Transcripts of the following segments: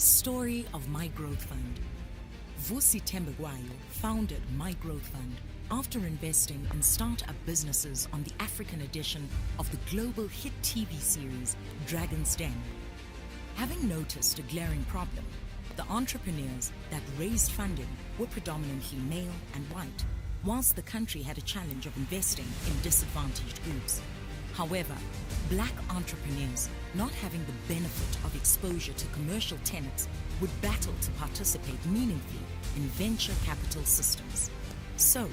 Story of My Growth Fund. Vusi Tembegwayo founded My Growth Fund after investing in startup businesses on the African edition of the global hit TV series Dragon's Den. Having noticed a glaring problem, the entrepreneurs that raised funding were predominantly male and white, whilst the country had a challenge of investing in disadvantaged groups. However, black entrepreneurs, not having the benefit of exposure to commercial tenants, would battle to participate meaningfully in venture capital systems. So,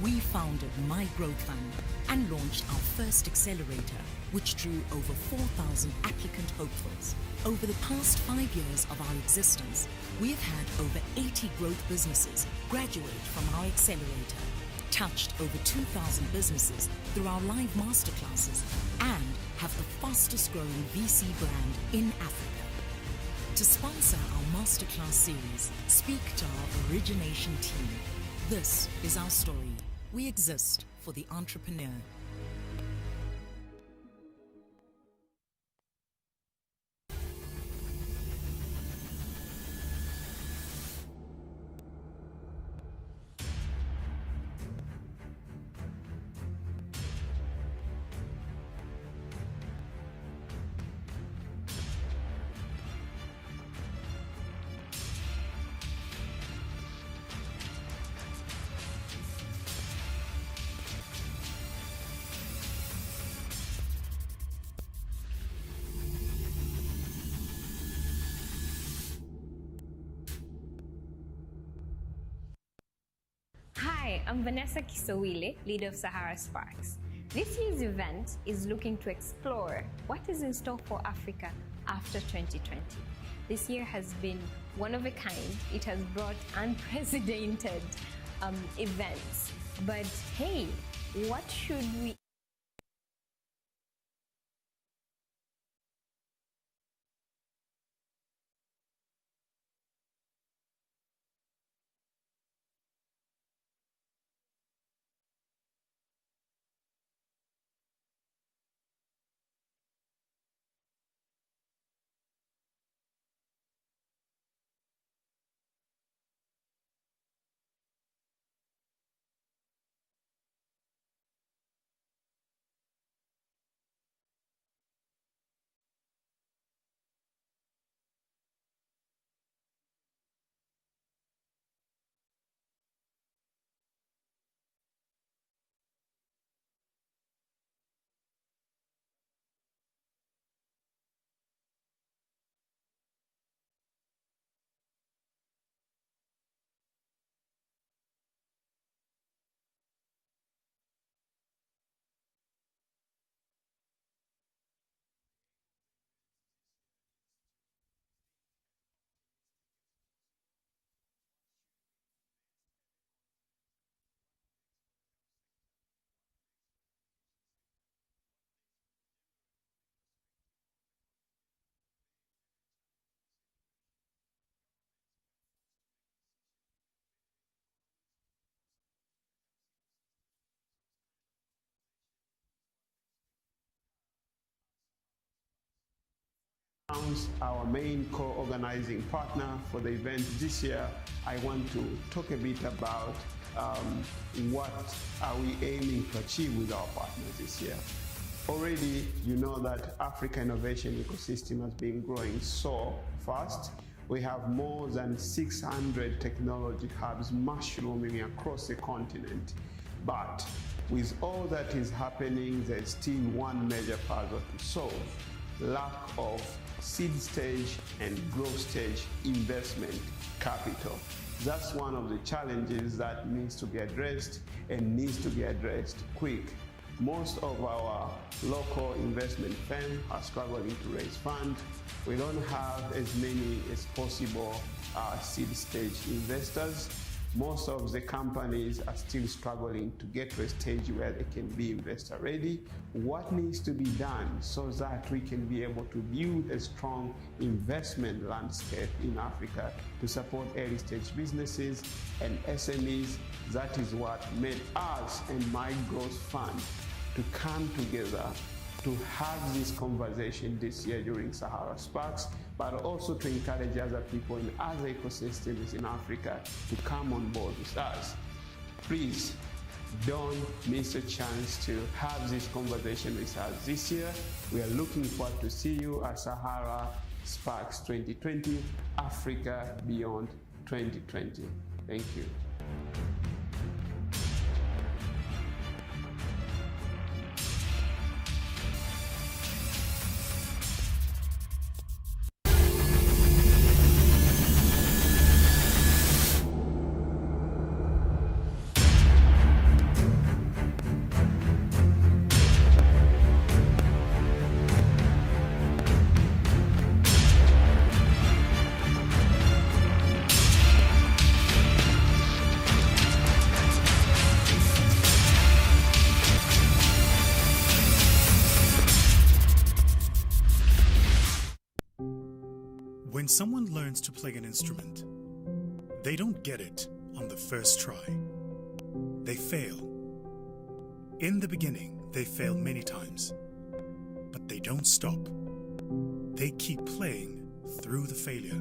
we founded My Growth Fund and launched our first accelerator, which drew over 4,000 applicant hopefuls. Over the past 5 years of our existence, we have had over 80 growth businesses graduate from our accelerator, touched over 2,000 businesses through our live masterclasses, and have the fastest growing VC brand in Africa. To sponsor our masterclass series, speak to our origination team. This is our story. We exist for the entrepreneur. Hi, I'm Vanessa Kisowile, leader of Sahara Sparks. This year's event is looking to explore what is in store for Africa after 2020. This year has been one of a kind. It has brought unprecedented events. But hey, what should we our main co-organizing partner for the event this year, I want to talk a bit about what are we aiming to achieve with our partners this year. Already, you know that Africa innovation ecosystem has been growing so fast. We have more than 600 technology hubs mushrooming across the continent. But with all that is happening, there's still one major puzzle to solve: lack of seed stage and growth stage investment capital. That's one of the challenges that needs to be addressed and needs to be addressed quick. Most of our local investment firms are struggling to raise funds. We don't have as many as possible seed stage investors. Most of the companies are still struggling to get to a stage where they can be investor ready. What needs to be done so that we can be able to build a strong investment landscape in Africa to support early stage businesses and SMEs? That is what made us and My Growth Fund to come together to have this conversation this year during Sahara Sparks, but also to encourage other people in other ecosystems in Africa to come on board with us. Please don't miss a chance to have this conversation with us this year. We are looking forward to see you at Sahara Sparks 2020, Africa Beyond 2020. Thank you. When someone learns to play an instrument, they don't get it on the first try. They fail. In the beginning, they fail many times, but they don't stop. They keep playing through the failure.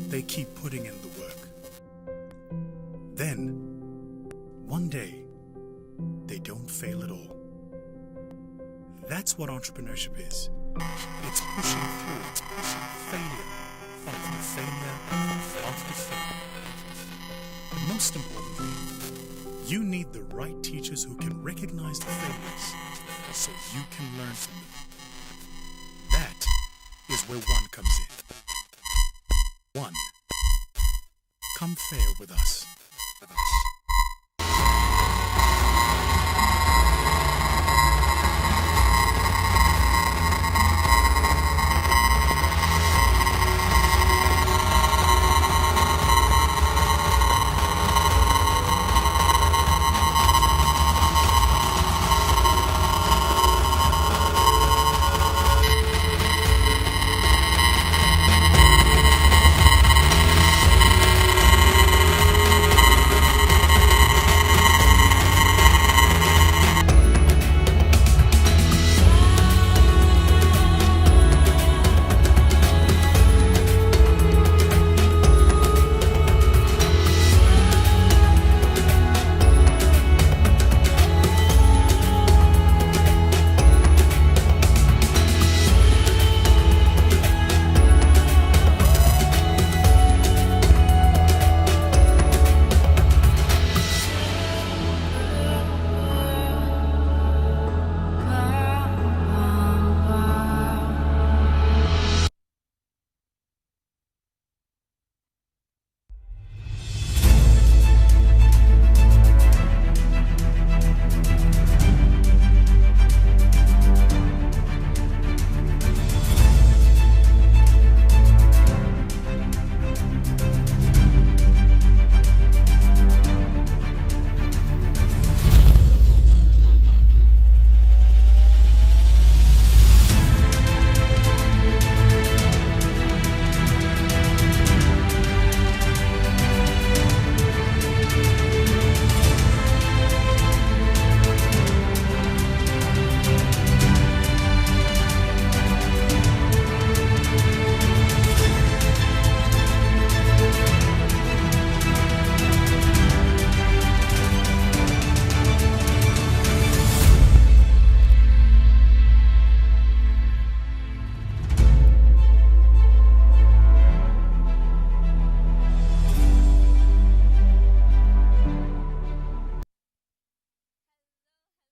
They keep putting in the work. Then, one day, they don't fail at all. That's what entrepreneurship is. It's pushing through failure after failure after failure. Most importantly, you need the right teachers who can recognize the failures so you can learn from them. That is where one comes in. One. Come fail with us.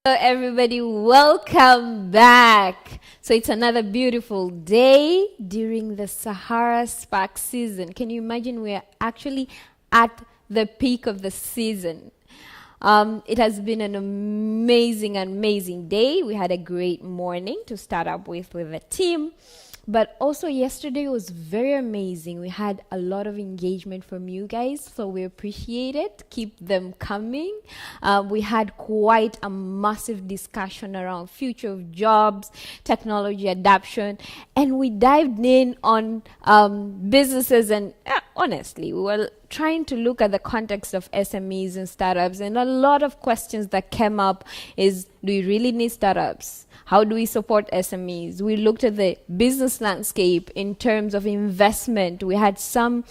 Hello everybody, welcome back. So it's another beautiful day during the Sahara Sparks season. Can you imagine we're actually at the peak of the season? It has been an amazing day. We had a great morning to start up with the team. But also yesterday was very amazing. We had a lot of engagement from you guys, so we appreciate it. Keep them coming. We had quite a massive discussion around future of jobs, technology adoption, and we dived in on businesses, and honestly, we were trying to look at the context of SMEs and startups, and a lot of questions that came up is, do we really need startups? How do we support SMEs? We looked at the business landscape in terms of investment. We had some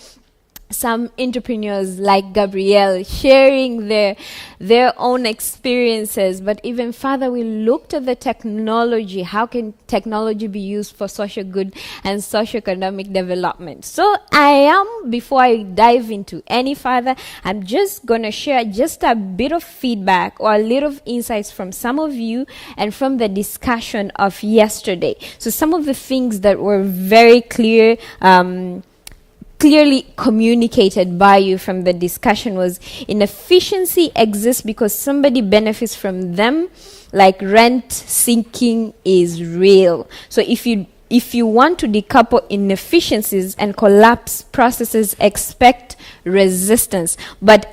entrepreneurs like Gabrielle sharing their own experiences, but even further, we looked at the technology. How can technology be used for social good and socioeconomic development? So before I dive into any further, I'm just going to share just a bit of feedback or a little insights from some of you and from the discussion of yesterday. So some of the things that were very clearly communicated by you from the discussion was, inefficiency exists because somebody benefits from them, like rent sinking is real. So if you want to decouple inefficiencies and collapse processes, expect resistance.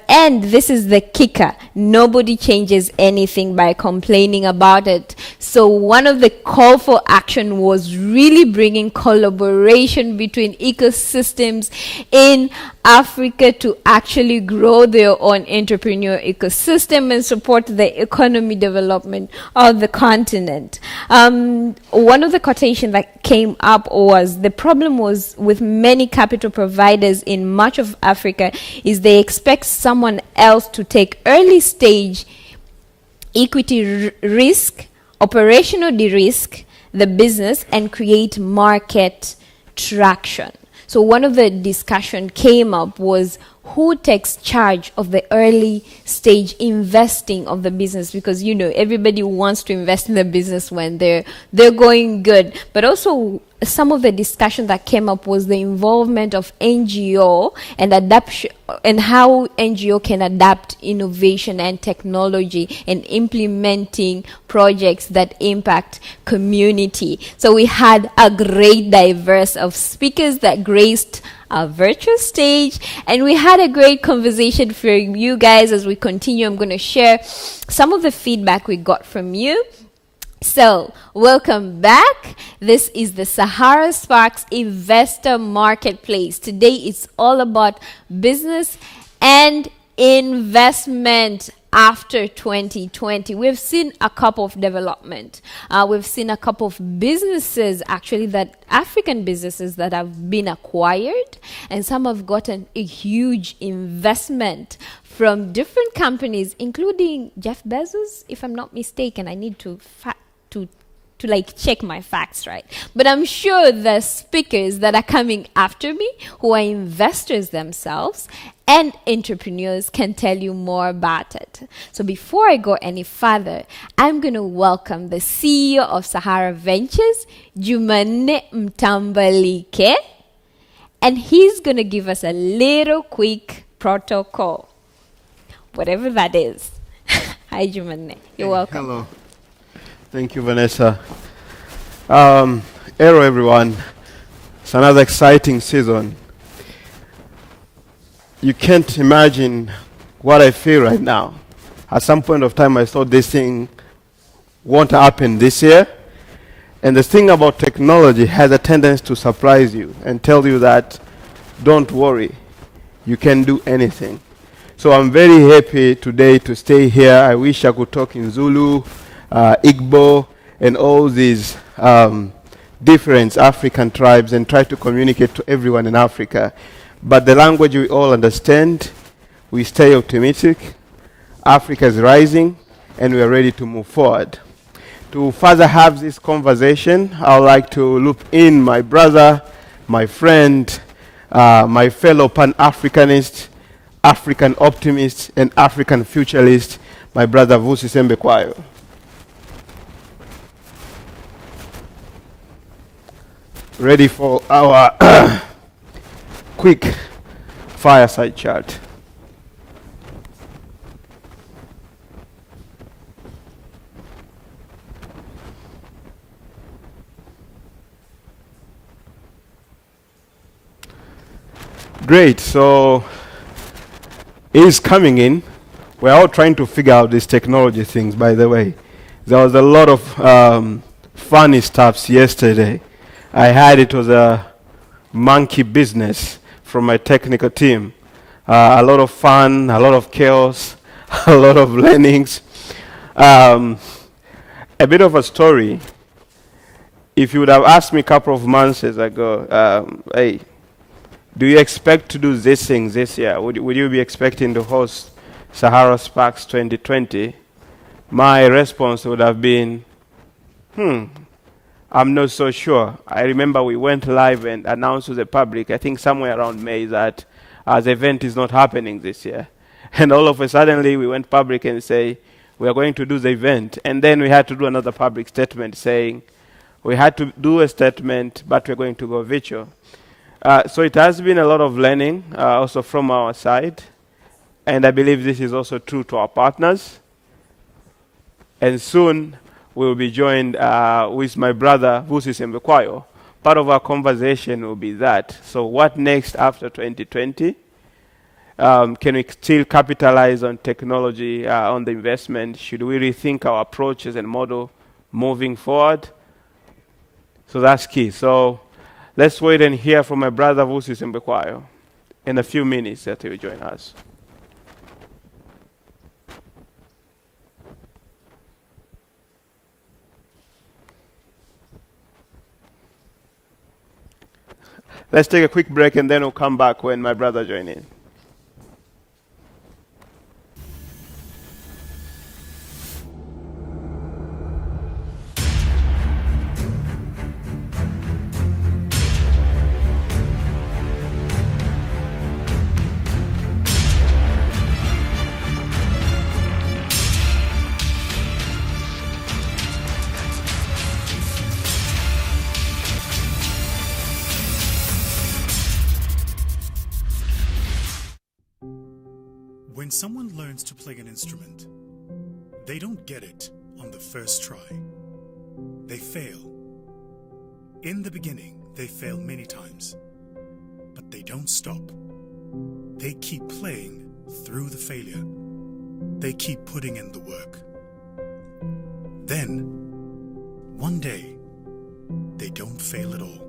And this is the kicker, nobody changes anything by complaining about it. So one of the call for action was really bringing collaboration between ecosystems in Africa to actually grow their own entrepreneur ecosystem and support the economy development of the continent. One of the quotations that came up was, the problem was with many capital providers in much of Africa is they expect someone else to take early stage equity risk, operational de-risk the business, and create market traction. So one of the discussion came up was, who takes charge of the early stage investing of the business? Because, everybody wants to invest in the business when they're going good. But also some of the discussion that came up was the involvement of NGO and adaptation, and how NGO can adapt innovation and technology and implementing projects that impact community. So we had a great diverse of speakers that graced a virtual stage, and we had a great conversation for you guys. As we continue, I'm going to share some of the feedback we got from you. So, welcome back. This is the Sahara Sparks Investor Marketplace. Today it's all about business and investment after 2020. We've seen a couple of development. We've seen a couple of businesses, actually, that African businesses that have been acquired, and some have gotten a huge investment from different companies, including Jeff Bezos, if I'm not mistaken. I need to check my facts, right? But I'm sure the speakers that are coming after me, who are investors themselves and entrepreneurs, can tell you more about it. So before I go any further, I'm going to welcome the CEO of Sahara Ventures, Jumanne Mtambalike, and he's going to give us a little quick protocol, whatever that is. Hi, Jumanne. You're welcome. Hello. Thank you, Vanessa. Hello, everyone. It's another exciting season. You can't imagine what I feel right now. At some point of time, I thought this thing won't happen this year. And the thing about technology has a tendency to surprise you and tell you that, don't worry, you can do anything. So I'm very happy today to stay here. I wish I could talk in Zulu, Igbo, and all these different African tribes and try to communicate to everyone in Africa. But the language we all understand, we stay optimistic. Africa is rising, and we are ready to move forward. To further have this conversation, I would like to loop in my brother, my friend, my fellow Pan-Africanist, African optimist, and African futurist, my brother Vusi Sembekwayo. Ready for our quick fireside chat. Great, so it's coming in. We're all trying to figure out these technology things, by the way. There was a lot of funny stuffs yesterday. I heard it was a monkey business from my technical team. A lot of fun, a lot of chaos, a lot of learnings. A bit of a story. If you would have asked me a couple of months ago, hey, do you expect to do these things this year? Would you be expecting to host Sahara Sparks 2020? My response would have been, I'm not so sure. I remember we went live and announced to the public, I think somewhere around May, that the event is not happening this year. And all of a sudden, we went public and say, we are going to do the event. And then we had to do another public statement saying, we had to do a statement, but we're going to go virtual. So it has been a lot of learning, also from our side. And I believe this is also true to our partners. And soon, we will be joined with my brother, VCs and Angel. Part of our conversation will be that. So what next after 2020? Can we still capitalize on technology, on the investment? Should we rethink our approaches and model moving forward? So that's key. So let's wait and hear from my brother, VCs and Angel, in a few minutes that he will join us. Let's take a quick break and then we'll come back when my brother joins in. When someone learns to play an instrument, they don't get it on the first try. They fail. In the beginning, they fail many times, but they don't stop. They keep playing through the failure. They keep putting in the work. Then, one day, they don't fail at all.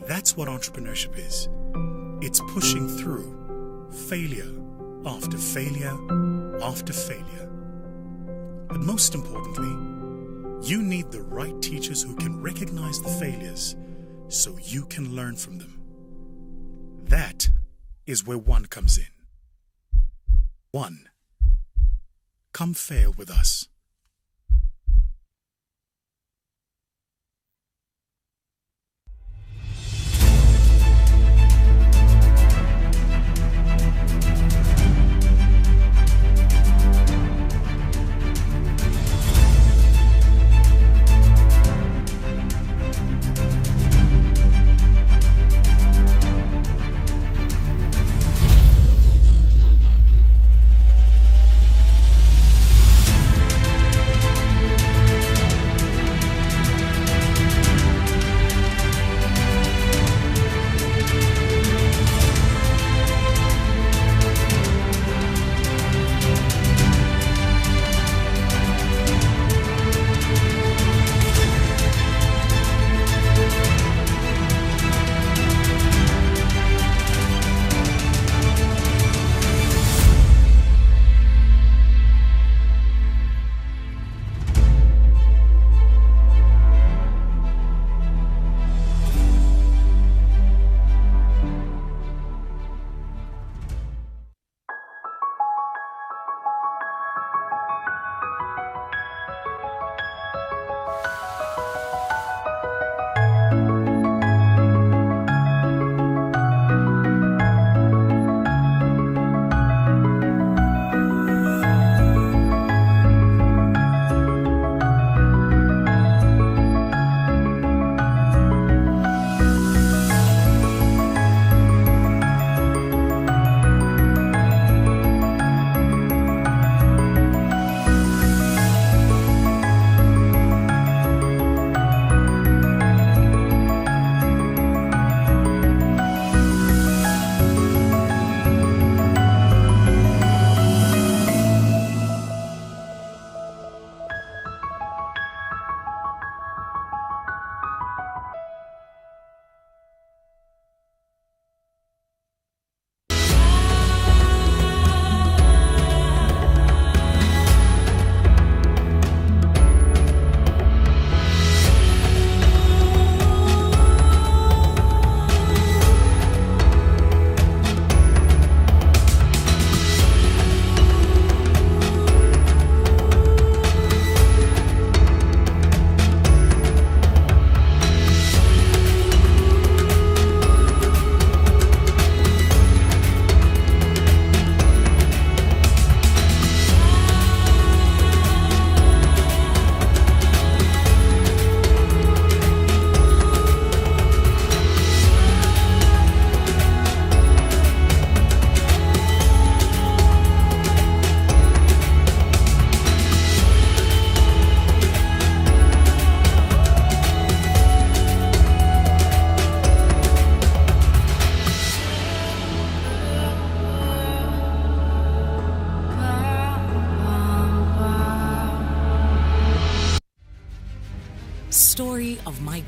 That's what entrepreneurship is. It's pushing through failure after failure after failure. But most importantly, you need the right teachers who can recognize the failures so you can learn from them. That is where One comes in. One, come fail with us.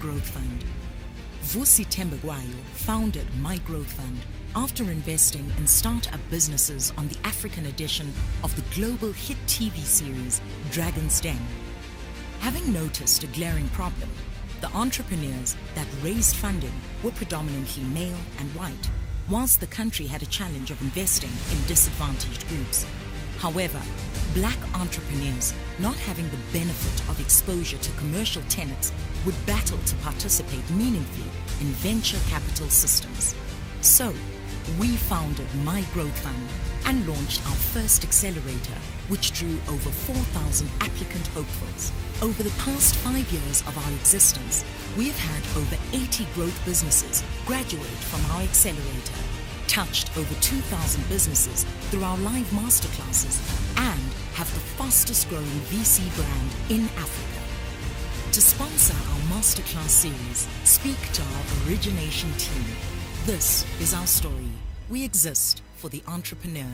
Growth Fund. Vusi Tembegwayo founded My Growth Fund after investing in startup businesses on the African edition of the global hit TV series Dragon's Den. Having noticed a glaring problem, the entrepreneurs that raised funding were predominantly male and white, whilst the country had a challenge of investing in disadvantaged groups. However, black entrepreneurs, not having the benefit of exposure to commercial tenants, would battle to participate meaningfully in venture capital systems. So, we founded My Growth Fund and launched our first accelerator, which drew over 4,000 applicant hopefuls. Over the past 5 years of our existence, we have had over 80 growth businesses graduate from our accelerator, touched over 2,000 businesses through our live masterclasses, and have the fastest growing VC brand in Africa. To sponsor our masterclass series, speak to our origination team. This is our story. We exist for the entrepreneur.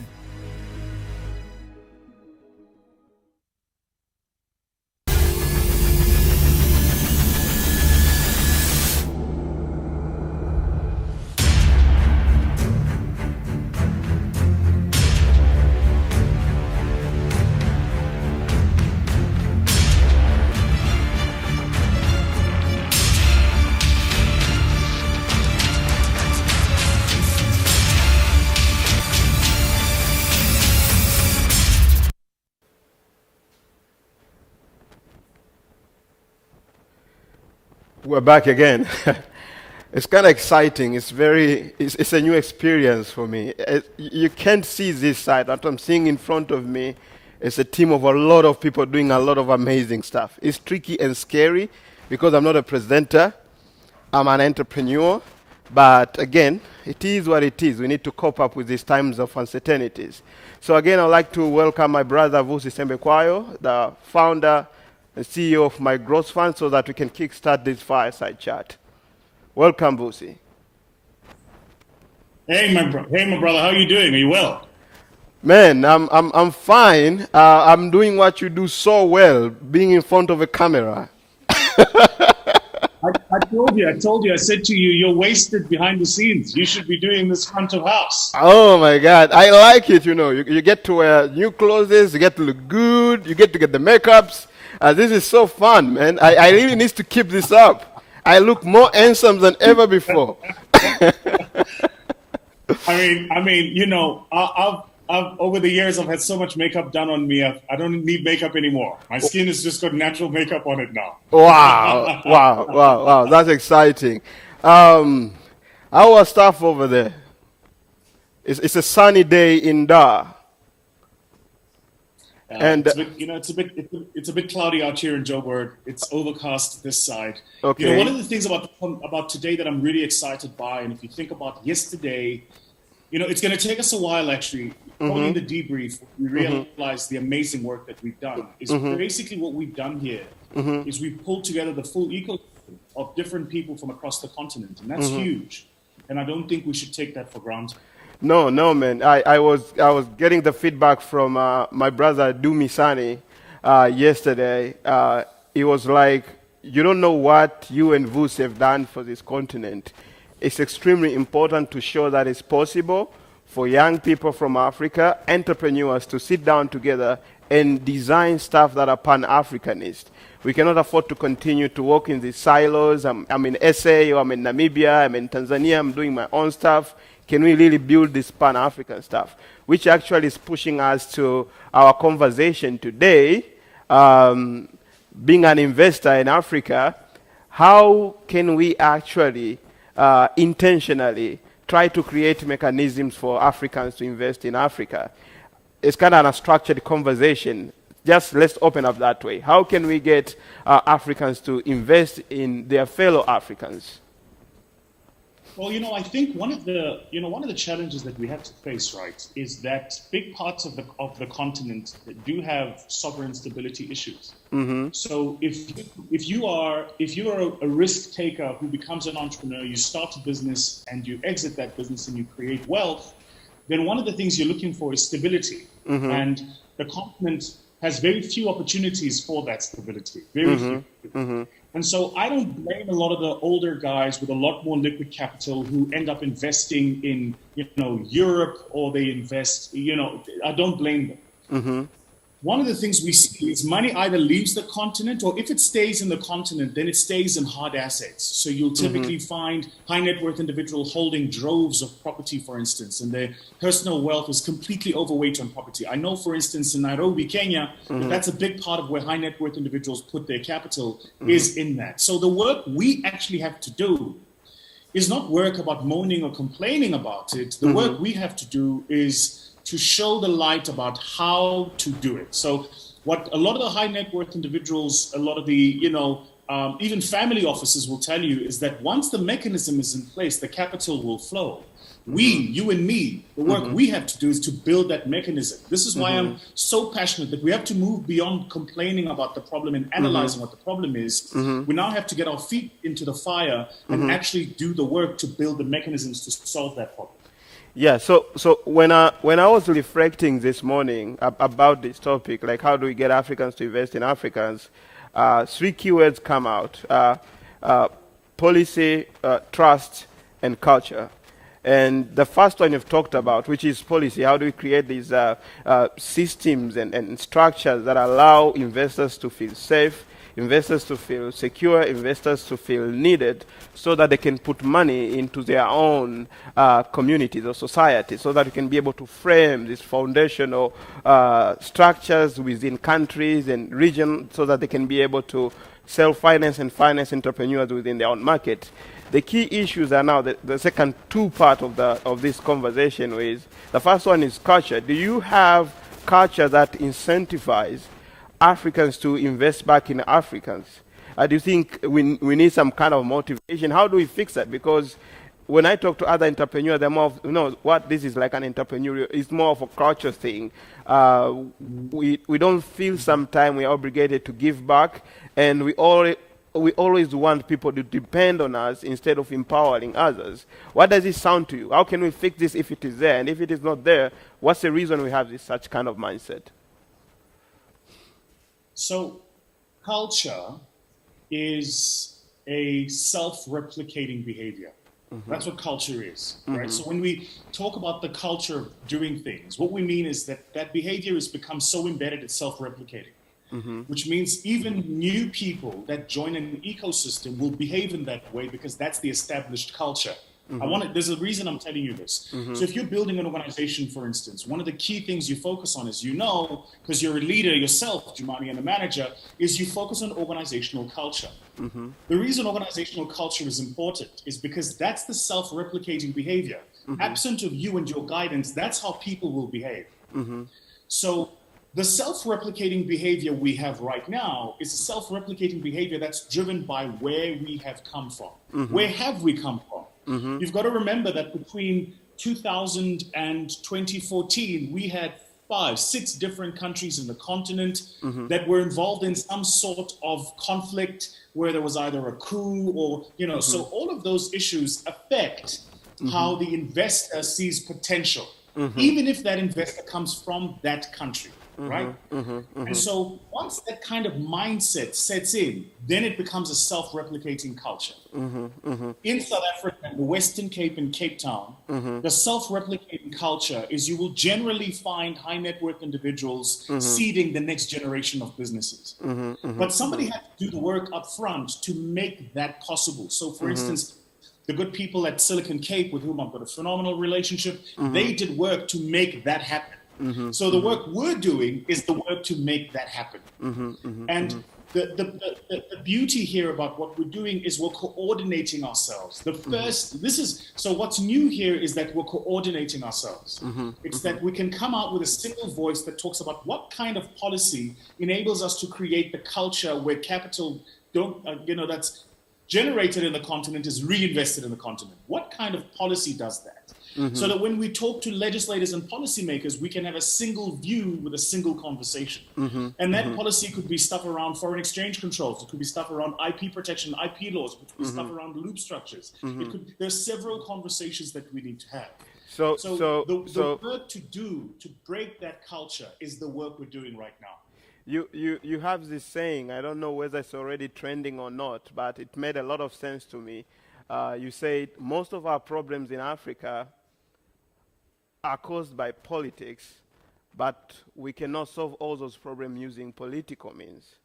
We're back again. It's kind of exciting. It's a new experience for me. You can't see this side. What I'm seeing in front of me is a team of a lot of people doing a lot of amazing stuff. It's tricky and scary because I'm not a presenter. I'm an entrepreneur. But again, it is what it is. We need to cope up with these times of uncertainties. So again, I'd like to welcome my brother, Vusi Tembegwayo, the founder and CEO of My Growth Fund, so that we can kickstart this fireside chat. Welcome, Vusi. Hey, my brother. How are you doing? Are you well? Man, I'm fine. I'm doing what you do so well, being in front of a camera. I told you. I said to you, you're wasted behind the scenes. You should be doing this front of house. Oh my God, I like it. You know, you get to wear new clothes, you get to look good, you get to get the makeups. This is so fun, man. I really need to keep this up. I look more handsome than ever before. I mean, you know, I've over the years, I've had so much makeup done on me. I don't need makeup anymore. My skin has just got natural makeup on it now. Wow. That's exciting. Our staff over there. It's a sunny day in Dar. And it's a bit cloudy out here in Joburg. It's overcast this side. Okay. You know, one of the things about today that I'm really excited by, and if you think about yesterday, you know, it's going to take us a while actually. Probably in the debrief, we realize the amazing work that we've done. Is basically what we've done here is we've pulled together the full ecosystem of different people from across the continent, and that's huge. And I don't think we should take that for granted. No, man. I was getting the feedback from my brother Dumisani yesterday. It was like, you don't know what you and Vus have done for this continent. It's extremely important to show that it's possible for young people from Africa, entrepreneurs, to sit down together and design stuff that are pan-Africanist. We cannot afford to continue to work in these silos. I'm in SA, or I'm in Namibia, I'm in Tanzania, I'm doing my own stuff. Can we really build this pan-African stuff? Which actually is pushing us to our conversation today. Being an investor in Africa, how can we actually intentionally try to create mechanisms for Africans to invest in Africa? It's kind of a structured conversation. Just let's open up that way. How can we get Africans to invest in their fellow Africans? Well, you know, I think one of the challenges that we have to face, right, is that big parts of the continent that do have sovereign stability issues. So if you are a risk taker who becomes an entrepreneur, you start a business and you exit that business and you create wealth, then one of the things you're looking for is stability. And the continent has very few opportunities for that stability. Very few. And so I don't blame a lot of the older guys with a lot more liquid capital who end up investing in, Europe, or they invest, I don't blame them. One of the things we see is money either leaves the continent, or if it stays in the continent, then it stays in hard assets. So you'll typically find high net worth individuals holding droves of property, for instance, and their personal wealth is completely overweight on property. I know, for instance, in Nairobi, Kenya, that's a big part of where high net worth individuals put their capital is in that. So the work we actually have to do is not work about moaning or complaining about it. The work we have to do is to show the light about how to do it. So what a lot of the high net worth individuals, a lot of the, even family offices will tell you is that once the mechanism is in place, the capital will flow. You and me, the work we have to do is to build that mechanism. This is why I'm so passionate that we have to move beyond complaining about the problem and analyzing what the problem is. We now have to get our feet into the fire and actually do the work to build the mechanisms to solve that problem. Yeah, so when I was reflecting this morning about this topic, like how do we get Africans to invest in Africans, 3 keywords come out: policy, trust, and culture. And the first one you've talked about, which is policy. How do we create these systems and structures that allow investors to feel safe, investors to feel secure, investors to feel needed, so that they can put money into their own communities or societies, so that we can be able to frame these foundational structures within countries and regions, so that they can be able to self-finance and finance entrepreneurs within their own market. The key issues are now the second two part of this conversation is, the first one is culture. Do you have culture that incentivize Africans to invest back in Africans? Do you think we need some kind of motivation? How do we fix that? Because when I talk to other entrepreneurs, they're more of, this is like an entrepreneurial, it's more of a culture thing. We don't feel sometimes we're obligated to give back, and we always want people to depend on us instead of empowering others. What does it sound to you? How can we fix this if it is there? And if it is not there, what's the reason we have such kind of mindset? So culture is a self-replicating behavior. That's what culture is, right? So when we talk about the culture of doing things, what we mean is that behavior has become so embedded it's self-replicating, which means even new people that join an ecosystem will behave in that way because that's the established culture. There's a reason I'm telling you this. So if you're building an organization, for instance, one of the key things you focus on is, because you're a leader yourself, Jumani, and a manager, is you focus on organizational culture. The reason organizational culture is important is because that's the self-replicating behavior. Absent of you and your guidance, that's how people will behave. So the self-replicating behavior we have right now is a self-replicating behavior that's driven by where we have come from. Where have we come from? You've got to remember that between 2000 and 2014, we had 5-6 different countries in the continent that were involved in some sort of conflict where there was either a coup or, so all of those issues affect how the investor sees potential, even if that investor comes from that country. Right? And so once that kind of mindset sets in, then it becomes a self-replicating culture. In South Africa, the Western Cape and Cape Town, the self-replicating culture is you will generally find high net worth individuals seeding the next generation of businesses. But somebody had to do the work up front to make that possible. So for instance, the good people at Silicon Cape, with whom I've got a phenomenal relationship, they did work to make that happen. So the work we're doing is the work to make that happen. And the beauty here about what we're doing is we're coordinating ourselves. So what's new here is that we're coordinating ourselves. It's that we can come out with a single voice that talks about what kind of policy enables us to create the culture where capital that's generated in the continent is reinvested in the continent. What kind of policy does that? So that when we talk to legislators and policymakers, we can have a single view with a single conversation. And that policy could be stuff around foreign exchange controls. It could be stuff around IP protection, IP laws. It could be stuff around loop structures. There's several conversations that we need to have. So the work to do to break that culture is the work we're doing right now. You have this saying, I don't know whether it's already trending or not, but it made a lot of sense to me. You said most of our problems in Africa are caused by politics, but we cannot solve all those problems using political means.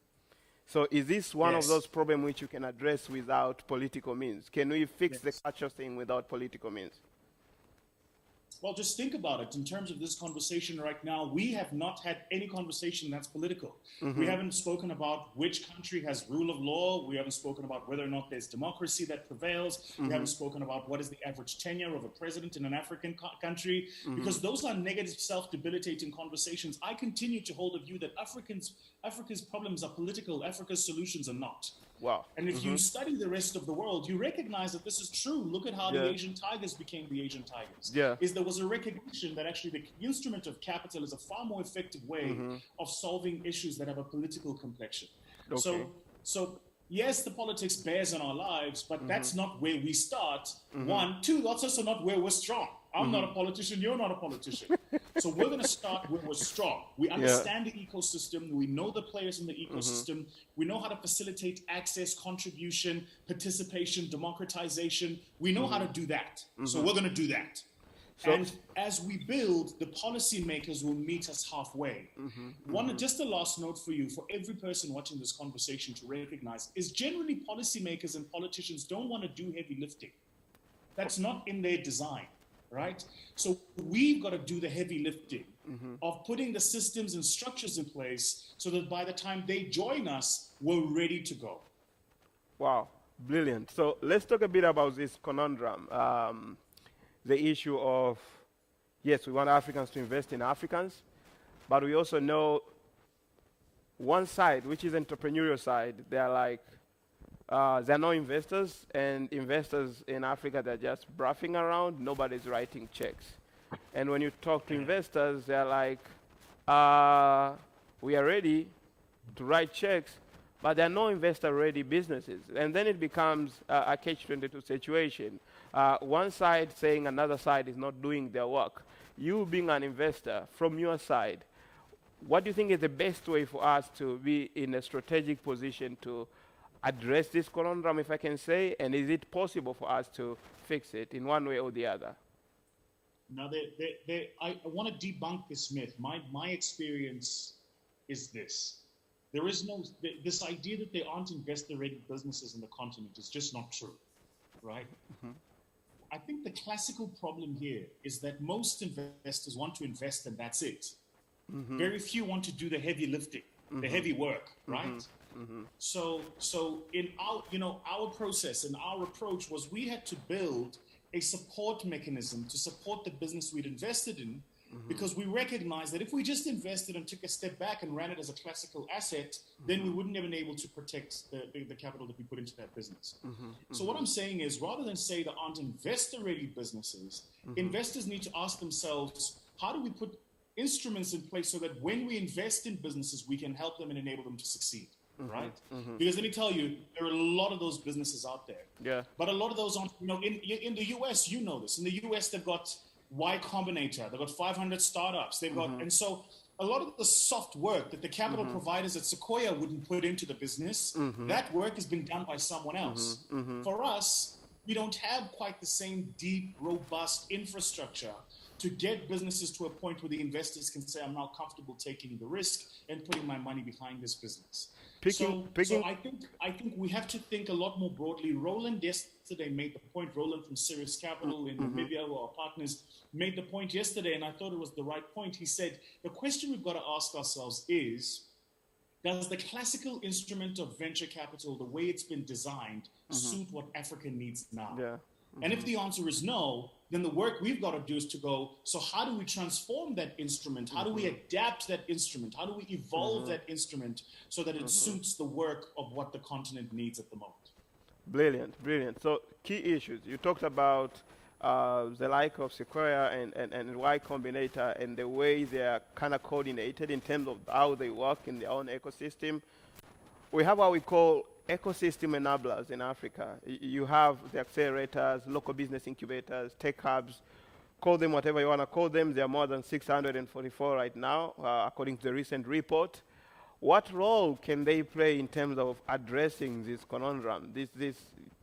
So is this one of Yes. those problems which you can address without political means? Can we fix the Yes. culture thing without political means? Well, just think about it. In terms of this conversation right now, we have not had any conversation that's political. We haven't spoken about which country has rule of law. We haven't spoken about whether or not there's democracy that prevails. We haven't spoken about what is the average tenure of a president in an African country, because those are negative, self-debilitating conversations. I continue to hold a view that Africa's problems are political. Africa's solutions are not. Wow. And if you study the rest of the world, you recognize that this is true. Look at how Yeah. the Asian tigers became the Asian tigers. Yeah. There was a recognition that actually the instrument of capital is a far more effective way of solving issues that have a political complexion. Okay. So yes, the politics bears on our lives, but that's not where we start. One, two, that's also not where we're strong. I'm not a politician, you're not a politician. So we're going to start where we're strong. We understand the ecosystem. We know the players in the ecosystem. We know how to facilitate access, contribution, participation, democratization. We know how to do that. So we're going to do that. So- And as we build, the policymakers will meet us halfway. Just a last note for you, for every person watching this conversation to recognize, is generally policymakers and politicians don't want to do heavy lifting. That's not in their design, right? So we've got to do the heavy lifting of putting the systems and structures in place so that by the time they join us, we're ready to go. Wow, brilliant. So let's talk a bit about this conundrum. The issue of, yes, we want Africans to invest in Africans, but we also know one side, which is entrepreneurial side, they're like, they're no investors, and investors in Africa, they're just bluffing around, nobody's writing checks. And when you talk to investors, they're like, we are ready to write checks, but there are no investor-ready businesses. And then it becomes a catch-22 situation. One side saying another side is not doing their work. You being an investor, from your side, what do you think is the best way for us to be in a strategic position to address this conundrum, if I can say, and is it possible for us to fix it in one way or the other? Now, I want to debunk this myth. My experience is this. There is this idea that there aren't investor-ready businesses in the continent is just not true, right? I think the classical problem here is that most investors want to invest and that's it. Very few want to do the heavy lifting, the heavy work, right? So in our process and our approach was we had to build a support mechanism to support the business we'd invested in, because we recognized that if we just invested and took a step back and ran it as a classical asset, then we wouldn't have been able to protect the capital that we put into that business. So what I'm saying is, rather than say there aren't investor-ready businesses, investors need to ask themselves, how do we put instruments in place so that when we invest in businesses, we can help them and enable them to succeed, right? Because let me tell you, there are a lot of those businesses out there. Yeah. But a lot of those aren't, in the US, you know this. In the US, they've got Y Combinator, they've got 500 startups, they've got, and so a lot of the soft work that the capital providers at Sequoia wouldn't put into the business, that work has been done by someone else. For us, we don't have quite the same deep, robust infrastructure to get businesses to a point where the investors can say, I'm now comfortable taking the risk and putting my money behind this business. So I think we have to think a lot more broadly. Roland yesterday made the point, Roland from Sirius Capital in Namibia, who are our partners, made the point yesterday, and I thought it was the right point. He said, the question we've got to ask ourselves is, does the classical instrument of venture capital, the way it's been designed, suit what Africa needs now? Yeah. And if the answer is no, then the work we've got to do is to go, so how do we transform that instrument? How do we adapt that instrument? How do we evolve that instrument so that it suits the work of what the continent needs at the moment? Brilliant, brilliant. So key issues. You talked about the like of Sequoia and Y Combinator and the way they are kind of coordinated in terms of how they work in their own ecosystem. We have what we call ecosystem enablers in Africa. You have the accelerators, local business incubators, tech hubs, call them whatever you want to call them. There are more than 644 right now, according to the recent report. What role can they play in terms of addressing this conundrum, this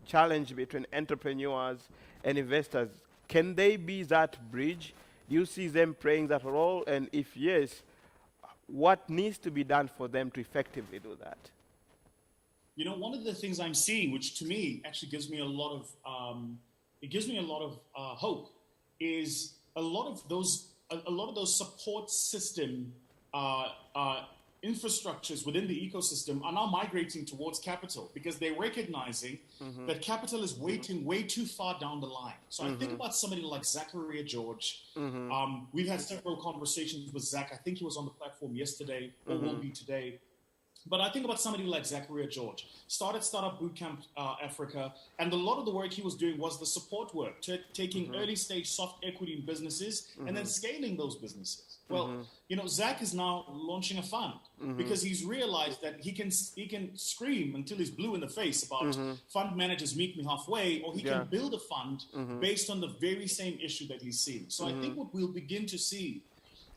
challenge between entrepreneurs and investors? Can they be that bridge? Do you see them playing that role? And if yes, what needs to be done for them to effectively do that? One of the things I'm seeing, which to me actually gives me a lot of hope, is a lot of those support system infrastructures within the ecosystem are now migrating towards capital because they're recognizing that capital is waiting way too far down the line. So I think about somebody like Zachariah George. We've had several conversations with Zach. I think he was on the platform yesterday or will be today. But I think about somebody like Zachariah George, started Startup Bootcamp Africa, and a lot of the work he was doing was the support work, taking early stage soft equity in businesses and then scaling those businesses. Well, Zach is now launching a fund because he's realized that he can scream until he's blue in the face about fund managers meet me halfway, or he can build a fund based on the very same issue that he's seeing. So I think what we'll begin to see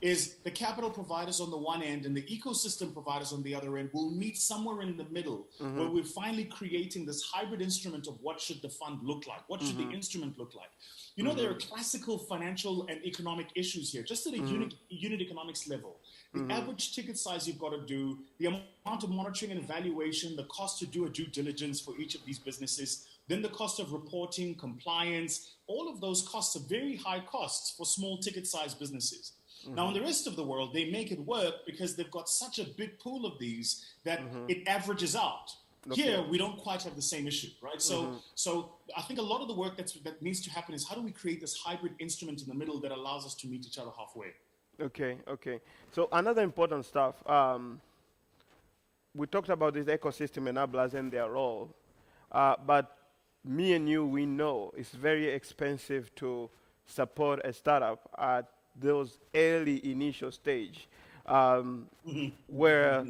is the capital providers on the one end and the ecosystem providers on the other end will meet somewhere in the middle where we're finally creating this hybrid instrument of what should the fund look like? What should the instrument look like? There are classical financial and economic issues here, just at a unit economics level. The average ticket size you've got to do, the amount of monitoring and evaluation, the cost to do a due diligence for each of these businesses, then the cost of reporting, compliance, all of those costs are very high costs for small ticket size businesses. Now, in the rest of the world, they make it work because they've got such a big pool of these that it averages out. Okay. Here, we don't quite have the same issue, right? So I think a lot of the work that needs to happen is how do we create this hybrid instrument in the middle that allows us to meet each other halfway? Okay. So another important stuff, we talked about this ecosystem enablers and their role, but me and you, we know it's very expensive to support a startup at those early initial stage where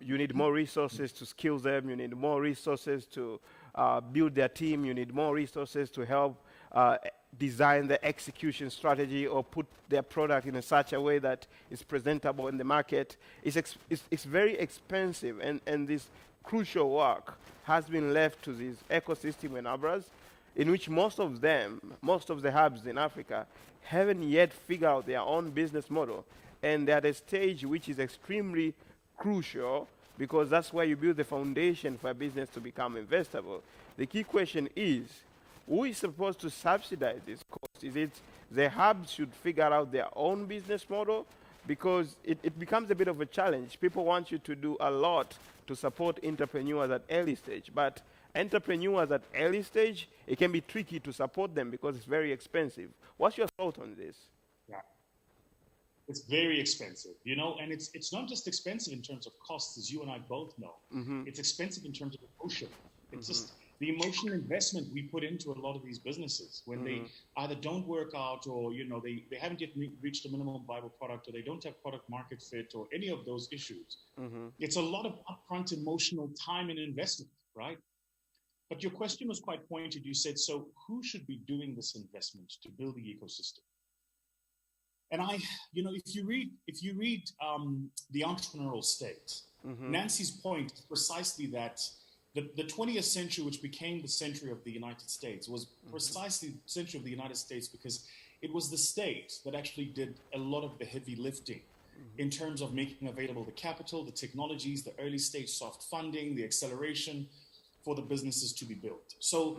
you need more resources to skill them, you need more resources to build their team, you need more resources to help design the execution strategy or put their product in such a way that it's presentable in the market. It's very expensive, and this crucial work has been left to these ecosystem enablers, in which most of the hubs in Africa haven't yet figured out their own business model. And they're at a stage which is extremely crucial because that's where you build the foundation for a business to become investable. The key question is, who is supposed to subsidize this cost? Is it the hubs should figure out their own business model? Because it becomes a bit of a challenge. People want you to do a lot to support entrepreneurs at early stage, but entrepreneurs at early stage, it can be tricky to support them because it's very expensive. What's your thought on this? Yeah, it's very expensive, and it's not just expensive in terms of costs, as you and I both know. It's expensive in terms of emotion. It's just the emotional investment we put into a lot of these businesses when they either don't work out or, they haven't yet reached a minimum viable product, or they don't have product market fit or any of those issues. It's a lot of upfront emotional time and investment, right? But your question was quite pointed. You said, so who should be doing this investment to build the ecosystem? And if you read The Entrepreneurial State, Nancy's point is precisely that the 20th century, which became the century of the United States, was precisely the century of the United States because it was the state that actually did a lot of the heavy lifting in terms of making available the capital, the technologies, the early stage soft funding, the acceleration for the businesses to be built. So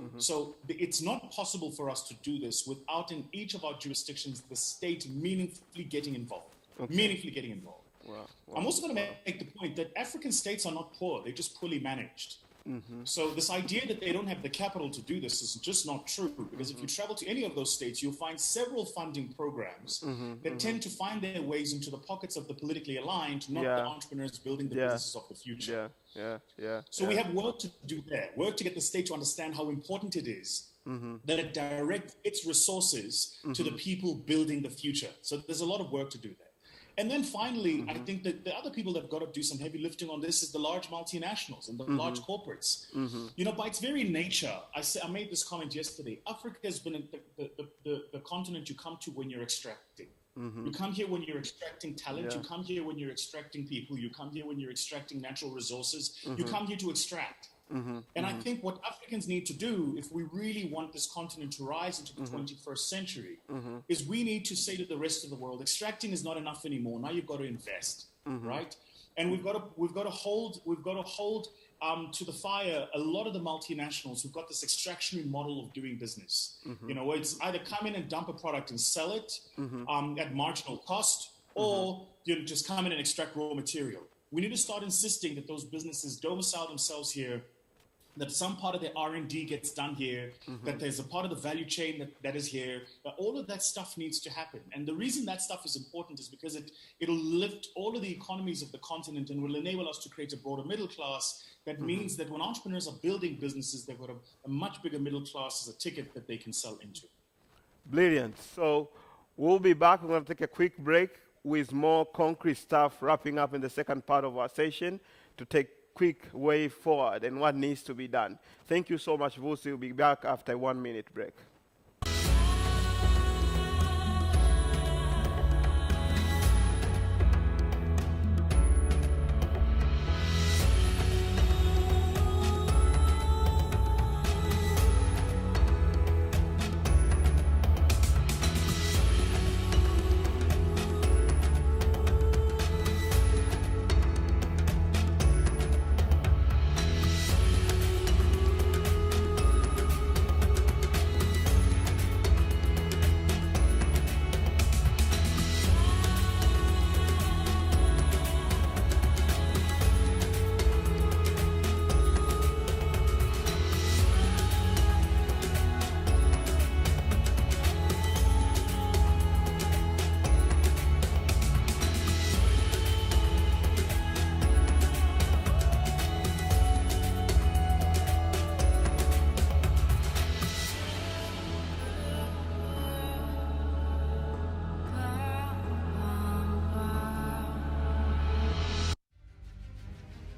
it's not possible for us to do this without in each of our jurisdictions, the state meaningfully getting involved. Wow. I'm also going to make the point that African states are not poor. They're just poorly managed. So this idea that they don't have the capital to do this is just not true, because if you travel to any of those states, you'll find several funding programs that tend to find their ways into the pockets of the politically aligned, not the entrepreneurs building the businesses of the future. So we have work to do there, work to get the state to understand how important it is that it directs its resources to the people building the future. So there's a lot of work to do there. And then finally, I think that the other people that have got to do some heavy lifting on this is the large multinationals and the large corporates. By its very nature, I made this comment yesterday, Africa has been the continent you come to when you're extracting. You come here when you're extracting talent. Yeah. You come here when you're extracting people. You come here when you're extracting natural resources. You come here to extract. And I think what Africans need to do, if we really want this continent to rise into the 21st century, is we need to say to the rest of the world, extracting is not enough anymore. Now you've got to invest, right? And we've got to hold to the fire a lot of the multinationals who've got this extractionary model of doing business. You know, where it's either come in and dump a product and sell it at marginal cost, or just come in and extract raw material. We need to start insisting that those businesses domicile themselves here, that some part of their R&D gets done here, that there's a part of the value chain that is here, that all of that stuff needs to happen. And the reason that stuff is important is because it'll lift all of the economies of the continent and will enable us to create a broader middle class. That means that when entrepreneurs are building businesses, they've got a much bigger middle class as a ticket that they can sell into. Brilliant. So we'll be back. We're going to take a quick break with more concrete stuff wrapping up in the second part of our session to take quick way forward and what needs to be done. Thank you so much, Vusi. We'll be back after a 1 minute break.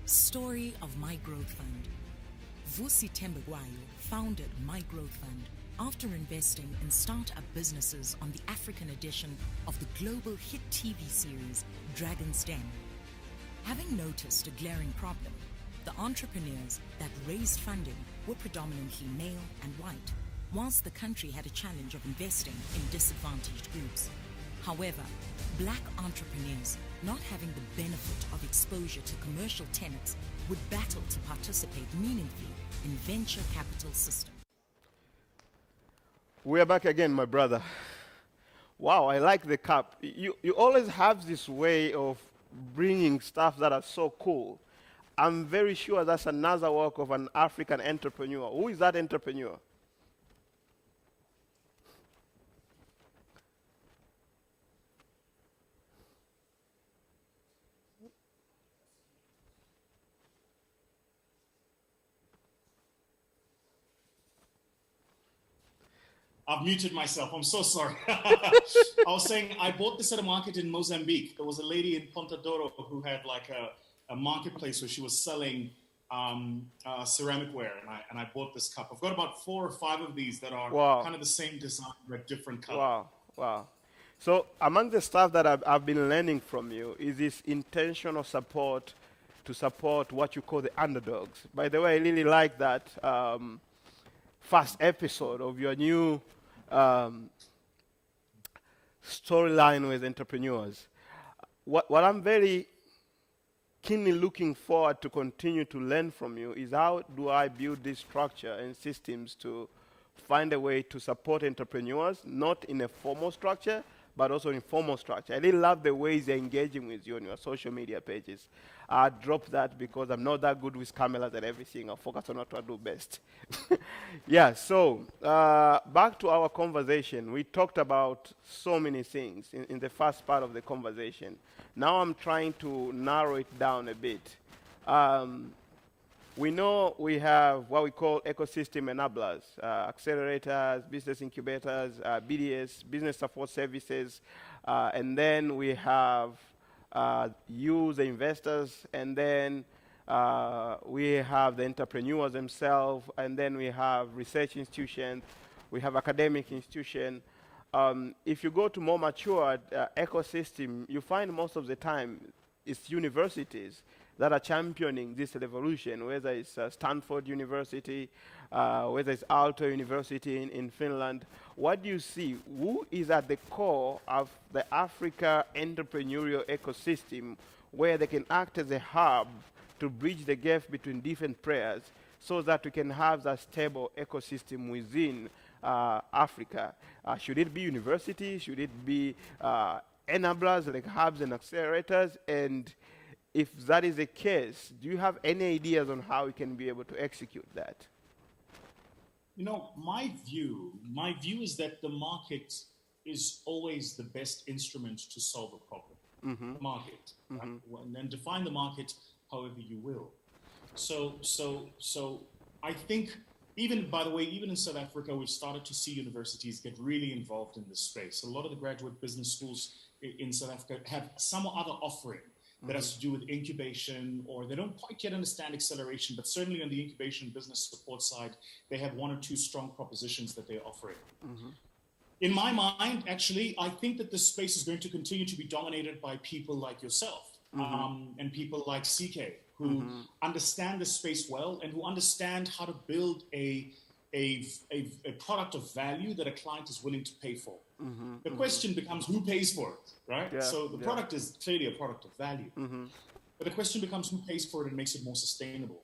Story of My Growth Fund. Vusi Tembegwayo founded My Growth Fund after investing in startup businesses on the African edition of the global hit TV series Dragon's Den. Having noticed a glaring problem, the entrepreneurs that raised funding were predominantly male and white, whilst the country had a challenge of investing in disadvantaged groups. However, black entrepreneurs, not having the benefit of exposure to commercial tenants, would battle to participate meaningfully in venture capital system. We are back again, my brother. Wow, I like the cap. You always have this way of bringing stuff that are so cool. I'm very sure that's another work of an African entrepreneur. Who is that entrepreneur? I've muted myself. I'm so sorry. I was saying I bought this at a market in Mozambique. There was a lady in Ponta Douro who had like a marketplace where she was selling ceramic ware, and I bought this cup. I've got about 4 or 5 of these that are kind of the same design but different color. Wow. So among the stuff that I've been learning from you is this intentional support to support what you call the underdogs. By the way, I really like that first episode of your new storyline with entrepreneurs. What I'm very keenly looking forward to continue to learn from you is how do I build this structure and systems to find a way to support entrepreneurs, not in a formal structure, but also in formal structure. I really love the ways they're engaging with you on your social media pages. I dropped that because I'm not that good with cameras and everything. I'll focus on what I do best. Yeah, so back to our conversation. We talked about so many things in the first part of the conversation. Now I'm trying to narrow it down a bit. We know we have what we call ecosystem enablers, accelerators, business incubators, BDS, business support services, and then we have you, the investors, and then we have the entrepreneurs themselves, and then we have research institutions, we have academic institutions. if you go to more mature ecosystem, you find most of the time it's universities that are championing this revolution, whether it's Stanford University, whether it's Aalto University in Finland. What do you see? Who is at the core of the Africa entrepreneurial ecosystem where they can act as a hub to bridge the gap between different players so that we can have that stable ecosystem within Africa? Should it be universities? Should it be enablers like hubs and accelerators? And if that is the case, do you have any ideas on how we can be able to execute that? You know, my view is that the market is always the best instrument to solve a problem. The market, right? And then define the market however you will. So I think, even, by the way, even in South Africa, we've started to see universities get really involved in this space. A lot of the graduate business schools in South Africa have some other offering that has to do with incubation, or they don't quite yet understand acceleration, but certainly on the incubation business support side, they have one or two strong propositions that they're offering. In my mind, actually, I think that this space is going to continue to be dominated by people like yourself and people like CK, who understand the space well and who understand how to build a product of value that a client is willing to pay for. The question becomes who pays for it, right? Yeah, So the product is clearly a product of value. But the question becomes who pays for it and makes it more sustainable.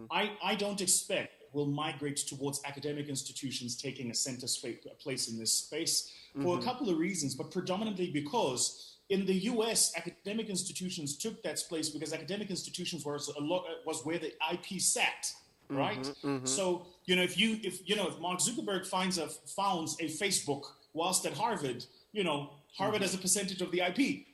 I don't expect we'll migrate towards academic institutions taking a center place in this space for a couple of reasons, but predominantly because in the US, academic institutions took that place because academic institutions was where the IP sat. Right. So, you know, if Mark Zuckerberg founds a Facebook whilst at Harvard, you know, Harvard has a percentage of the IP.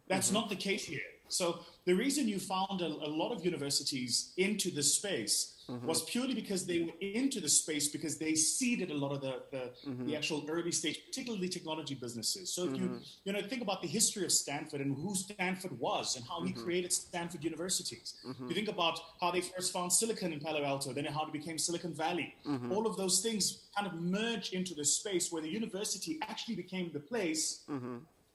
That's not the case here. So the reason you found a lot of universities into this space was purely because they were into the space because they seeded a lot of the actual early stage, particularly technology businesses. So if you know, think about the history of Stanford and who Stanford was and how he created Stanford universities. You think about how they first found silicon in Palo Alto, then how it became Silicon Valley. All of those things kind of merge into the space where the university actually became the place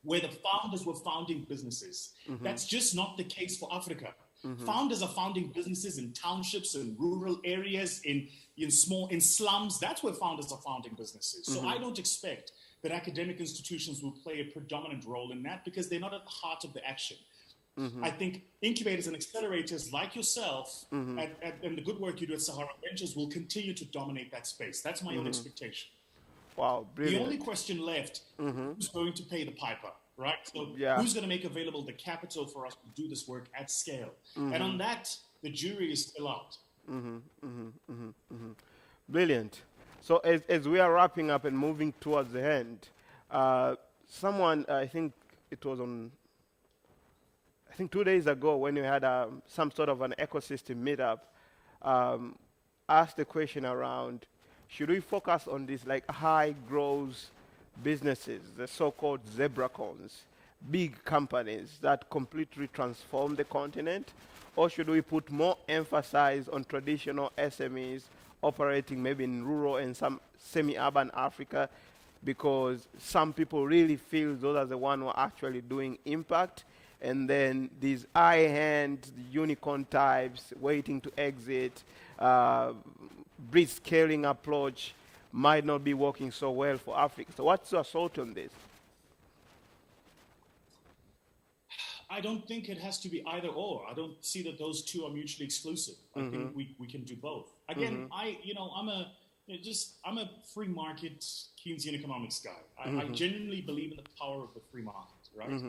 where the founders were founding businesses. That's just not the case for Africa. Founders are founding businesses in townships and rural areas, in slums. That's where founders are founding businesses. So I don't expect that academic institutions will play a predominant role in that because they're not at the heart of the action. I think incubators and accelerators like yourself and the good work you do at Sahara Ventures will continue to dominate that space. That's my own expectation. Wow, brilliant. The only question left, who's going to pay the piper, right? So who's going to make available the capital for us to do this work at scale? And on that, the jury is still out. Brilliant. So as we are wrapping up and moving towards the end, someone, I think it was on, I think 2 days ago when we had some sort of an ecosystem meetup, asked the question around, should we focus on these like high growth businesses, the so-called zebracorns, big companies that completely transform the continent, or should we put more emphasis on traditional SMEs operating maybe in rural and some semi-urban Africa, because some people really feel those are the ones who are actually doing impact, and then these high-end unicorn types waiting to exit, bridge scaling approach might not be working so well for Africa. So what's your thought on this? I don't think it has to be either or. I don't see that those two are mutually exclusive. I think we can do both. Again, I'm a free market Keynesian economics guy. I genuinely believe in the power of the free market, right?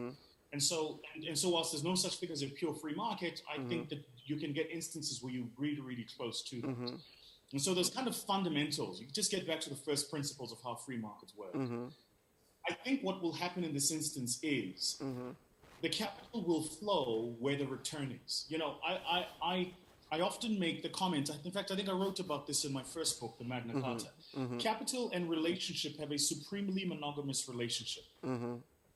And so whilst there's no such thing as a pure free market, I think that you can get instances where you're really, really close to that. And so those kind of fundamentals, you can just get back to the first principles of how free markets work. I think what will happen in this instance is the capital will flow where the return is. You know, I often make the comment, in fact, I think I wrote about this in my first book, The Magna Carta. Capital and relationship have a supremely monogamous relationship.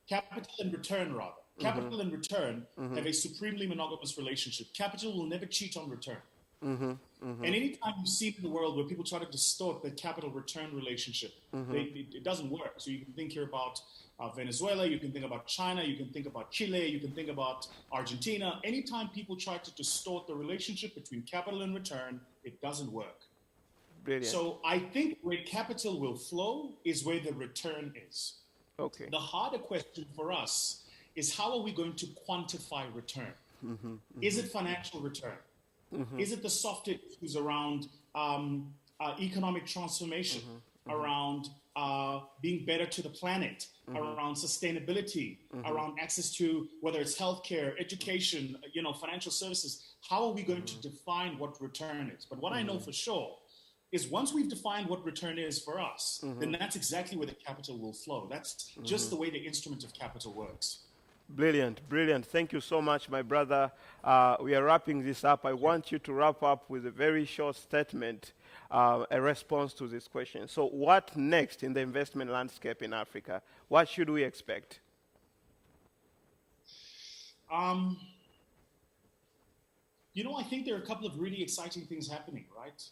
Capital and return, rather. Capital and return have a supremely monogamous relationship. Capital will never cheat on return. And anytime you see in the world where people try to distort the capital return relationship, it doesn't work. So you can think here about Venezuela, you can think about China, you can think about Chile, you can think about Argentina. Anytime people try to distort the relationship between capital and return, it doesn't work. Brilliant. So I think where capital will flow is where the return is. Okay. The harder question for us is how are we going to quantify return? Is it financial return? Is it the softer issues around economic transformation, around being better to the planet, around sustainability, around access to whether it's healthcare, education, financial services? How are we going to define what return is? But what I know for sure is once we've defined what return is for us, then that's exactly where the capital will flow. That's just the way the instrument of capital works. Brilliant, brilliant. Thank you so much, my brother. We are wrapping this up. I want you to wrap up with a very short statement, a response to this question. So what next in the investment landscape in Africa? What should we expect? I think there are a couple of really exciting things happening, right?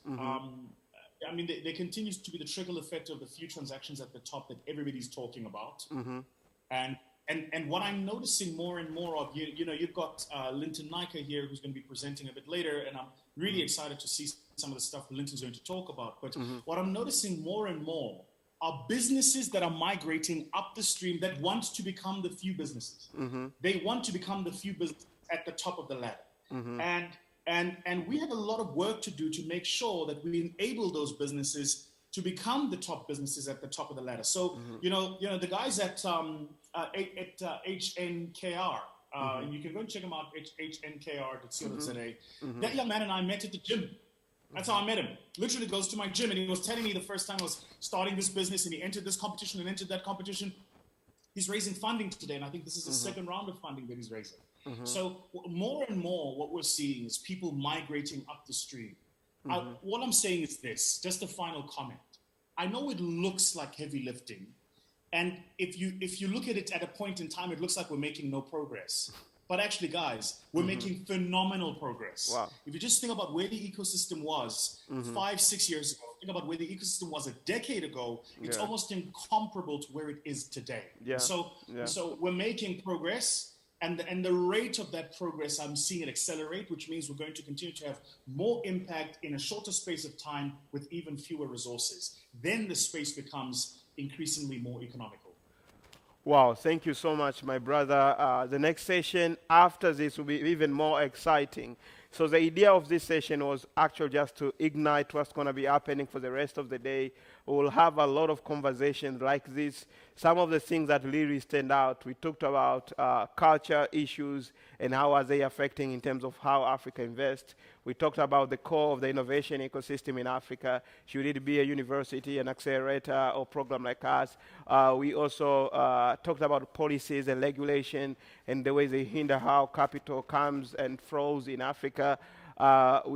There continues to be the trickle effect of the few transactions at the top that everybody's talking about. And what I'm noticing more and more of, you've got Linton Nika here who's going to be presenting a bit later, and I'm really excited to see some of the stuff Linton's going to talk about. But what I'm noticing more and more are businesses that are migrating up the stream that want to become the few businesses. They want to become the few businesses at the top of the ladder. And we have a lot of work to do to make sure that we enable those businesses to become the top businesses at the top of the ladder. So, the guys at HNKR, and you can go and check them out, hnkr.co.za. That young man and I met at the gym. That's how I met him. Literally goes to my gym, and he was telling me the first time I was starting this business, and he entered this competition and entered that competition. He's raising funding today, and I think this is the second round of funding that he's raising. So more and more what we're seeing is people migrating up the stream. What I'm saying is this, just a final comment. I know it looks like heavy lifting, and if you look at it at a point in time, it looks like we're making no progress. But actually, guys, we're making phenomenal progress. Wow. If you just think about where the ecosystem was 5-6 years ago, think about where the ecosystem was a decade ago, it's almost incomparable to where it is today. So we're making progress. And the rate of that progress, I'm seeing it accelerate, which means we're going to continue to have more impact in a shorter space of time with even fewer resources. Then the space becomes increasingly more economical. Wow, thank you so much, my brother. The next session after this will be even more exciting. So the idea of this session was actually just to ignite what's going to be happening for the rest of the day. We'll have a lot of conversations like this. Some of the things that really stand out, we talked about culture issues and how are they affecting in terms of how Africa invests. We talked about the core of the innovation ecosystem in Africa. Should it be a university, an accelerator, or program like us? We also talked about policies and regulation and the way they hinder how capital comes and flows in Africa.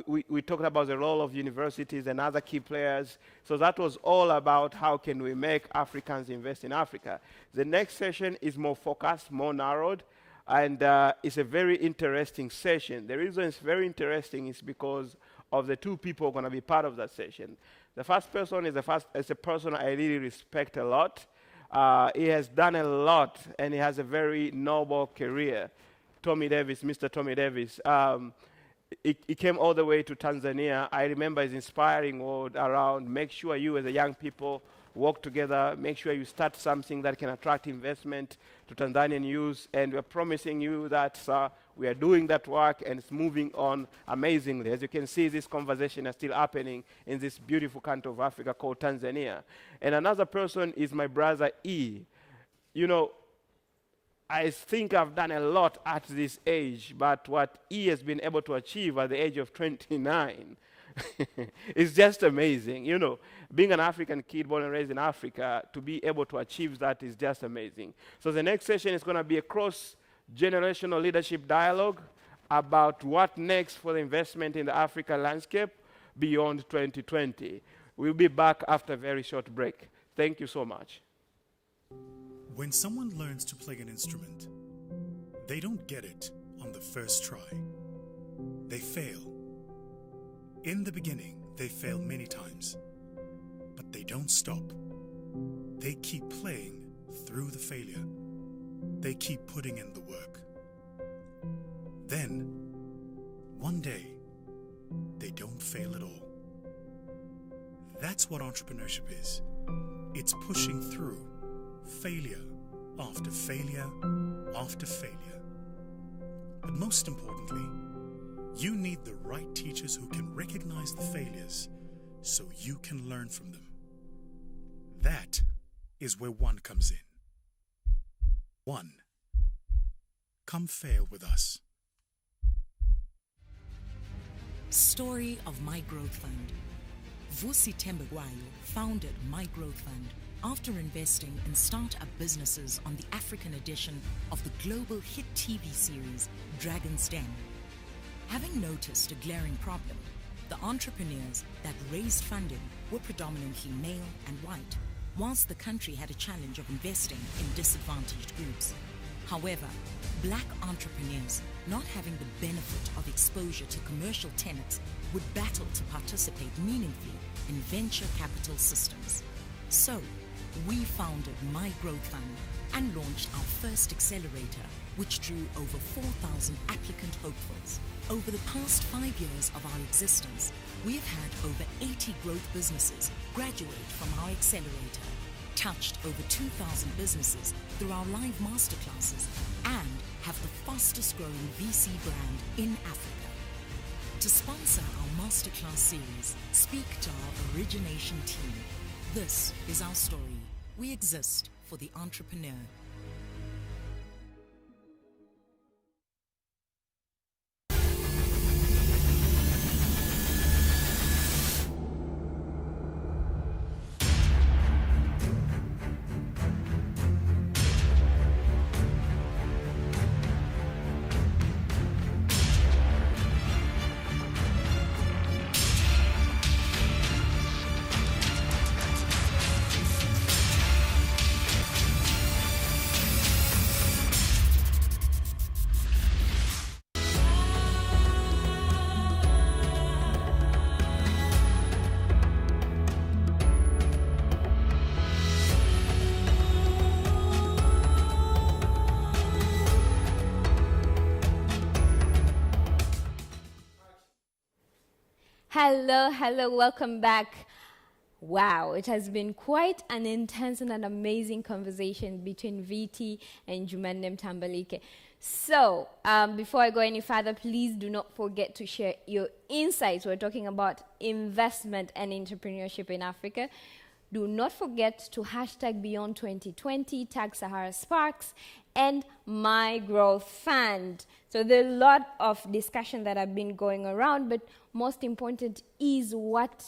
We talked about the role of universities and other key players. So that was all about how can we make Africans invest in Africa. The next session is more focused, more narrowed, and it's a very interesting session. The reason it's very interesting is because of the two people who are going to be part of that session. The first person is a person I really respect a lot. He has done a lot, and he has a very noble career. Tommy Davis, Mr. Tommy Davis. He came all the way to Tanzania. I remember his inspiring word around make sure you as a young people work together, make sure you start something that can attract investment to Tanzanian youth, and we're promising you that we are doing that work and it's moving on amazingly. As you can see, this conversation is still happening in this beautiful country of Africa called Tanzania. And another person is my brother E. I think I've done a lot at this age, but what he has been able to achieve at the age of 29 is just amazing. Being an African kid born and raised in Africa, to be able to achieve that is just amazing. So the next session is going to be a cross-generational leadership dialogue about what next for the investment in the African landscape beyond 2020. We'll be back after a very short break. Thank you so much. When someone learns to play an instrument, they don't get it on the first try. They fail. In the beginning, they fail many times, but they don't stop. They keep playing through the failure. They keep putting in the work. Then, one day, they don't fail at all. That's what entrepreneurship is. It's pushing through failure after failure after failure. But most importantly, you need the right teachers who can recognize the failures so you can learn from them. That is where One comes in. One. Come fail with us. Story of My Growth Fund. Vusi Tembegwayo founded My Growth Fund after investing in startup businesses on the African edition of the global hit TV series Dragon's Den. Having noticed a glaring problem, the entrepreneurs that raised funding were predominantly male and white, whilst the country had a challenge of investing in disadvantaged groups. However, black entrepreneurs, not having the benefit of exposure to commercial tenants, would battle to participate meaningfully in venture capital systems. So, we founded My Growth Fund and launched our first accelerator, which drew over 4,000 applicant hopefuls. Over the past 5 years of our existence, we have had over 80 growth businesses graduate from our accelerator, touched over 2,000 businesses through our live masterclasses, and have the fastest growing VC brand in Africa. To sponsor our masterclass series, speak to our origination team. This is our story. We exist for the entrepreneur. Hello, welcome back. Wow, it has been quite an intense and an amazing conversation between VT and Jumanem Tambalike. So, before I go any further, please do not forget to share your insights. We're talking about investment and entrepreneurship in Africa. Do not forget to hashtag Beyond 2020, tag Sahara Sparks, and My Growth Fund. So there's a lot of discussion that have been going around, but most important is what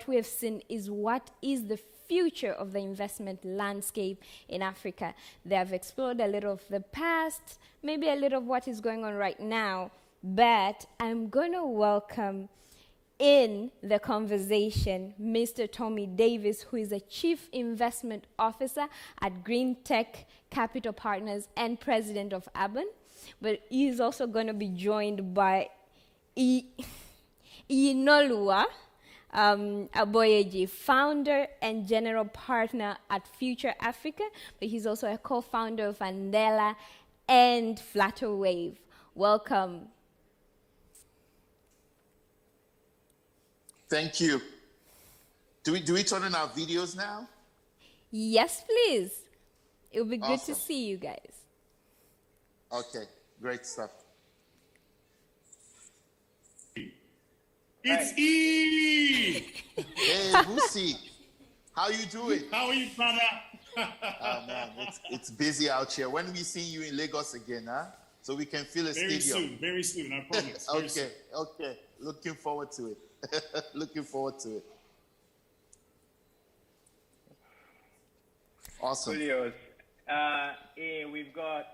we have seen is what is the future of the investment landscape in Africa. They have explored a little of the past, maybe a little of what is going on right now, but I'm going to welcome in the conversation Mr. Tommy Davis, who is a Chief Investment Officer at Green Tech Capital Partners and President of Urban. But he is also going to be joined by Inolua Aboyeji, founder and general partner at Future Africa, but he's also a co-founder of Andela and Flutterwave. Welcome. Thank you. Do we turn on our videos now? Yes, please. It would be good Awesome. to see you guys. Okay, great stuff. It's E! Hey, Vusi, how you doing? How are you, brother? Oh man, it's busy out here. When we see you in Lagos again, huh? So we can fill a stadium. Very soon, I promise. Very soon. Okay. Looking forward to it. Looking forward to it. Awesome. Studios. We've got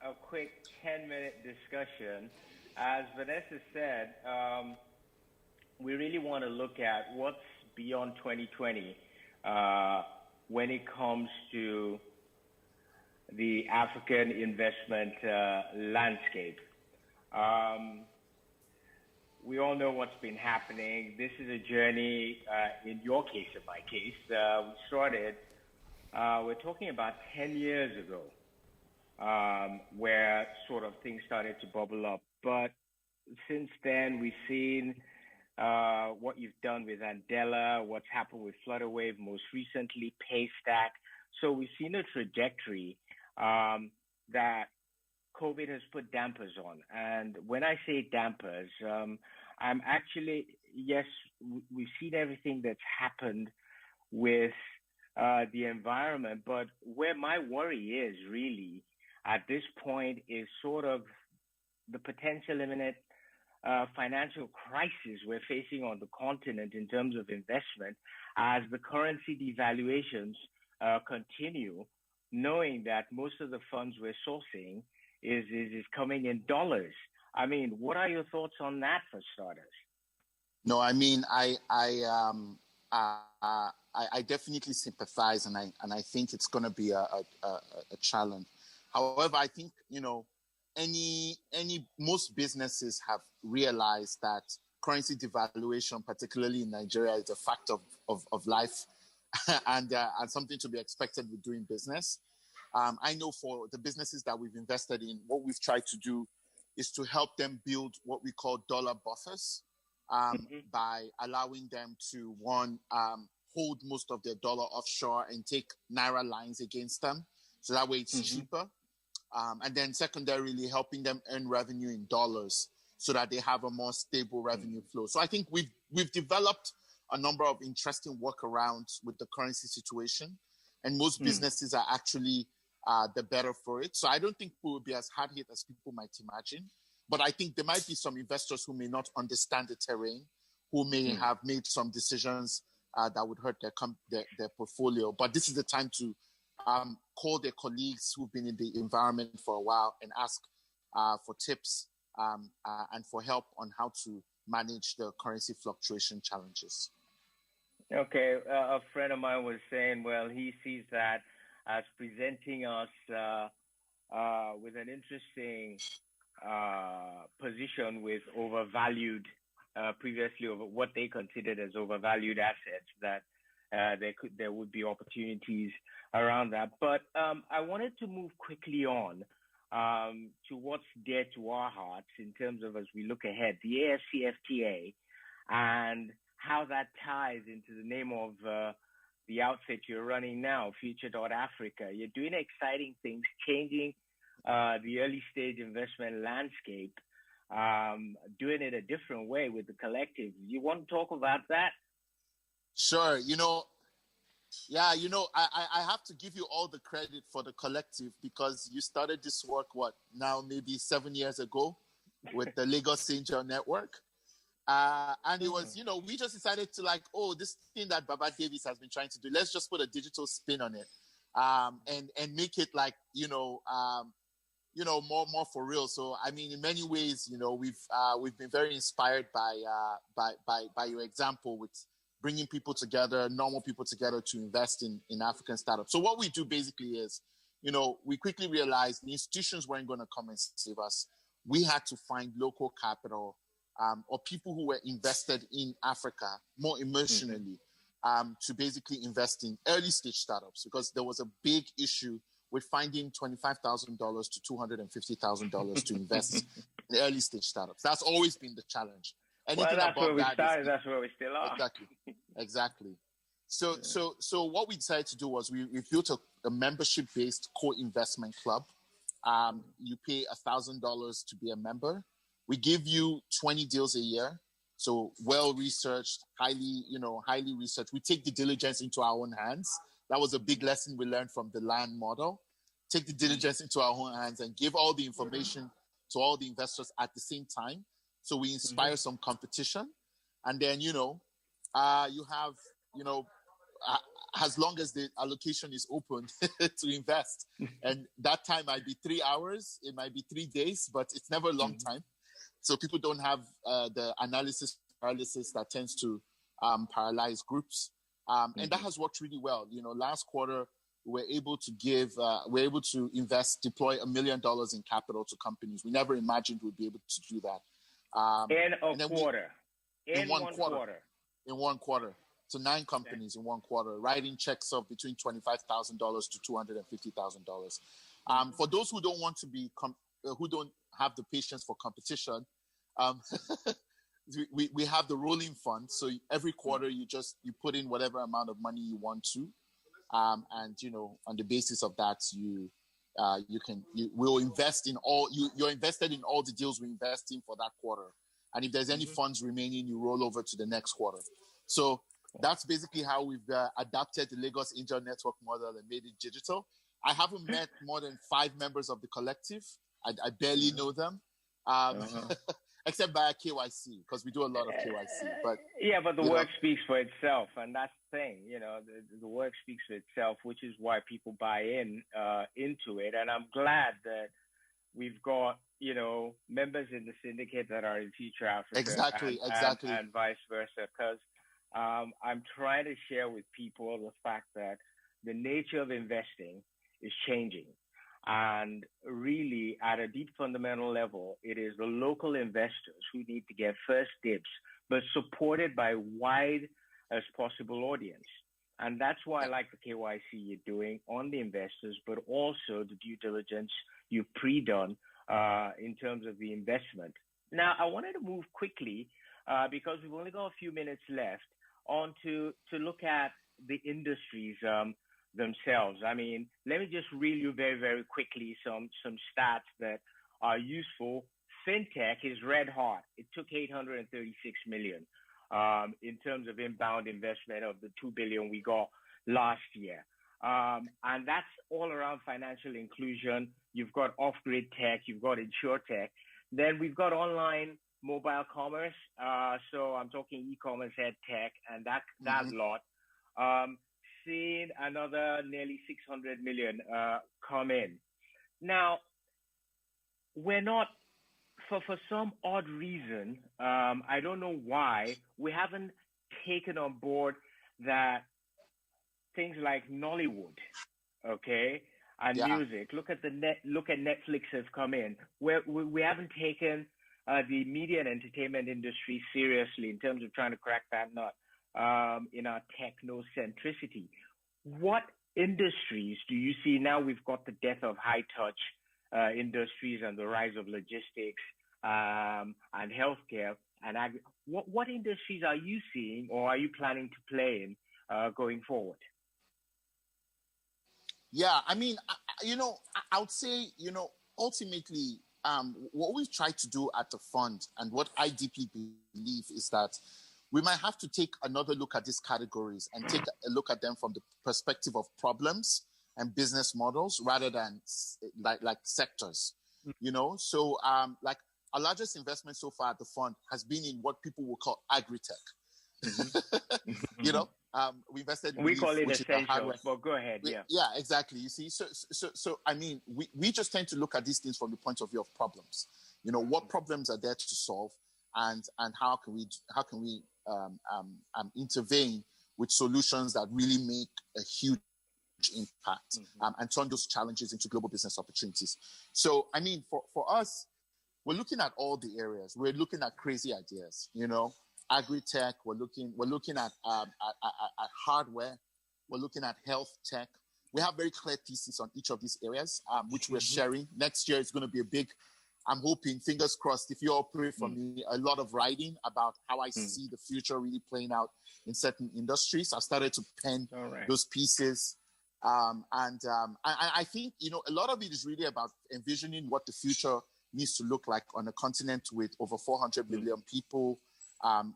a quick 10-minute discussion. As Vanessa said, we really want to look at what's beyond 2020 when it comes to the African investment landscape. we all know what's been happening. This is a journey, in your case, in my case, we started, we're talking about 10 years ago, where sort of things started to bubble up. But since then, we've seen what you've done with Andela, what's happened with Flutterwave, most recently Paystack. So we've seen a trajectory that COVID has put dampers on. And when I say dampers, I'm actually, yes, we've seen everything that's happened with the environment, but where my worry is really at this point is sort of the potential imminent financial crisis we're facing on the continent in terms of investment as the currency devaluations continue, knowing that most of the funds we're sourcing is coming in dollars. I mean, what are your thoughts on that for starters? No, I mean, I definitely sympathize, and I think it's going to be a challenge. However, I think, you know, most businesses have realized that currency devaluation, particularly in Nigeria, is a fact of life and something to be expected with doing business. I know for the businesses that we've invested in, what we've tried to do is to help them build what we call dollar buffers by allowing them to, hold most of their dollar offshore and take Naira lines against them. So that way it's cheaper. And then secondarily, helping them earn revenue in dollars so that they have a more stable revenue flow. So I think we've developed a number of interesting workarounds with the currency situation. And most businesses are actually the better for it. So I don't think we will be as hard hit as people might imagine. But I think there might be some investors who may not understand the terrain, who may have made some decisions that would hurt their portfolio. But this is the time to call their colleagues who've been in the environment for a while and ask for tips and for help on how to manage the currency fluctuation challenges. Okay, a friend of mine was saying, well, he sees that as presenting us with an interesting position with overvalued, previously over what they considered as overvalued assets, that there would be opportunities around that. But I wanted to move quickly on to what's dear to our hearts in terms of, as we look ahead, the AFCFTA and how that ties into the name of the outfit you're running now, Future.Africa. You're doing exciting things, changing the early stage investment landscape, doing it a different way with the collective. You want to talk about that? Sure. I have to give you all the credit for the collective because you started this work, maybe 7 years ago with the Lagos Angel Network. And it was, we just decided to this thing that Baba Davis has been trying to do, let's just put a digital spin on it and make it more for real. So, I mean, in many ways, we've been very inspired by your example with bringing people together, normal people together to invest in African startups. So what we do basically is, we quickly realized the institutions weren't going to come and save us. We had to find local capital or people who were invested in Africa more emotionally to basically invest in early stage startups, because there was a big issue with finding $25,000 to $250,000 to invest in early stage startups. That's always been the challenge. Anything that's where we started. That's where we still are. Exactly. So what we decided to do was we built a membership-based co-investment club. You pay $1,000 to be a member. We give you 20 deals a year. So well-researched, highly researched. We take the diligence into our own hands. That was a big lesson we learned from the land model. Take the diligence into our own hands and give all the information to all the investors at the same time. So we inspire some competition. And then, you have, as long as the allocation is open to invest. And that time might be 3 hours, it might be 3 days, but it's never a long time. So people don't have the analysis paralysis that tends to paralyze groups. And that has worked really well. Last quarter, we're able to deploy $1 million in capital to companies. We never imagined we'd be able to do that. In a and then quarter. in one quarter. In one quarter. So 9 companies in one quarter, writing checks of between $25,000 to $250,000. For those who don't want to be, who don't have the patience for competition, we have the rolling fund. So every quarter you put in whatever amount of money you want to, and on the basis of that we'll invest in all. You're invested in all the deals we invest in for that quarter, and if there's any funds remaining, you roll over to the next quarter. So that's basically how we've adapted the Lagos Angel Network model and made it digital. I haven't met more than 5 members of the collective. I barely know them, except via KYC, because we do a lot of KYC. But the work speaks for itself, and that's the thing. The work speaks for itself, which is why people buy into it. And I'm glad that we've got members in the syndicate that are in Future Africa, exactly, and vice versa, because I'm trying to share with people the fact that the nature of investing is changing. And really, at a deep fundamental level, it is the local investors who need to get first dibs, but supported by wide as possible audience. And that's why I like the KYC you're doing on the investors, but also the due diligence you've pre-done in terms of the investment. Now, I wanted to move quickly because we've only got a few minutes left on to look at the industries themselves. I mean, let me just reel you very, very quickly some stats that are useful. FinTech is red hot. It took 836 million in terms of inbound investment of the 2 billion we got last year. And that's all around financial inclusion. You've got off-grid tech, you've got insurtech. Then we've got online mobile commerce. So I'm talking e-commerce, ed tech, and that lot. Seeing another nearly 600 million come in. Now, we're not, for some odd reason, I don't know why, we haven't taken on board that things like Nollywood, okay, and music. Look at Netflix has come in. We haven't taken the media and entertainment industry seriously in terms of trying to crack that nut in our technocentricity. What industries do you see now? We've got the death of high touch industries and the rise of logistics and healthcare and what industries are you seeing or are you planning to play in going forward? Yeah, I mean, I would say, ultimately, what we've tried to do at the fund and what I deeply believe is that we might have to take another look at these categories and take a look at them from the perspective of problems and business models rather than like sectors, So like our largest investment so far at the fund has been in what people will call agri-tech. We invested in call it essentials, but go ahead. Yeah, exactly. You see, so I mean, we just tend to look at these things from the point of view of problems. What problems are there to solve, and how can we intervene with solutions that really make a huge impact and turn those challenges into global business opportunities. So, I mean, for us, we're looking at all the areas. We're looking at crazy ideas, agri-tech. We're looking at hardware. We're looking at health tech. We have very clear thesis on each of these areas, which we're sharing. Next year is going to be a big, I'm hoping, fingers crossed, if you all pray for me, a lot of writing about how I see the future really playing out in certain industries. I started to pen those pieces. And I think, a lot of it is really about envisioning what the future needs to look like on a continent with over 400 million people, in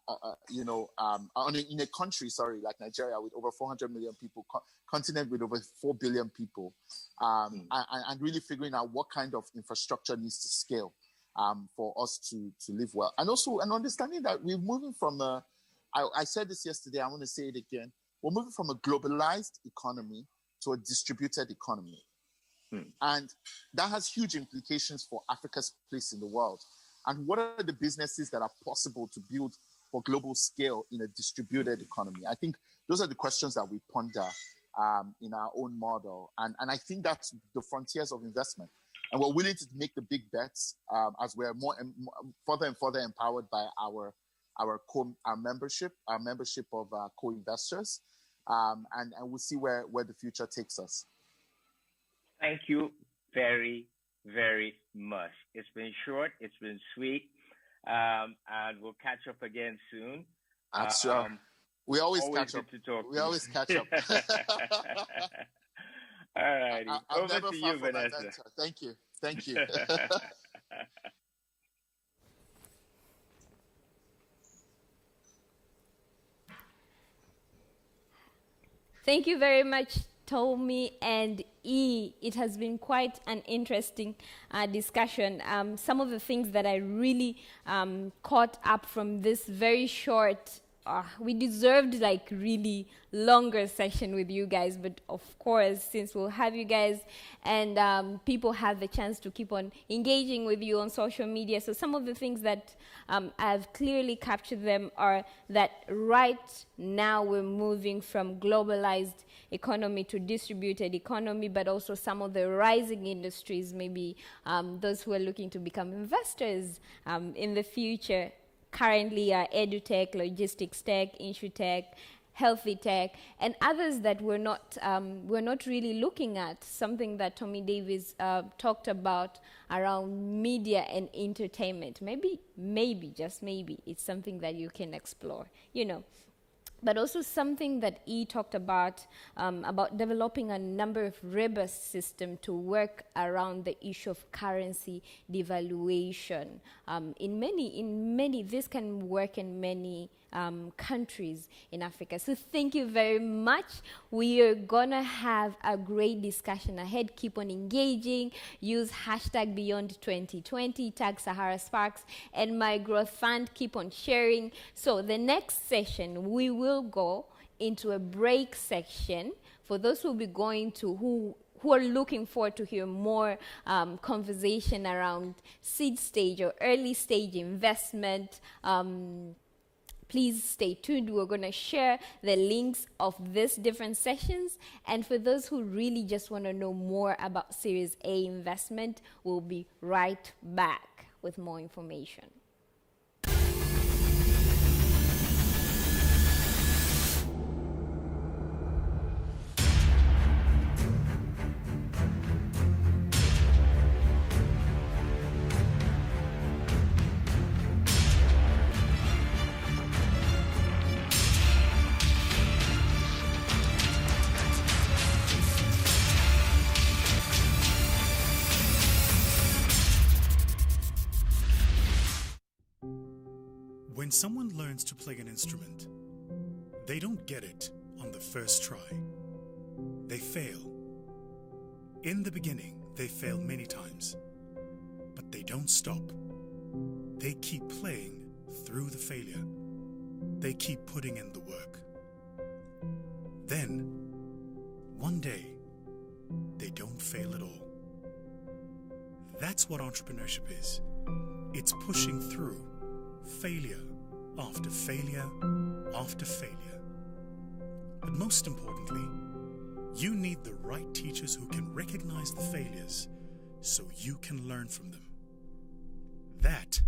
a country, like Nigeria, with over 400 million people, continent with over 4 billion people, and really figuring out what kind of infrastructure needs to scale for us to live well. And also an understanding that we're moving from I said this yesterday, I want to say it again, we're moving from a globalized economy to a distributed economy. And that has huge implications for Africa's place in the world. And what are the businesses that are possible to build for global scale in a distributed economy? I think those are the questions that we ponder in our own model. And I think that's the frontiers of investment. And we're willing to make the big bets as we're further and further empowered by our membership of co-investors, and we'll see where the future takes us. Thank you very, very much. It's been short, it's been sweet, and we'll catch up again soon. Sure. We always catch up. We always catch up. All righty. Over to you, Vanessa. Thank you. Thank you very much, Tommy and E. It has been quite an interesting discussion. Some of the things that I really caught up from this very short, we deserved like really longer session with you guys, but of course, since we'll have you guys and people have the chance to keep on engaging with you on social media. So some of the things that I've clearly captured them are that right now we're moving from globalized economy to distributed economy, but also some of the rising industries, maybe those who are looking to become investors in the future, currently are edutech, logistics tech, insurtech, healthy tech, and others that we're not really looking at. Something that Tommy Davis talked about around media and entertainment. Maybe, just maybe, it's something that you can explore, you know. But also something that E talked about developing a number of robust systems to work around the issue of currency devaluation. In many, this can work in many countries in Africa. So thank you very much. We are gonna have a great discussion ahead. Keep on engaging. Use hashtag Beyond2020, tag Sahara Sparks and My Growth Fund. Keep on sharing. So the next session, we will go into a break section for those who will be going to who are looking forward to hear more conversation around seed stage or early stage investment. Please stay tuned. We're going to share the links of these different sessions. And for those who really just want to know more about Series A investment, we'll be right back with more information. When someone learns to play an instrument, they don't get it on the first try. They fail. In the beginning, they fail many times, but they don't stop. They keep playing through the failure. They keep putting in the work. Then, one day, they don't fail at all. That's what entrepreneurship is. It's pushing through failure after failure after failure. But most importantly, you need the right teachers who can recognize the failures so you can learn from them. That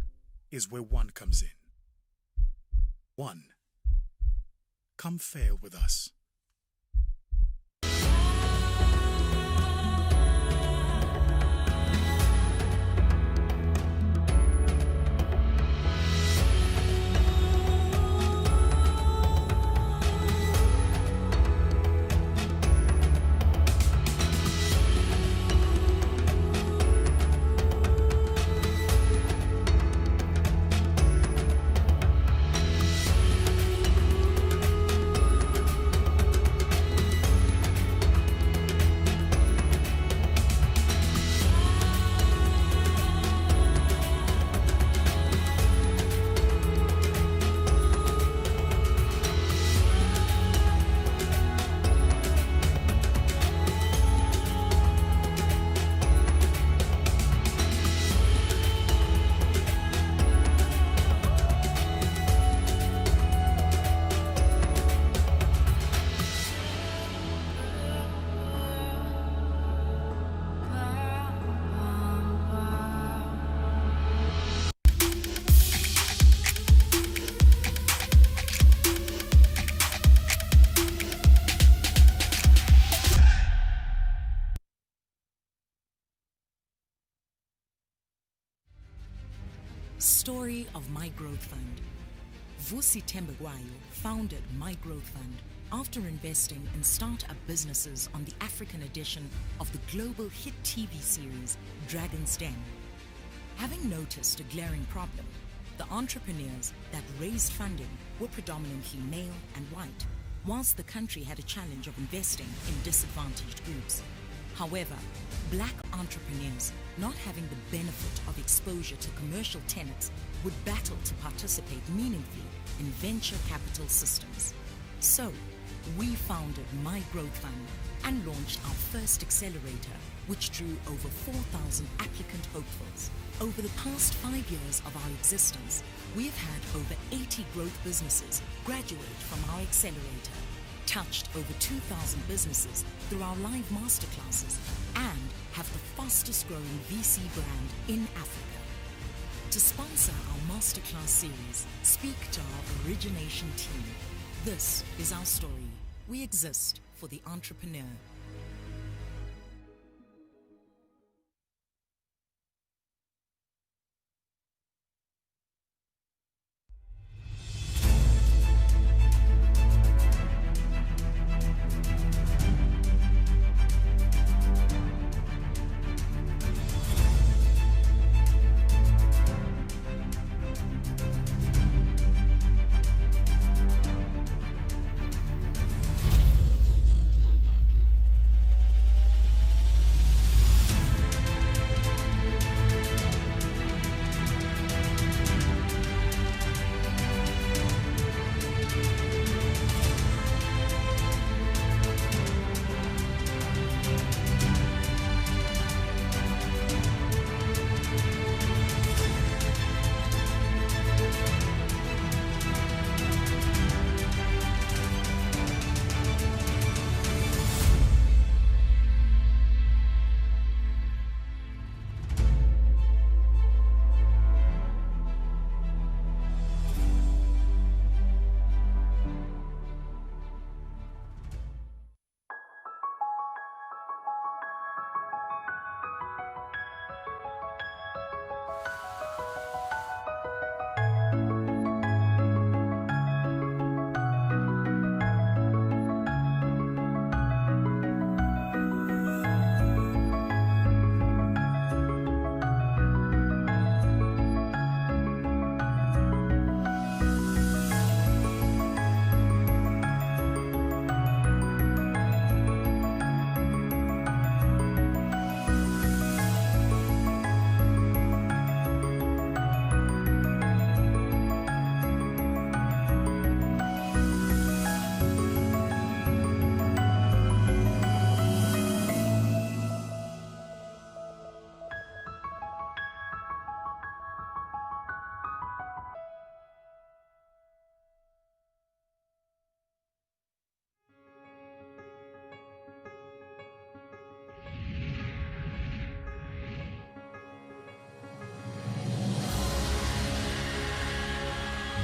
is where One comes in. One, come fail with us. Story of My Growth Fund. Vusi Tembegwayo founded My Growth Fund after investing in startup businesses on the African edition of the global hit TV series Dragon's Den. Having noticed a glaring problem, the entrepreneurs that raised funding were predominantly male and white, whilst the country had a challenge of investing in disadvantaged groups. However, black entrepreneurs, not having the benefit of exposure to commercial tenants, would battle to participate meaningfully in venture capital systems. So, we founded My Growth Fund and launched our first accelerator, which drew over 4,000 applicant hopefuls. Over the past 5 years of our existence, we have had over 80 growth businesses graduate from our accelerator, touched over 2,000 businesses through our live masterclasses, and have the fastest growing VC brand in Africa. To sponsor our masterclass series, speak to our origination team. This is our story. We exist for the entrepreneur.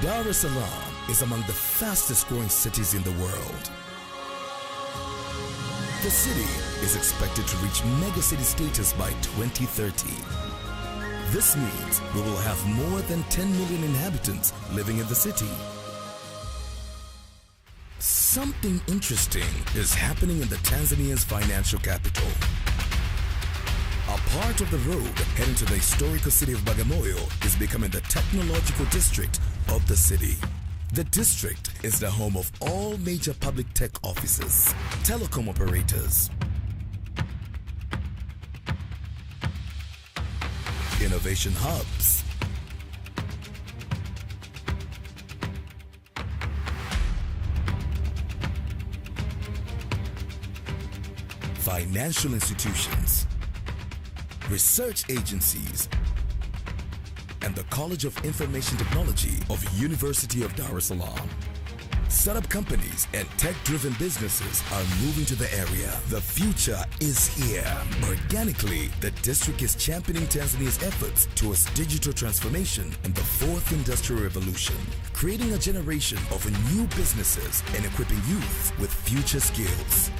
Dar es Salaam is among the fastest growing cities in the world. The city is expected to reach megacity status by 2030. This means we will have more than 10 million inhabitants living in the city. Something interesting is happening in the Tanzania's financial capital. A part of the road heading to the historical city of Bagamoyo is becoming the technological district of the city. The district is the home of all major public tech offices, telecom operators, innovation hubs, financial institutions, research agencies, and the College of Information Technology of University of Dar es Salaam. Startup companies and tech-driven businesses are moving to the area. The future is here. Organically, the district is championing Tanzania's efforts towards digital transformation and the fourth industrial revolution, creating a generation of new businesses and equipping youth with future skills.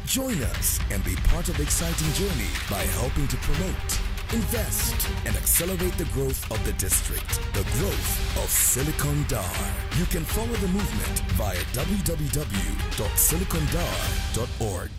Join us and be part of the exciting journey by helping to promote, Invest and accelerate the growth of the district, the growth of Silicon Dar. You can follow the movement via www.silicondar.org.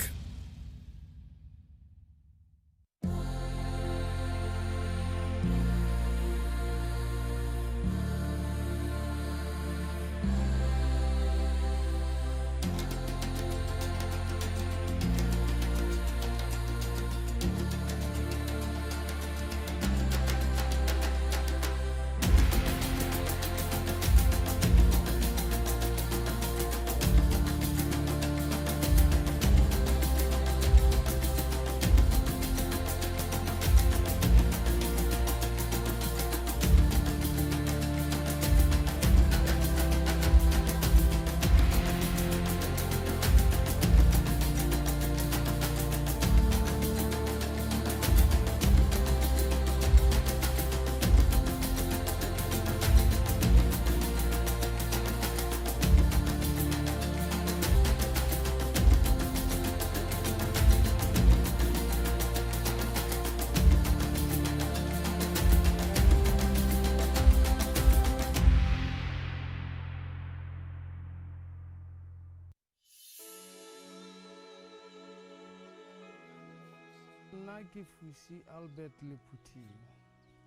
Naki fusi Albert Liputi.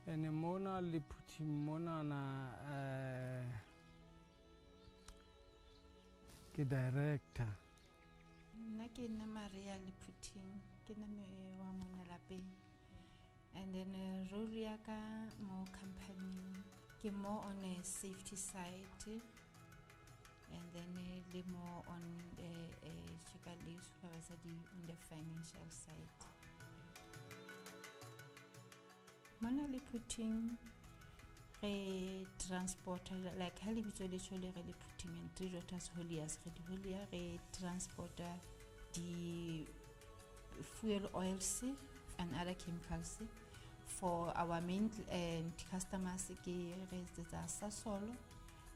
Ene mona Liputi mona na ke director. Naki na Maria Liputi, ke na me wa mona lapeng. And then role yaka mo company ke more on a safety side. And then le more on on the financial side. Mona le putting re transport like hali bitso le chole re le putting and three daughters holias re transport the fuel oils and other chemicals for our main customers ke re tsa Sasol,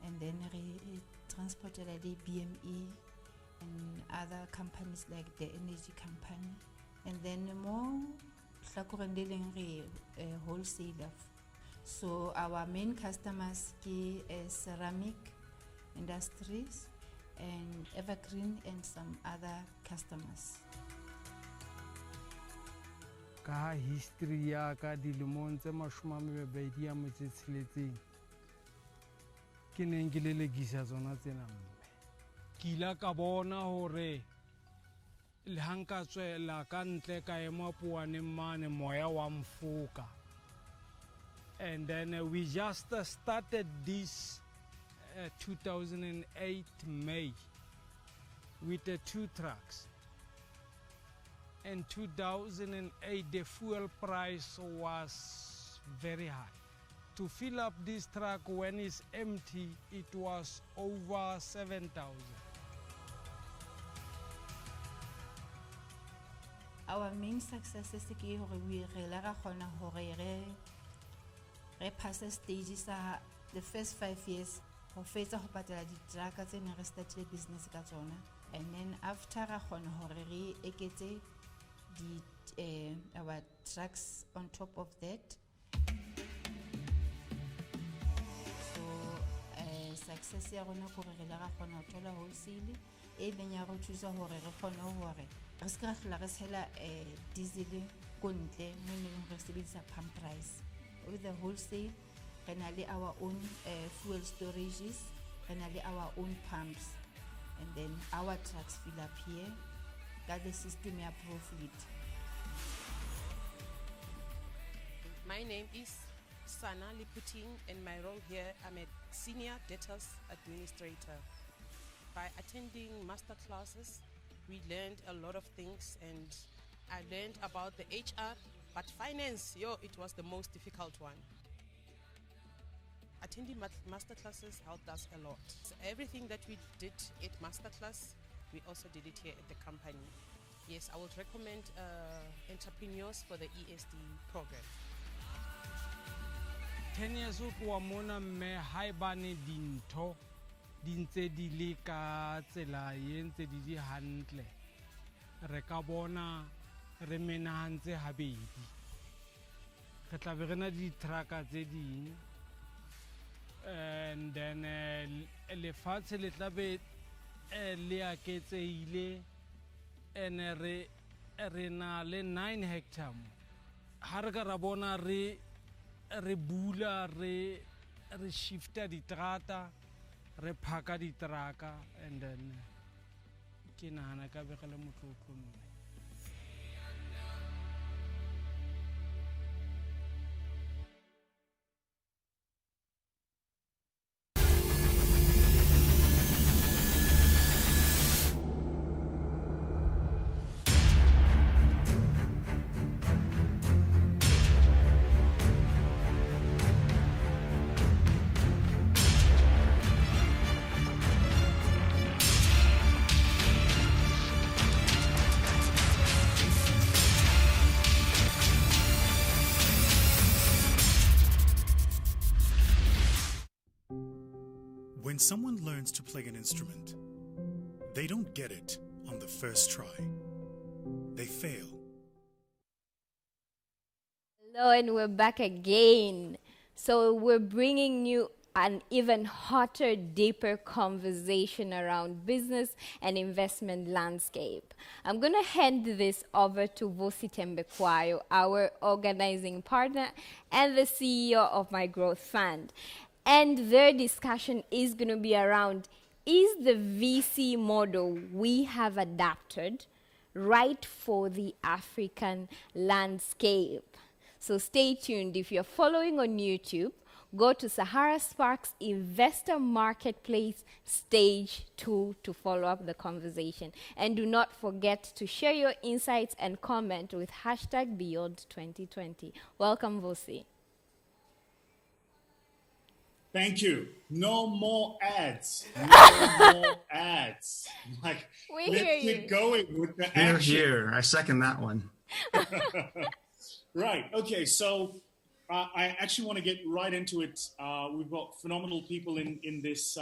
and then re transport the BME and other companies like the energy company, and then more wholesaler. So our main customers ke ceramic industries and evergreen and some other customers. Ka history ya ka dilemong tse 20 ya motsetseletseng ke neng ke lelegisa tsona tsena mme ke ila ka bona hore le hanka tswela ka ntle ka ema puaneng mane moya wa mfoka. And then we just started this 2008 May with the 2 trucks. In 2008 the fuel price was very high. To fill up this truck when it's empty, it was over 7,000. Our main success is que we pass stages the first 5 years of face of patela di truck and started business ka tsona, and then after re eketse the our trucks on top of that. So success ya rona gore re la ga gona ho thola wholesale e leng ya go thusa hore re kgone hore re ska hlola re sela diesel ko ntle mo neng re sebedisa pump price. With the wholesale, we have our own fuel storages, we have our own pumps, and then our trucks fill up here. That the system is profit. My name is Sana Liputing, and my role here, I'm a senior debtors administrator. By attending master classes, we learned a lot of things, and I learned about the HR. But finance, it was the most difficult one. Attending master classes helped us a lot. So everything that we did at master class, we also did it here at the company. Yes, I would recommend entrepreneurs for the ESD program. 10 years ago, mona me haibane dintho dintse di le ka tsela ye ntse di hantle. Re ka bona re menahantse habedi. re tla be re na di-trucka tse ding, and then lefatshe le tla be le aketsehile, and re na le 9 hectare mo. Ha re ka ra bona re bula, re shifta diterata, re phaka diteraka, and then ke nahana ka be re le motlotlo mme. When someone learns to play an instrument, they don't get it on the first try. They fail. Hello, and we're back again. So we're bringing you an even hotter, deeper conversation around business and investment landscape. I'm going to hand this over to Vusi Tembekwayo, our organizing partner and the CEO of My Growth Fund. And their discussion is going to be around, is the VC model we have adapted right for the African landscape? So stay tuned. If you're following on YouTube, go to Sahara Sparks Investor Marketplace Stage 2 to follow up the conversation. And do not forget to share your insights and comment with hashtag Beyond2020. Welcome, Vusi. Thank you. No more ads. No more ads. Like, We let's hear get you. going with the Here, action. here. I second that one. Right. Okay. So I actually want to get right into it. We've got phenomenal people in this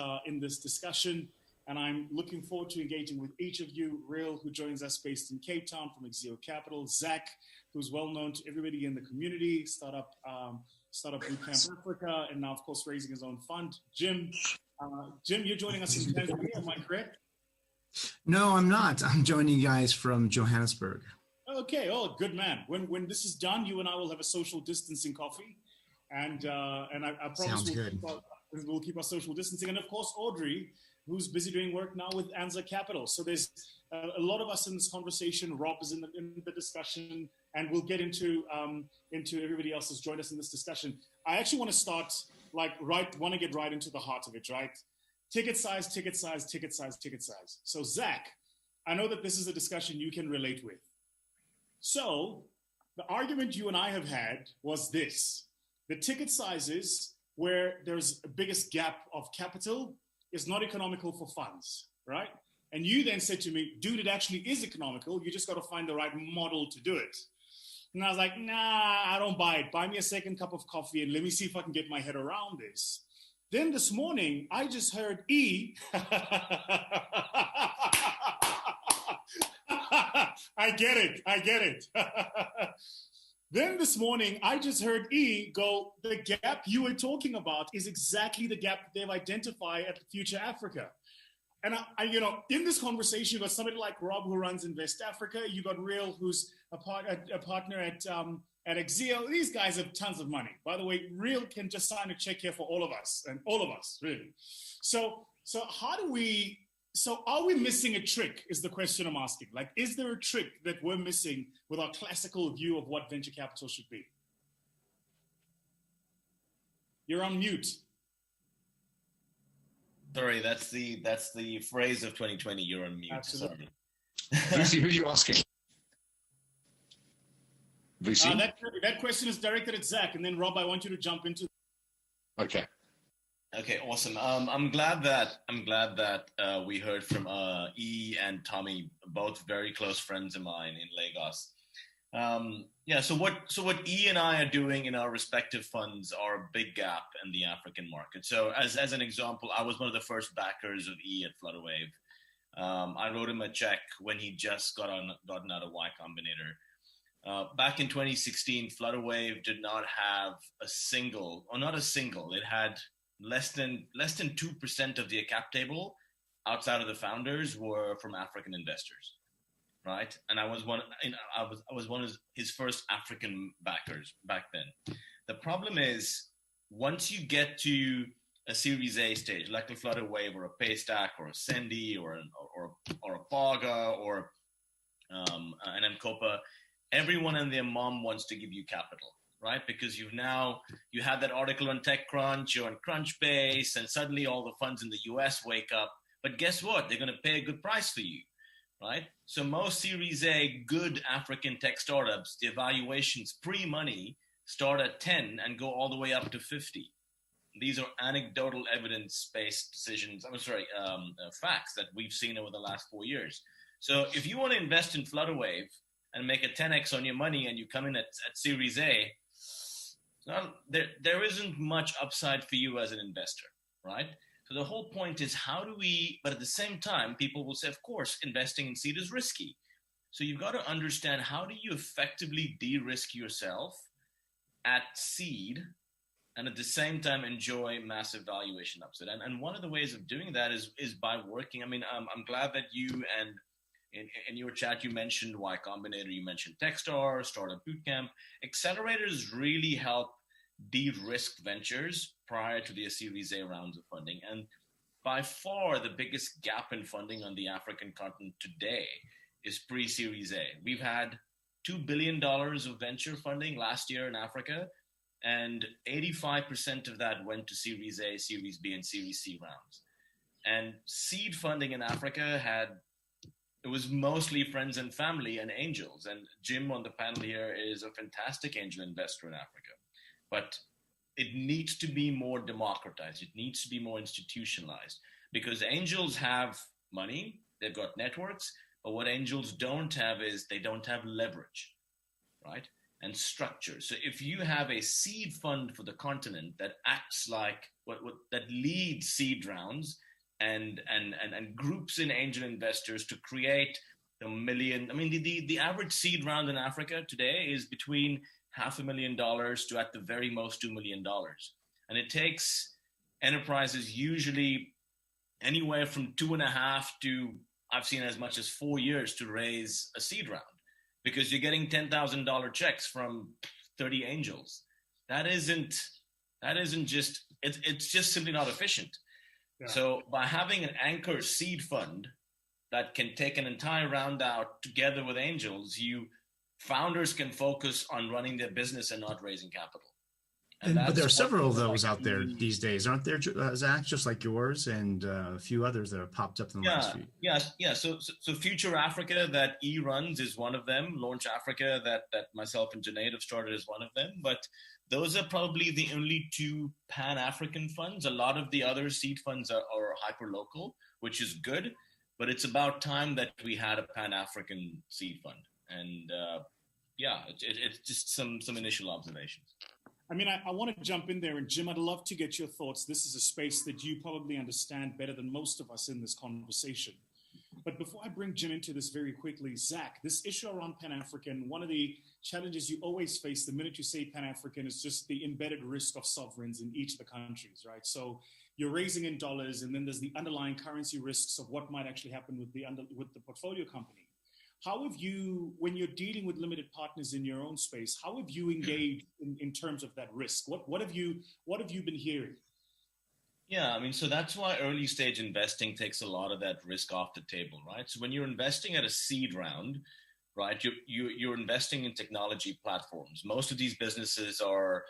discussion, and I'm looking forward to engaging with each of you. Real, who joins us based in Cape Town from Exio Capital. Zach, who's well known to everybody in the community. Startup Bootcamp Africa, and now of course raising his own fund. Jim, you're joining us in Tanzania. Am I correct? No, I'm not. I'm joining you guys from Johannesburg. Okay. Oh, good man. When this is done, you and I will have a social distancing coffee, and I promise we'll keep our social distancing. And of course, Audrey, who's busy doing work now with Anza Capital. So there's a lot of us in this conversation. Rob is in the discussion, and we'll get into everybody else who's joined us in this discussion. I actually want to start want to get right into the heart of it, right? Ticket size. So Zach, I know that this is a discussion you can relate with. So the argument you and I have had was this: the ticket sizes where there's a biggest gap of capital is not economical for funds, right? And you then said to me, dude, it actually is economical. You just got to find the right model to do it. And I was like, nah, I don't buy it. Buy me a second cup of coffee and let me see if I can get my head around this. Then this morning, I just heard E. I get it. Then this morning, I just heard E go, the gap you were talking about is exactly the gap they've identified at Future Africa. And I in this conversation, you got somebody like Rob who runs Invest Africa. You got Real, who's a partner at Exio. These guys have tons of money. By the way, Real can just sign a check here for all of us, and all of us, really. So are we missing a trick is the question I'm asking. Like, is there a trick that we're missing with our classical view of what venture capital should be? You're on mute. Sorry, that's the phrase of 2020. You're on mute. Absolutely. Sorry. Lucy, who are you asking? VC? That question is directed at Zach, and then Rob, I want you to jump into. Okay. Okay, awesome. I'm glad that we heard from E and Tommy, both very close friends of mine in Lagos. So what E and I are doing in our respective funds are a big gap in the African market. So as an example, I was one of the first backers of E at Flutterwave. I wrote him a check when he just gotten out of Y Combinator. Back in 2016, Flutterwave did not have a single, or not a single. It had less than 2% of the cap table outside of the founders were from African investors, right? And I was one of his first African backers back then. The problem is, once you get to a Series A stage, like a Flutterwave or a Paystack or a Sendy or a Paga or an Mcopa, everyone and their mom wants to give you capital, right? Because you had that article on TechCrunch, you're on Crunchbase, and suddenly all the funds in the US wake up. But guess what? They're going to pay a good price for you, right? So most Series A good African tech startups, the evaluations pre-money start at 10 and go all the way up to 50. These are anecdotal evidence-based decisions. Facts that we've seen over the last 4 years. So if you want to invest in Flutterwave and make a 10x on your money, and you come in at Series A, there isn't much upside for you as an investor, right? So the whole point is, how do we? But at the same time, people will say, of course, investing in seed is risky. So you've got to understand, how do you effectively de-risk yourself at seed, and at the same time enjoy massive valuation upside? And one of the ways of doing that is by working. I mean, I'm glad that you, and in your chat, you mentioned Y Combinator, you mentioned Techstars, Startup Bootcamp. Accelerators really help de-risk ventures prior to their Series A rounds of funding. And by far, the biggest gap in funding on the African continent today is pre-Series A. We've had $2 billion of venture funding last year in Africa, and 85% of that went to Series A, Series B, and Series C rounds. And seed funding in Africa it was mostly friends and family and angels. And Jim on the panel here is a fantastic angel investor in Africa. But it needs to be more democratized. It needs to be more institutionalized, because angels have money, they've got networks, but what angels don't have is they don't have leverage, right? And structure. So if you have a seed fund for the continent that acts like that leads seed rounds and groups in angel investors to create $1 million. I mean, the average seed round in Africa today is between $500,000 to, at the very most, $2 million. And it takes enterprises usually anywhere from 2.5 to, I've seen as much as 4 years to raise a seed round, because you're getting $10,000 checks from 30 angels. It's just simply not efficient. Yeah. So by having an anchor seed fund that can take an entire round out together with angels, founders can focus on running their business and not raising capital. But there are several of those out there these days, aren't there, Zach? Just like yours and a few others that have popped up in the last few. Yeah. So Future Africa that E runs is one of them. Launch Africa that myself and Junaid have started is one of them. But those are probably the only two Pan-African funds. A lot of the other seed funds are hyper-local, which is good. But it's about time that we had a Pan-African seed fund. And it's just some initial observations. I mean, I want to jump in there, and Jim, I'd love to get your thoughts. This is a space that you probably understand better than most of us in this conversation. But before I bring Jim into this very quickly, Zach, this issue around Pan-African, one of the challenges you always face the minute you say Pan-African is just the embedded risk of sovereigns in each of the countries, right? So you're raising in dollars, and then there's the underlying currency risks of what might actually happen with the portfolio company. How have you, when you're dealing with limited partners in your own space, how have you engaged in terms of that risk? What have you been hearing? Yeah, I mean, so that's why early stage investing takes a lot of that risk off the table, right? So when you're investing at a seed round, right, you're investing in technology platforms. Most of these businesses are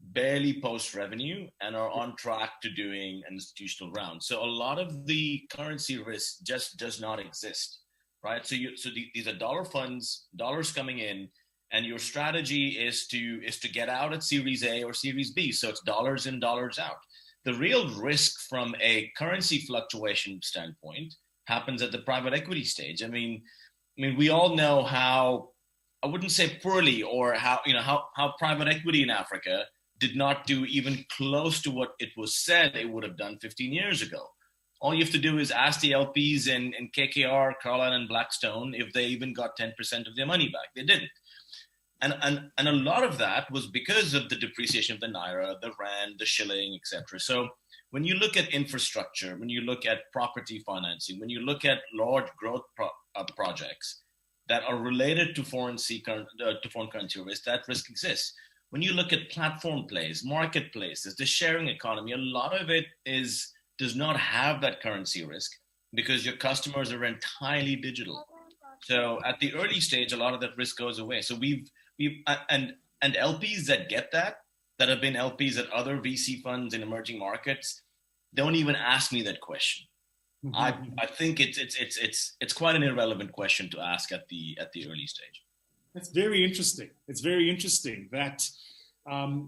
barely post revenue and are on track to doing an institutional round. So a lot of the currency risk just does not exist. Right, so these are dollar funds, dollars coming in, and your strategy is to get out at Series A or Series B. So it's dollars in, dollars out. The real risk from a currency fluctuation standpoint happens at the private equity stage. I mean, we all know how, I wouldn't say poorly, or how private equity in Africa did not do even close to what it was said it would have done 15 years ago. All you have to do is ask the LPs in KKR, Carlyle, and Blackstone if they even got 10% of their money back. They didn't. And a lot of that was because of the depreciation of the naira, the rand, the shilling, etc. So when you look at infrastructure, when you look at property financing, when you look at large growth projects that are related to foreign currency risk, that risk exists. When you look at platform plays, marketplaces, the sharing economy, a lot of it does not have that currency risk because your customers are entirely digital. So at the early stage, a lot of that risk goes away. So and LPs that get that have been LPs at other VC funds in emerging markets, don't even ask me that question. Mm-hmm. I think it's quite an irrelevant question to ask at the early stage. That's very interesting. It's very interesting that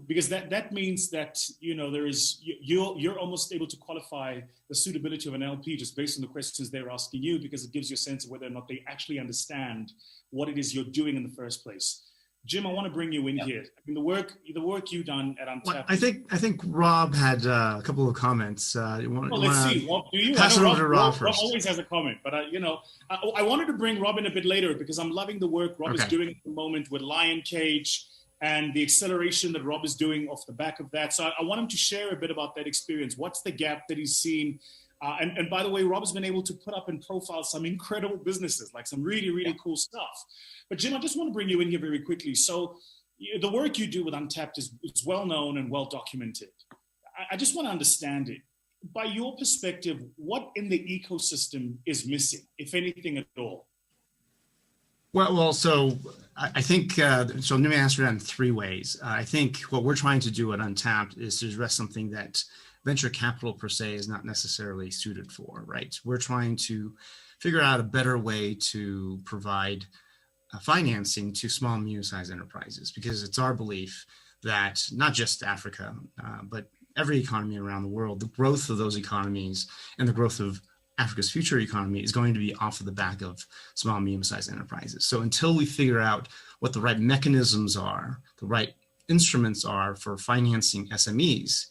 because that means that you're almost able to qualify the suitability of an LP just based on the questions they're asking you, because it gives you a sense of whether or not they actually understand what it is you're doing in the first place. Jim, I want to bring you in here. I mean, the work you've done at Untapped. I think Rob had a couple of comments. Let's see. Rob, do you? Pass it over to Rob first. Rob always has a comment, but I wanted to bring Rob in a bit later because I'm loving the work Rob is doing at the moment with Lion Cage and the acceleration that Rob is doing off the back of that. So I want him to share a bit about that experience. What's the gap that he's seen? And by the way, Rob has been able to put up and profile some incredible businesses, like some really, really cool stuff. But Jim, I just want to bring you in here very quickly. So the work you do with Untapped is well known and well documented. I just want to understand it. By your perspective, what in the ecosystem is missing, if anything at all? Well, so I think, so let me answer that in three ways. I think what we're trying to do at Untapped is to address something that venture capital per se is not necessarily suited for, right? We're trying to figure out a better way to provide financing to small and medium-sized enterprises, because it's our belief that not just Africa, but every economy around the world, the growth of those economies and the growth of Africa's future economy is going to be off of the back of small and medium-sized enterprises. So until we figure out what the right mechanisms are, the right instruments are for financing SMEs,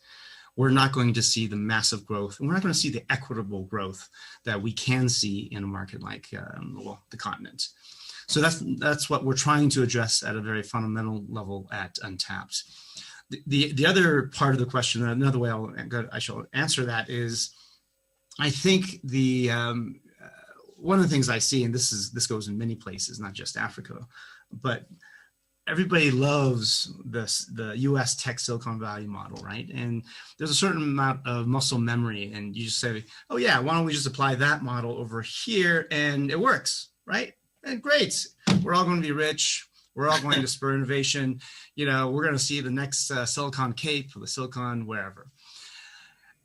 we're not going to see the massive growth, and we're not going to see the equitable growth that we can see in a market like the continent. So that's what we're trying to address at a very fundamental level at Untapped. The other part of the question, another way I shall answer that is, I think one of the things I see, and this goes in many places, not just Africa, but everybody loves the U.S. tech Silicon Valley model, right? And there's a certain amount of muscle memory, and you just say, oh yeah, why don't we just apply that model over here, and it works, right? And great, we're all going to be rich. We're all going to spur innovation. We're going to see the next Silicon Cape or the Silicon wherever.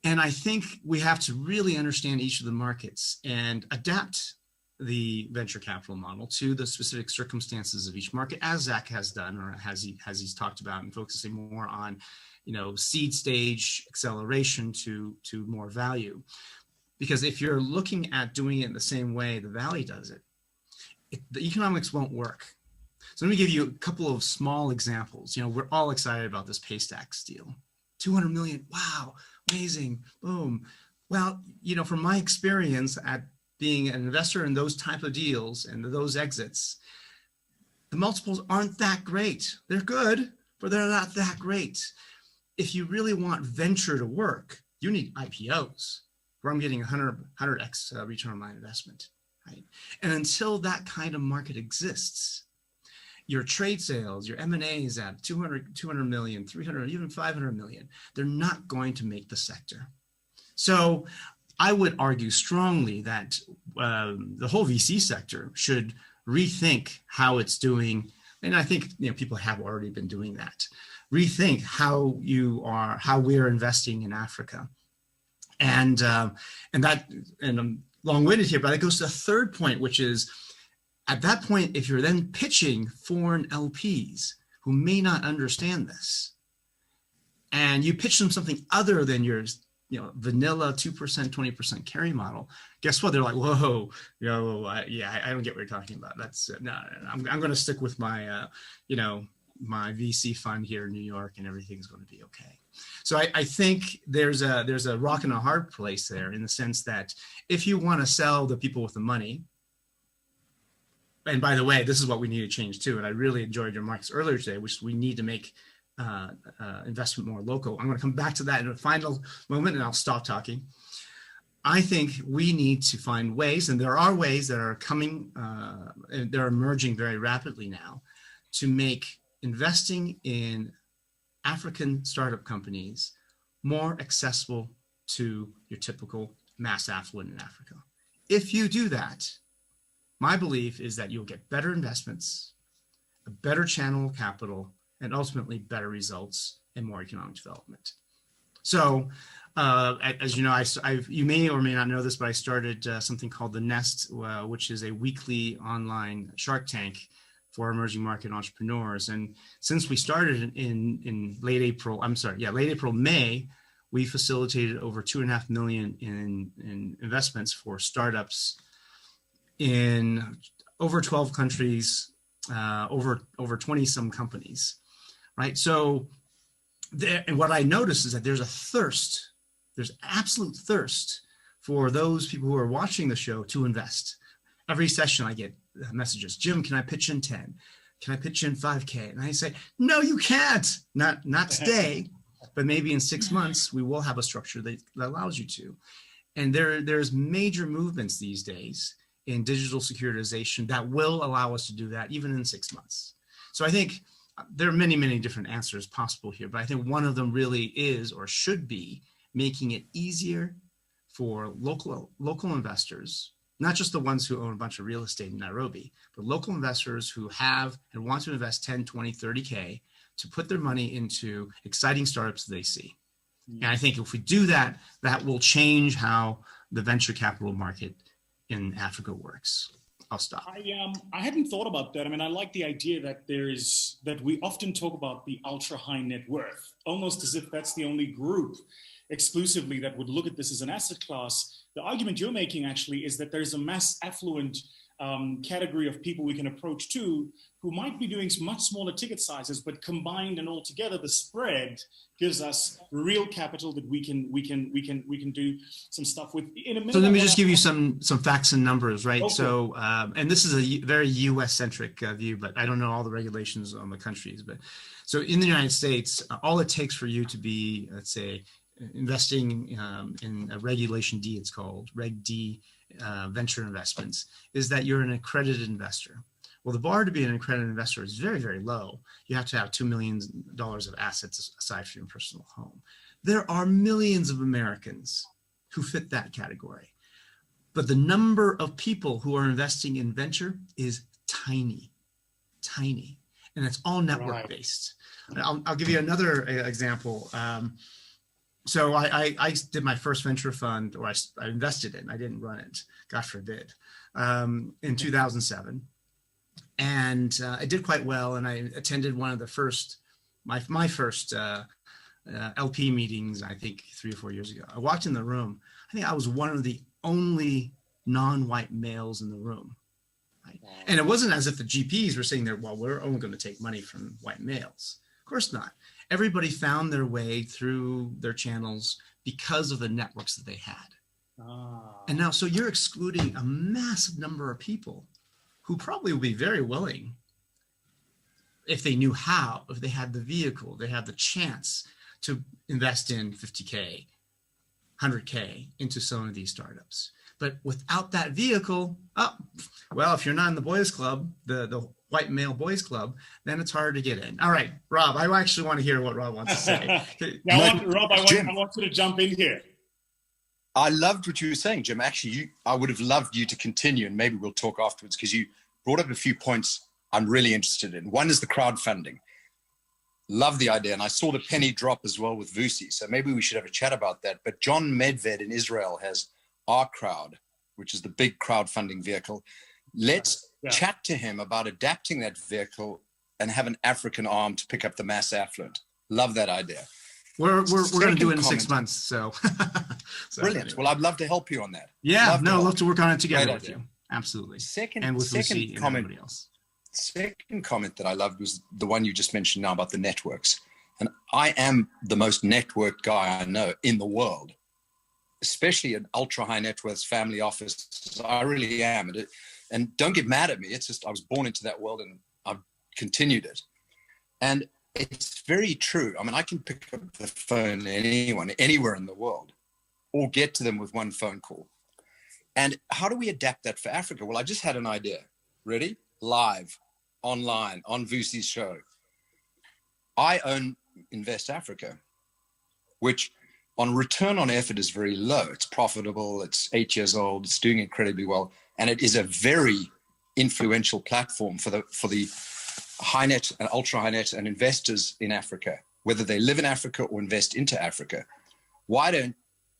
And I think we have to really understand each of the markets and adapt the venture capital model to the specific circumstances of each market, as Zach has done, or he's talked about, and focusing more on, seed stage acceleration to more value. Because if you're looking at doing it in the same way the Valley does it, the economics won't work. So let me give you a couple of small examples. We're all excited about this Paystacks deal. 200 million, wow, amazing, boom. Well, from my experience at being an investor in those type of deals and those exits, the multiples aren't that great. They're good, but they're not that great. If you really want venture to work, you need IPOs, where I'm getting 100x return on my investment, right? And until that kind of market exists, your trade sales, your M&As at 200 million, 300, even 500 million, they're not going to make the sector. So I would argue strongly that the whole VC sector should rethink how it's doing. And I think people have already been doing that. Rethink how we're investing in Africa. And I'm long-winded here, but it goes to the third point, which is, at that point, if you're then pitching foreign LPs who may not understand this, and you pitch them something other than your vanilla 2%, 20% carry model, guess what? They're like, whoa, I don't get what you're talking about. That's no, I'm going to stick with my, my VC fund here in New York, and everything's going to be okay. So I think there's a rock and a hard place there, in the sense that if you want to sell the people with the money, and by the way, this is what we need to change too. And I really enjoyed your remarks earlier today, which we need to make investment more local. I'm going to come back to that in a final moment, and I'll stop talking. I think we need to find ways, and there are ways that are coming, and they're emerging very rapidly now, to make investing in African startup companies more accessible to your typical mass affluent in Africa. If you do that, my belief is that you'll get better investments, a better channel of capital, and ultimately better results and more economic development. So, as you know, you may or may not know this, but I started something called The Nest, which is a weekly online Shark Tank for emerging market entrepreneurs. And since we started in late April, May, we facilitated over $2.5 million in investments for startups in over 12 countries, over 20 some companies, right? So and what I noticed is that there's absolute thirst for those people who are watching the show to invest. Every session I get messages, Jim, can I pitch in 10? Can I pitch in 5K? And I say, no, you can't, not today, but maybe in 6 months, we will have a structure that allows you to. And there's major movements these days in digital securitization that will allow us to do that even in 6 months. So I think there are many, many different answers possible here, but I think one of them really is, or should be, making it easier for local investors, not just the ones who own a bunch of real estate in Nairobi, but local investors who have and want to invest 10, 20, 30K to put their money into exciting startups they see. And I think if we do that, that will change how the venture capital market in Africa works. I'll stop. I hadn't thought about that. I mean, I like the idea that that we often talk about the ultra high net worth, almost as if that's the only group exclusively that would look at this as an asset class. The argument you're making actually is that there's a mass affluent category of people we can approach too, who might be doing much smaller ticket sizes, but combined and all together, the spread gives us real capital that we can do some stuff with. In a minute, so let me just give you some facts and numbers, right? Okay. So, and this is a very U.S. centric view, but I don't know all the regulations on the countries. But so in the United States, all it takes for you to be, let's say, investing in a Regulation D, it's called Reg D, venture investments, is that you're an accredited investor. Well, the bar to be an accredited investor is very, very low. You have to have $2 million of assets aside from your personal home. There are millions of Americans who fit that category. But the number of people who are investing in venture is tiny. And it's all network based. I'll give you another example. So I did my first venture fund, or I invested in, I didn't run it, God forbid, in 2007. And I did quite well, and I attended one of the first, my first LP meetings, I think 3 or 4 years ago. I walked in the room. I think I was one of the only non-white males in the room. Right? Wow. And it wasn't as if the GPs were saying, well, we're only going to take money from white males. Of course not. Everybody found their way through their channels because of the networks that they had. And now, so you're excluding a massive number of people who probably would be very willing, if they knew how, if they had the vehicle, they had the chance to invest in 50K, 100K into some of these startups. But without that vehicle, well, if you're not in the boys club, the white male boys club, then it's hard to get in. All right, Rob, I actually want to hear what Rob wants to say. Rob, I want you to jump in here. I loved what you were saying, Jim. Actually, I would have loved you to continue, and maybe we'll talk afterwards, because you brought up a few points I'm really interested in. One is the crowdfunding. Love the idea. And I saw the penny drop as well with VC. So maybe we should have a chat about that. But John Medved in Israel has Our Crowd, which is the big crowdfunding vehicle. Let's chat to him about adapting that vehicle and have an African arm to pick up the mass affluent. Love that idea. We're going to do it in 6 months. So brilliant. Anyway. Well, I'd love to help you on that. Yeah, I'd love to work on it together with you. Absolutely. And with second comment, everybody else. Second comment that I loved was the one you just mentioned now about the networks. And I am the most networked guy I know in the world, especially in ultra high net worth family offices. I really am. And don't get mad at me. It's just I was born into that world and I've continued it. And it's very true. I mean, I can pick up the phone to anyone, anywhere in the world, or get to them with one phone call. And how do we adapt that for Africa? Well, I just had an idea. Ready? Live, online, on VC's show. I own Invest Africa, which on return on effort is very low. It's profitable. It's 8 years old. It's doing incredibly well. And it is a very influential platform for the high net and ultra high net and investors in Africa, whether they live in Africa or invest into Africa. Why don't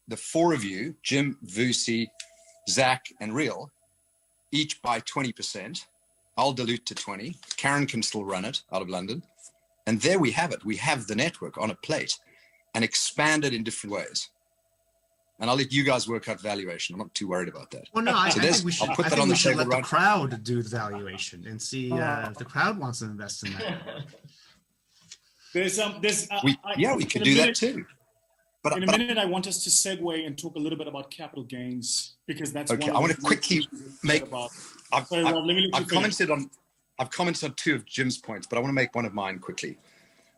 the four of you, Jim, Vusi, Zach, and Real, each buy 20%? I'll dilute to 20. Karen can still run it out of London. And there we have it. We have the network on a plate and expand it in different ways. And I'll let you guys work out valuation. I'm not too worried about that. Well, no, I think we should, I'll put that I think on we the should table let the right crowd do the valuation and see if the crowd wants to invest in that. We could do that too. But in a minute, I want us to segue and talk a little bit about capital gains, because that's okay. One I want to quickly make. I've commented on two of Jim's points, but I want to make one of mine quickly.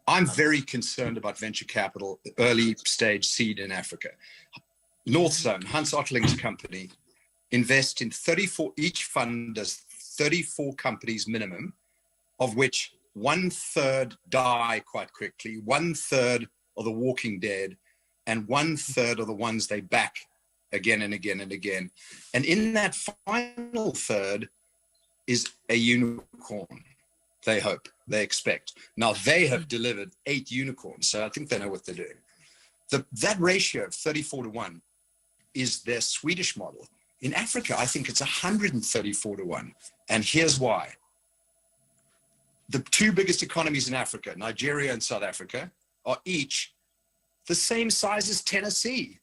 I'm very concerned about venture capital, early stage seed in Africa. North Zone, Hans Ottling's company, invest in 34. Each fund does 34 companies minimum, of which 1/3 die quite quickly, 1/3 are the walking dead, and 1/3 are the ones they back again and again and again. And in that final third is a unicorn, they hope, they expect. Now, they have delivered 8 unicorns, so I think they know what they're doing. That ratio of 34-1 is their Swedish model. In Africa, I think it's 134-1. And here's why. The two biggest economies in Africa, Nigeria and South Africa, are each the same size as Tennessee.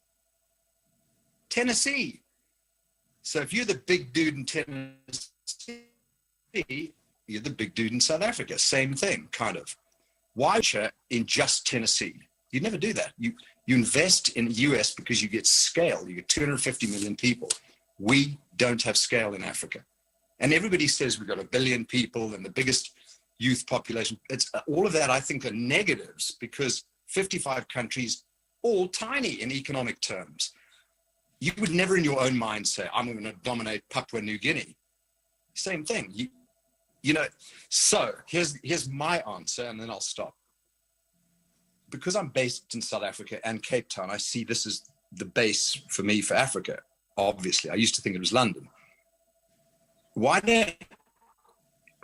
So if you're the big dude in Tennessee, you're the big dude in South Africa. Same thing, kind of. Why in just Tennessee? You'd never do that. You invest in the US because you get scale. You get 250 million people. We don't have scale in Africa. And everybody says we've got 1 billion people and the biggest youth population. It's all of that, I think, are negatives, because 55 countries, all tiny in economic terms. You would never in your own mind say, I'm going to dominate Papua New Guinea. Same thing. You know, so here's my answer, and then I'll stop. Because I'm based in South Africa and Cape Town, I see this as the base for me for Africa, obviously. I used to think it was London.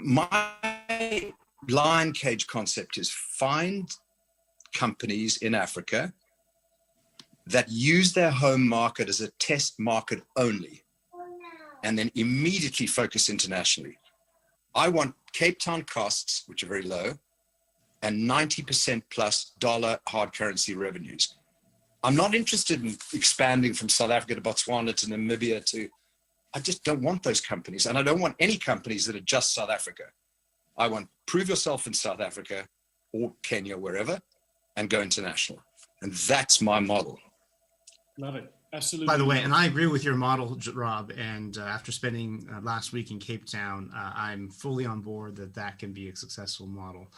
My lion cage concept is find companies in Africa that use their home market as a test market only, and then immediately focus internationally. I want Cape Town costs, which are very low, and 90% plus dollar hard currency revenues. I'm not interested in expanding from South Africa to Botswana to Namibia I just don't want those companies. And I don't want any companies that are just South Africa. I want prove yourself in South Africa or Kenya, wherever, and go international. And that's my model. Love it. Absolutely. By the way, and I agree with your model, Rob. And after spending last week in Cape Town, I'm fully on board that can be a successful model.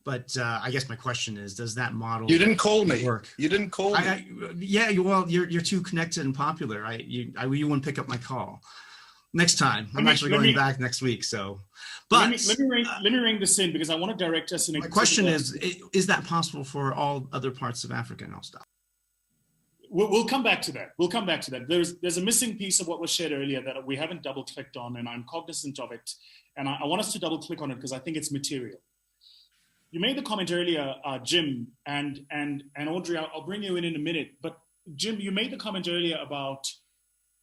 But I guess my question is, does that model You didn't call me. work? You didn't call me. Well, you're too connected and popular. You wouldn't pick up my call. Next time, I'm actually going back next week. So, but let me ring this in, because I want to direct us in. My question is that possible for all other parts of Africa? And I'll stop. We'll come back to that. There's a missing piece of what was shared earlier that we haven't double clicked on, and I'm cognizant of it. And I want us to double click on it because I think it's material. You made the comment earlier, Jim, and Audrey, I'll bring you in a minute. But Jim, you made the comment earlier about,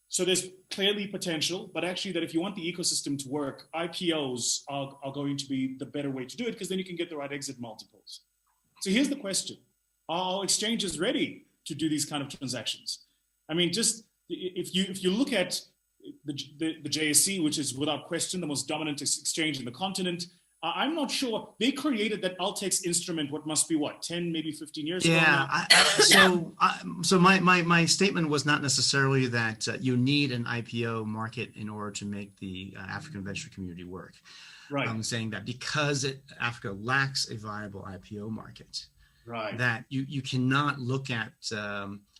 so there's clearly potential, but actually that if you want the ecosystem to work, IPOs are going to be the better way to do it, because then you can get the right exit multiples. So here's the question. Are exchanges ready to do these kind of transactions? I mean, just if you look at the JSE, which is without question the most dominant exchange in the continent, I'm not sure. They created that Altex instrument, what must be what, 10, maybe 15 years ago now? So my statement was not necessarily that you need an IPO market in order to make the African venture community work. Right. I'm saying that because Africa lacks a viable IPO market, right, that you cannot look at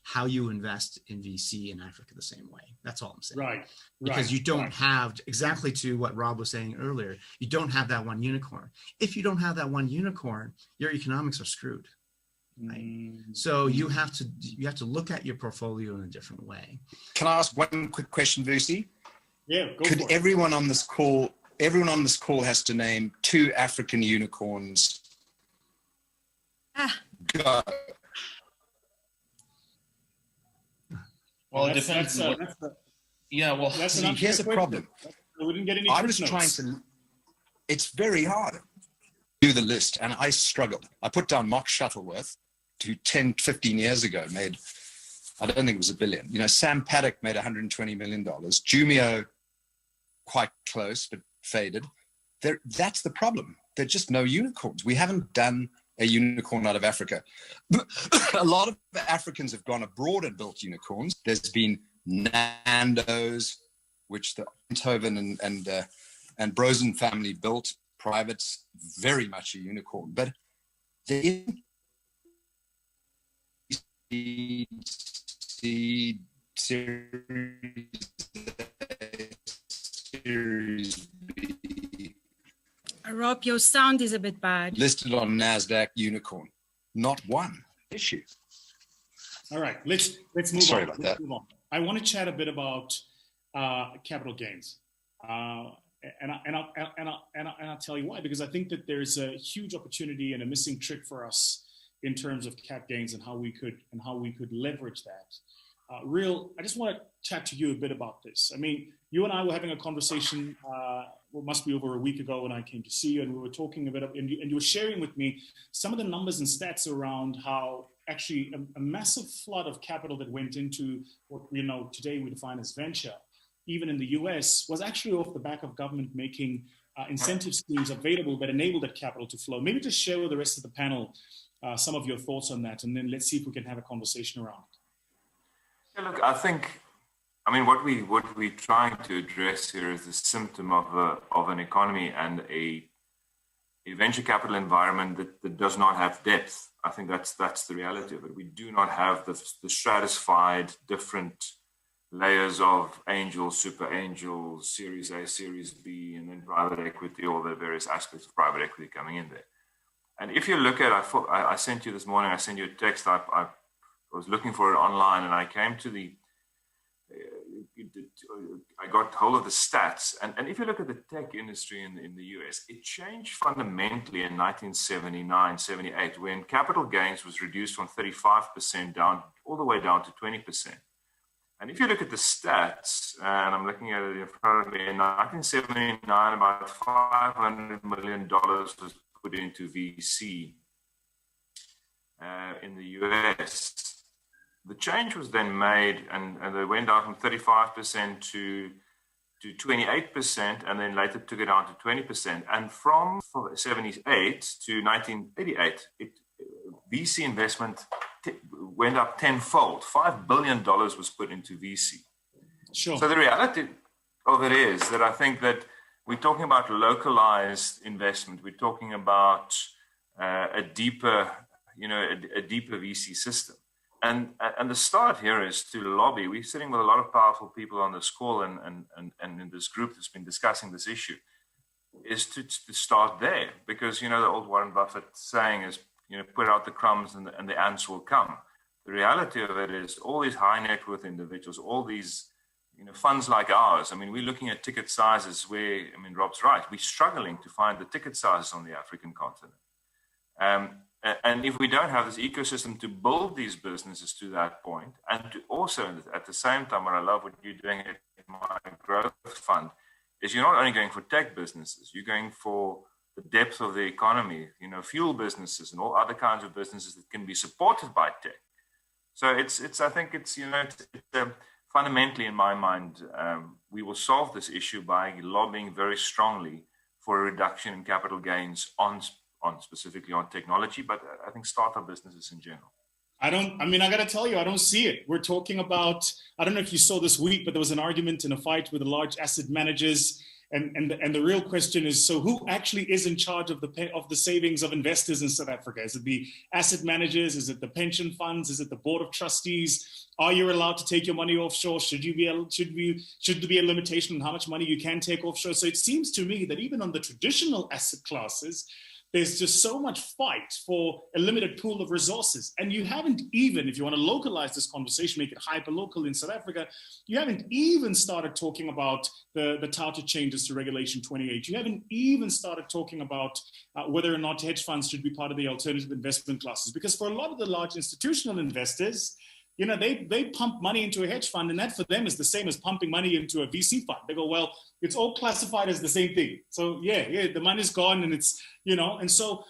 how you invest in VC in Africa the same way. That's all I'm saying. Right. Because you don't have, exactly to what Rob was saying earlier, you don't have that one unicorn. If you don't have that one unicorn, your economics are screwed. Right? So you have to look at your portfolio in a different way. Can I ask one quick question, VC? Yeah, go Could for it. everyone on this call has to name 2 African unicorns? Go. Well, it depends. See, here's a problem. We didn't get any. I was trying to. It's very hard to do the list, and I struggled. I put down Mark Shuttleworth, who 10, 15 years ago made, I don't think it was $1 billion. You know, Sam Paddock made $120 million. Jumio, quite close, but faded. That's the problem. There are just no unicorns. We haven't done a unicorn out of Africa. A lot of Africans have gone abroad and built unicorns. There's been Nando's, which the Eindhoven and Brosen family built, privates, very much a unicorn. But the Series B. Rob, your sound is a bit bad. Listed on NASDAQ unicorn. Not one issue. All right, let's move Sorry on. about that. Move on. I want to chat a bit about capital gains, and I'll tell you why. Because I think that there's a huge opportunity and a missing trick for us in terms of cap gains and how we could leverage that. I just want to chat to you a bit about this. I mean, you and I were having a conversation, what must be over a week ago when I came to see you, and we were talking a bit, and you were sharing with me some of the numbers and stats around how actually a massive flood of capital that went into what we know today we define as venture, even in the US, was actually off the back of government making incentive schemes available that enabled that capital to flow. Maybe just share with the rest of the panel some of your thoughts on that, and then let's see if we can have a conversation around it. Yeah, look, I mean, what we're trying to address here is the symptom of an economy and a venture capital environment that does not have depth. I think that's the reality of it. We do not have the stratified different layers of angel, super angel, Series A, Series B, and then private equity, all the various aspects of private equity coming in there. And if you look at, I sent you this morning, I sent you a text. I was looking for it online, and I came to I got hold of the stats. And if you look at the tech industry in the US, it changed fundamentally in 1979, 78, when capital gains was reduced from 35% down all the way down to 20%. And if you look at the stats, and I'm looking at it in front of me, in 1979, about $500 million was put into VC in the US. The change was then made, and they went down from 35% to 28%, and then later took it down to 20%. And from 78 to 1988, VC investment went up tenfold. $5 billion was put into VC. Sure. So the reality of it is that I think that we're talking about localized investment. We're talking about a deeper VC system. And the start here is to lobby. We're sitting with a lot of powerful people on this call and in this group that's been discussing this issue, is to start there. Because, the old Warren Buffett saying is, put out the crumbs and the ants will come. The reality of it is all these high net worth individuals, all these, funds like ours. I mean, we're looking at ticket sizes where, Rob's right. We're struggling to find the ticket sizes on the African continent. And if we don't have this ecosystem to build these businesses to that point, and to also at the same time, what I love what you're doing at my growth fund is you're not only going for tech businesses, you're going for the depth of the economy, fuel businesses and all other kinds of businesses that can be supported by tech. So I think it's fundamentally in my mind, we will solve this issue by lobbying very strongly for a reduction in capital gains on specifically on technology, but I think startup businesses in general. I got to tell you, I don't see it. We're talking about, I don't know if you saw this week, but there was an argument in a fight with the large asset managers. And the real question is, so who actually is in charge of the savings of investors in South Africa? Is it the asset managers? Is it the pension funds? Is it the board of trustees? Are you allowed to take your money offshore? Should there be a limitation on how much money you can take offshore? So it seems to me that even on the traditional asset classes, there's just so much fight for a limited pool of resources. And you haven't even, if you want to localize this conversation, make it hyper-local in South Africa, you haven't even started talking about the touted changes to Regulation 28. You haven't even started talking about whether or not hedge funds should be part of the alternative investment classes. Because for a lot of the large institutional investors, you know, they pump money into a hedge fund, and that for them is the same as pumping money into a VC fund. They go, well, it's all classified as the same thing. So yeah, the money's gone, and it's, you know, and so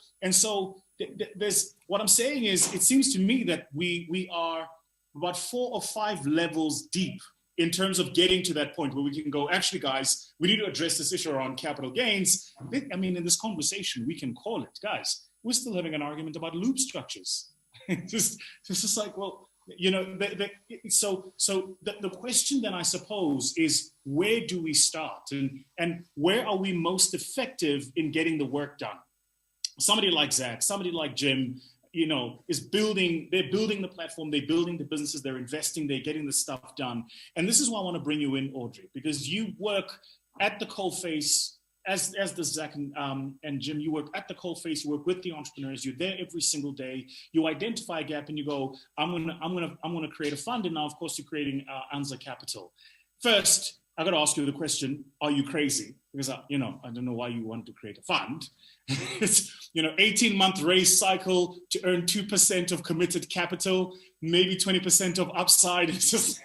there's, what I'm saying is, it seems to me that we are about 4 or 5 levels deep in terms of getting to that point where we can go, actually, guys, we need to address this issue around capital gains. I mean, in this conversation, we can call it, guys, we're still having an argument about loop structures. It's just like, well, you know, so the question then, I suppose, is where do we start, and where are we most effective in getting the work done? Somebody like Zach, somebody like Jim, you know, they're building the platform, they're building the businesses, they're investing, they're getting the stuff done. And this is why I want to bring you in, Audrey, because you work at the coalface. As does Zach and Jim, you work at the coalface. You work with the entrepreneurs. You're there every single day. You identify a gap, and you go, "I'm gonna create a fund." And now, of course, you're creating Anza Capital. First, I got to ask you the question: are you crazy? Because I don't know why you want to create a fund. It's 18-month raise cycle to earn 2% of committed capital, maybe 20% of upside. It's just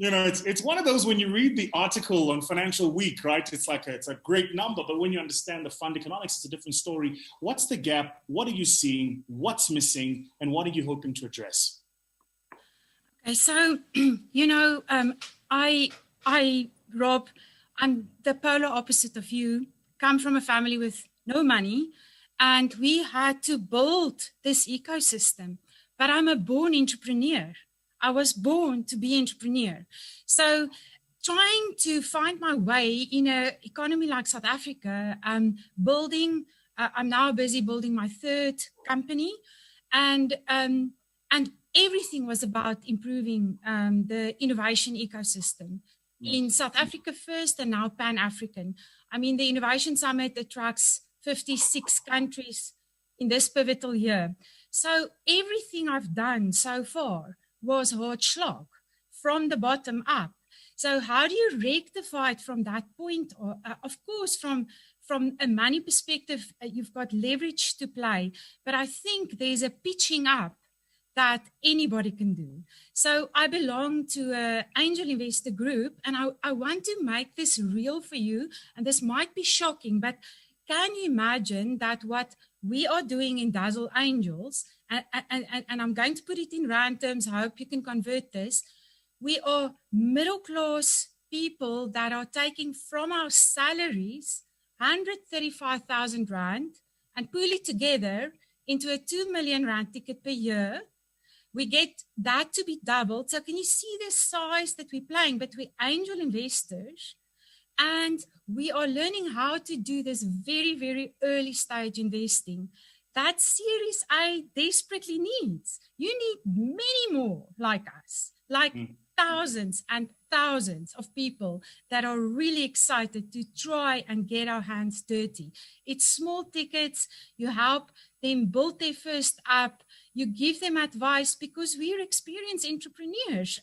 it's one of those, when you read the article on Financial Week, right? It's a great number, but when you understand the fund economics, it's a different story. What's the gap? What are you seeing? What's missing? And what are you hoping to address? Okay, so Rob, I'm the polar opposite of you. Come from a family with no money, and we had to build this ecosystem. But I'm a born entrepreneur. I was born to be an entrepreneur. So trying to find my way in an economy like South Africa, I'm now busy building my 3rd company, and everything was about improving the innovation ecosystem in South Africa first, and now Pan-African. I mean, the Innovation Summit attracts 56 countries in this pivotal year. So everything I've done so far was hard slog from the bottom up. So how do you rectify it from that point? Of course, from a money perspective, you've got leverage to play, but I think there's a pitching up that anybody can do. So I belong to an angel investor group, and I want to make this real for you, and this might be shocking, but can you imagine that what we are doing in Dazzle Angels, and I'm going to put it in rand terms, I hope you can convert this, we are middle-class people that are taking from our salaries 135,000 rand and pull it together into a 2 million rand ticket per year. We get that to be doubled. So can you see the size that we're playing? But we're angel investors, and we are learning how to do this very, very early stage investing that Series A desperately needs. You need many more like us, like thousands and thousands of people that are really excited to try and get our hands dirty. It's small tickets. You help them build their first app. You give them advice because we're experienced entrepreneurs.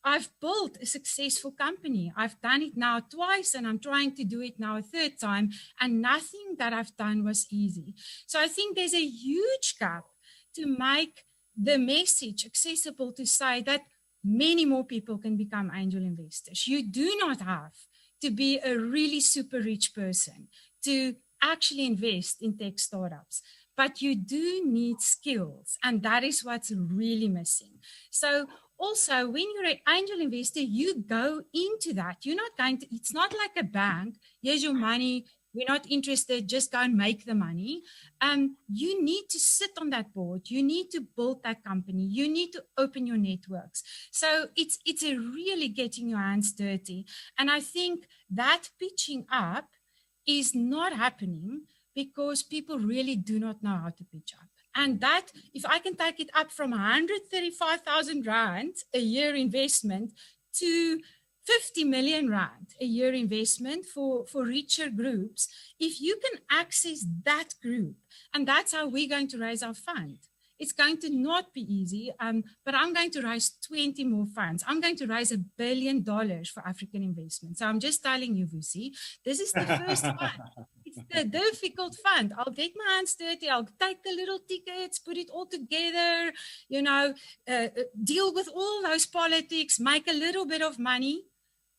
I've built a successful company. I've done it now twice, and I'm trying to do it now a 3rd time, and nothing that I've done was easy. So I think there's a huge gap to make the message accessible, to say that many more people can become angel investors. You do not have to be a really super rich person to actually invest in tech startups, but you do need skills, and that is what's really missing. So also, when you're an angel investor, you go into that. You're not going to, it's not like a bank. Here's your money. We're not interested. Just go and make the money. You need to sit on that board. You need to build that company. You need to open your networks. So it's a really getting your hands dirty. And I think that pitching up is not happening because people really do not know how to pitch up. And that, if I can take it up from 135,000 Rand a year investment to 50 million Rand a year investment for richer groups, if you can access that group, and that's how we're going to raise our fund. It's going to not be easy, but I'm going to raise 20 more funds. I'm going to raise $1 billion for African investment. So I'm just telling you, Vusi, this is the first one. It's the difficult fund. I'll get my hands dirty. I'll take the little tickets, put it all together, deal with all those politics, make a little bit of money.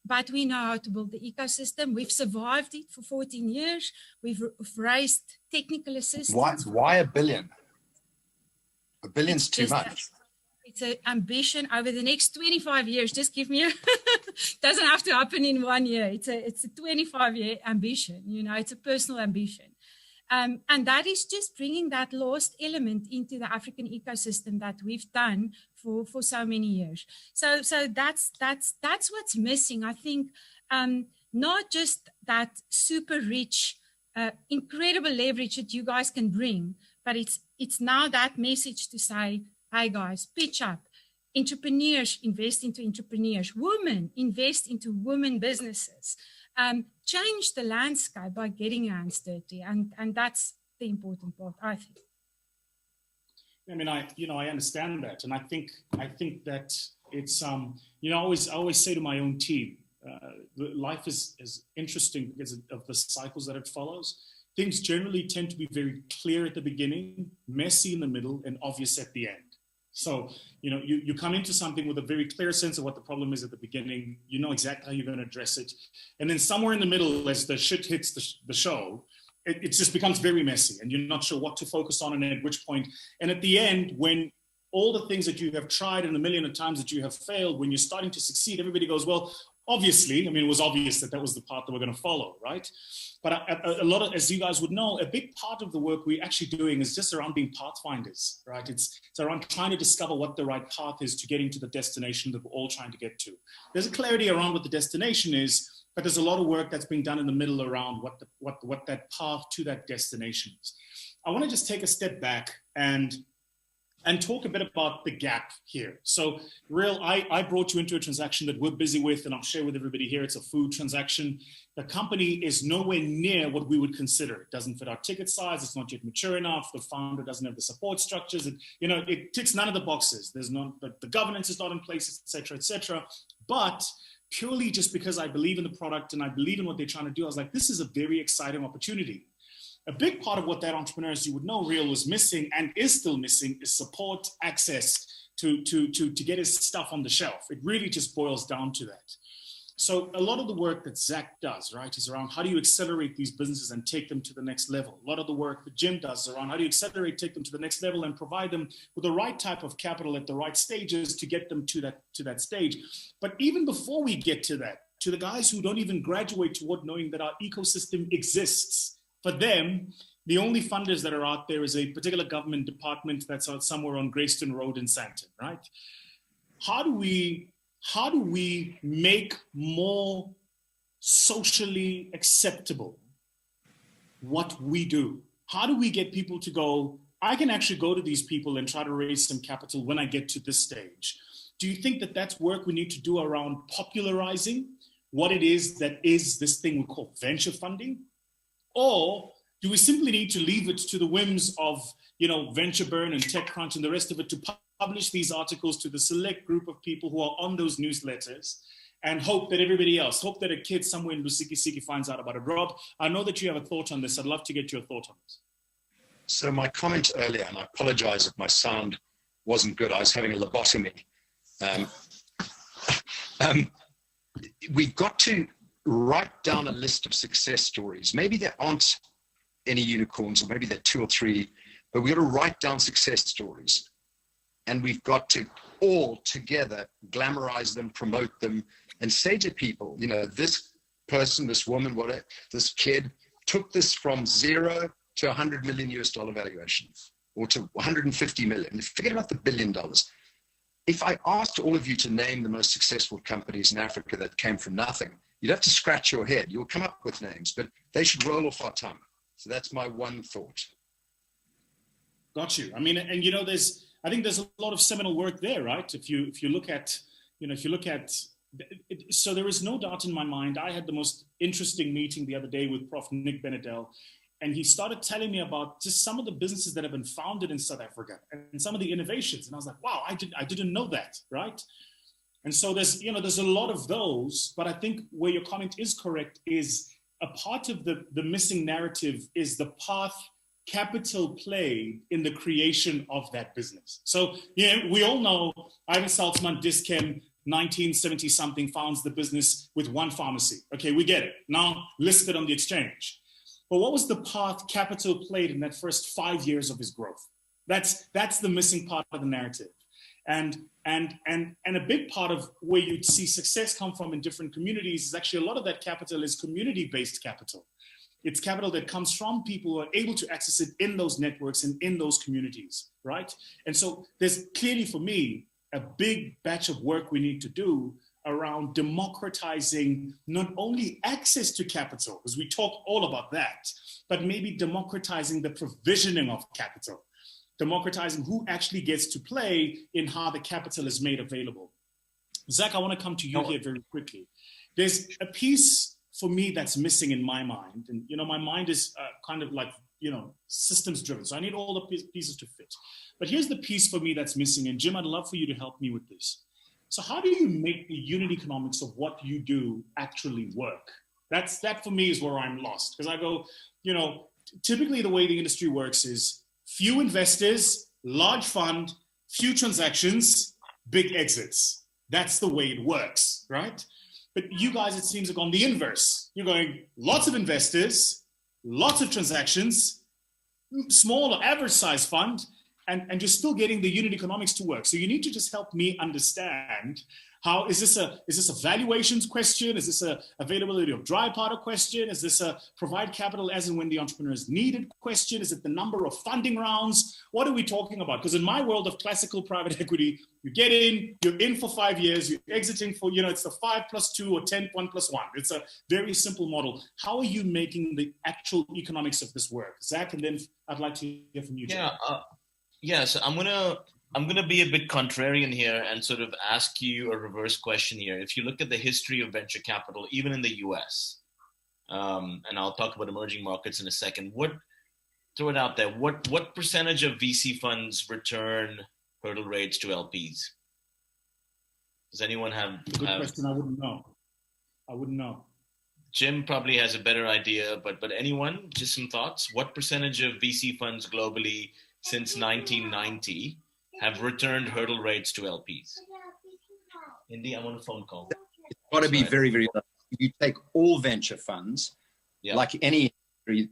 But we know how to build the ecosystem. We've survived it for 14 years. We've raised technical assistance. Why $1 billion? $1 billion's too much. It's an ambition over the next 25 years. Just give me doesn't have to happen in 1 year. It's a 25-year ambition. It's a personal ambition. And that is just bringing that lost element into the African ecosystem that we've done for so many years. So that's what's missing. I think not just that super rich, incredible leverage that you guys can bring, but it's now that message to say, hey guys, pitch up. Entrepreneurs invest into entrepreneurs. Women invest into women businesses. Change the landscape by getting your hands dirty, and that's the important part, I think. I mean, I understand that, and I think that it's I always say to my own team, life is interesting because of the cycles that it follows. Things generally tend to be very clear at the beginning, messy in the middle, and obvious at the end. So, you come into something with a very clear sense of what the problem is at the beginning. You know exactly how you're going to address it. And then somewhere in the middle, as the shit hits the show, it just becomes very messy and you're not sure what to focus on and at which point. And at the end, when all the things that you have tried and a million of times that you have failed, when you're starting to succeed, everybody goes, well, obviously, it was obvious that was the path that we're going to follow, right? But a lot of, as you guys would know, a big part of the work we're actually doing is just around being pathfinders, right? It's around trying to discover what the right path is to getting to the destination that we're all trying to get to. There's a clarity around what the destination is, but there's a lot of work that's being done in the middle around what that path to that destination is. I want to just take a step back and talk a bit about the gap here. So, I brought you into a transaction that we're busy with, and I'll share with everybody here. It's a food transaction. The company is nowhere near what we would consider. It doesn't fit our ticket size. It's not yet mature enough. The founder doesn't have the support structures. It ticks none of the boxes. The governance is not in place, et cetera, et cetera. But purely just because I believe in the product and I believe in what they're trying to do, I was like, this is a very exciting opportunity. A big part of what that entrepreneur, as you would know, Real was missing and is still missing is support, access to get his stuff on the shelf. It really just boils down to that. So a lot of the work that Zach does, right, is around how do you accelerate these businesses and take them to the next level. A lot of the work that Jim does is around how do you accelerate, take them to the next level and provide them with the right type of capital at the right stages to get them to that stage. But even before we get to that, to the guys who don't even graduate toward knowing that our ecosystem exists, for them, the only funders that are out there is a particular government department that's out somewhere on Greyston Road in Sandton, right? How do we make more socially acceptable what we do? How do we get people to go, I can actually go to these people and try to raise some capital when I get to this stage? Do you think that that's work we need to do around popularizing what it is that is this thing we call venture funding? Or do we simply need to leave it to the whims of, Venture Burn and TechCrunch and the rest of it to publish these articles to the select group of people who are on those newsletters and hope that a kid somewhere in Lusikisiki finds out about it? Rob, I know that you have a thought on this. I'd love to get your thought on this. So my comment earlier, and I apologize if my sound wasn't good. I was having a lobotomy. We've got to write down a list of success stories. Maybe there aren't any unicorns, or maybe there are 2 or 3, but we've got to write down success stories and we've got to all together glamorize them, promote them, and say to people, you know, this person, this woman, whatever, this kid took this from 0 to $100 million valuation, or to 150 million. Forget about the $1 billion. If I asked all of you to name the most successful companies in Africa that came from nothing, you'd have to scratch your head. You'll come up with names, but they should roll off our tongue. So that's my one thought. Got you. I mean, and you know, I think there's a lot of seminal work there, right? If you look at, so there is no doubt in my mind. I had the most interesting meeting the other day with Prof. Nick Benedell, and he started telling me about just some of the businesses that have been founded in South Africa and some of the innovations. And I was like, wow, I didn't know that, right? And so there's a lot of those, but I think where your comment is correct is a part of the missing narrative is the path capital played in the creation of that business. So, we all know Ivan Saltzman, Dis-Chem, 1970 something, founds the business with one pharmacy. Okay, we get it. Now listed on the exchange. But what was the path capital played in that first 5 years of his growth? That's the missing part of the narrative. And a big part of where you'd see success come from in different communities is actually a lot of that capital is community-based capital. It's capital that comes from people who are able to access it in those networks and in those communities, right? And so there's clearly, for me, a big batch of work we need to do around democratizing not only access to capital, because we talk all about that, but maybe democratizing the provisioning of capital, democratizing who actually gets to play in how the capital is made available. Zach, I want to come to you here very quickly. There's a piece for me that's missing in my mind. And, my mind is kind of like, systems driven. So I need all the pieces to fit. But here's the piece for me that's missing. And Jim, I'd love for you to help me with this. So how do you make the unit economics of what you do actually work? That for me is where I'm lost. Because I go, typically the way the industry works is few investors, large fund, few transactions, big exits. That's the way it works, right? But you guys, it seems, have gone the inverse. You're going lots of investors, lots of transactions, small or average size fund, and you're still getting the unit economics to work. So you need to just help me understand how, is this a valuations question? Is this a availability of dry powder question? Is this a provide capital as and when the entrepreneur is needed question? Is it the number of funding rounds? What are we talking about? Because in my world of classical private equity, you get in, you're in for 5 years, you're exiting for, it's the 5 + 2 or 10, 1 + 1. It's a very simple model. How are you making the actual economics of this work? Zach, and then I'd like to hear from you. So I'm gonna be a bit contrarian here and sort of ask you a reverse question here. If you look at the history of venture capital, even in the US, and I'll talk about emerging markets in a second, throw it out there, what percentage of VC funds return hurdle rates to LPs? Does anyone have? Good question. I wouldn't know. Jim probably has a better idea, but anyone, just some thoughts? What percentage of VC funds globally since 1990 have returned hurdle rates to LPs? Indy, I'm on a phone call. It's got to be very, very low. You take all venture funds, like any,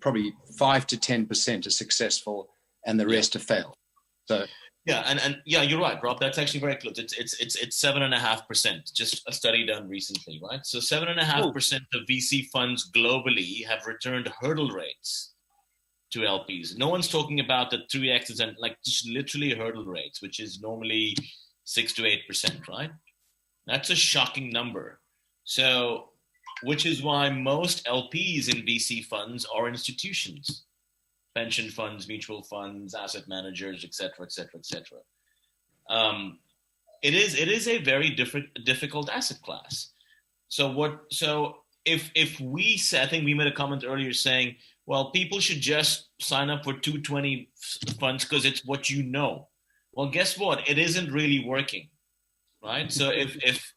probably 5 to 10% are successful and the rest are failed. So and you're right, Rob. That's actually very close. It's 7.5%. Just a study done recently, right? So 7.5% of VC funds globally have returned hurdle rates to LPs. No one's talking about the 3Xs and like just literally hurdle rates, which is normally 6 to 8%, right? That's a shocking number. So, which is why most LPs in VC funds are institutions, pension funds, mutual funds, asset managers, et cetera, et cetera, et cetera. It is a very difficult asset class. So if we say, I think we made a comment earlier saying, well, people should just sign up for 220 funds because it's what you know. Well, guess what? It isn't really working, right? So if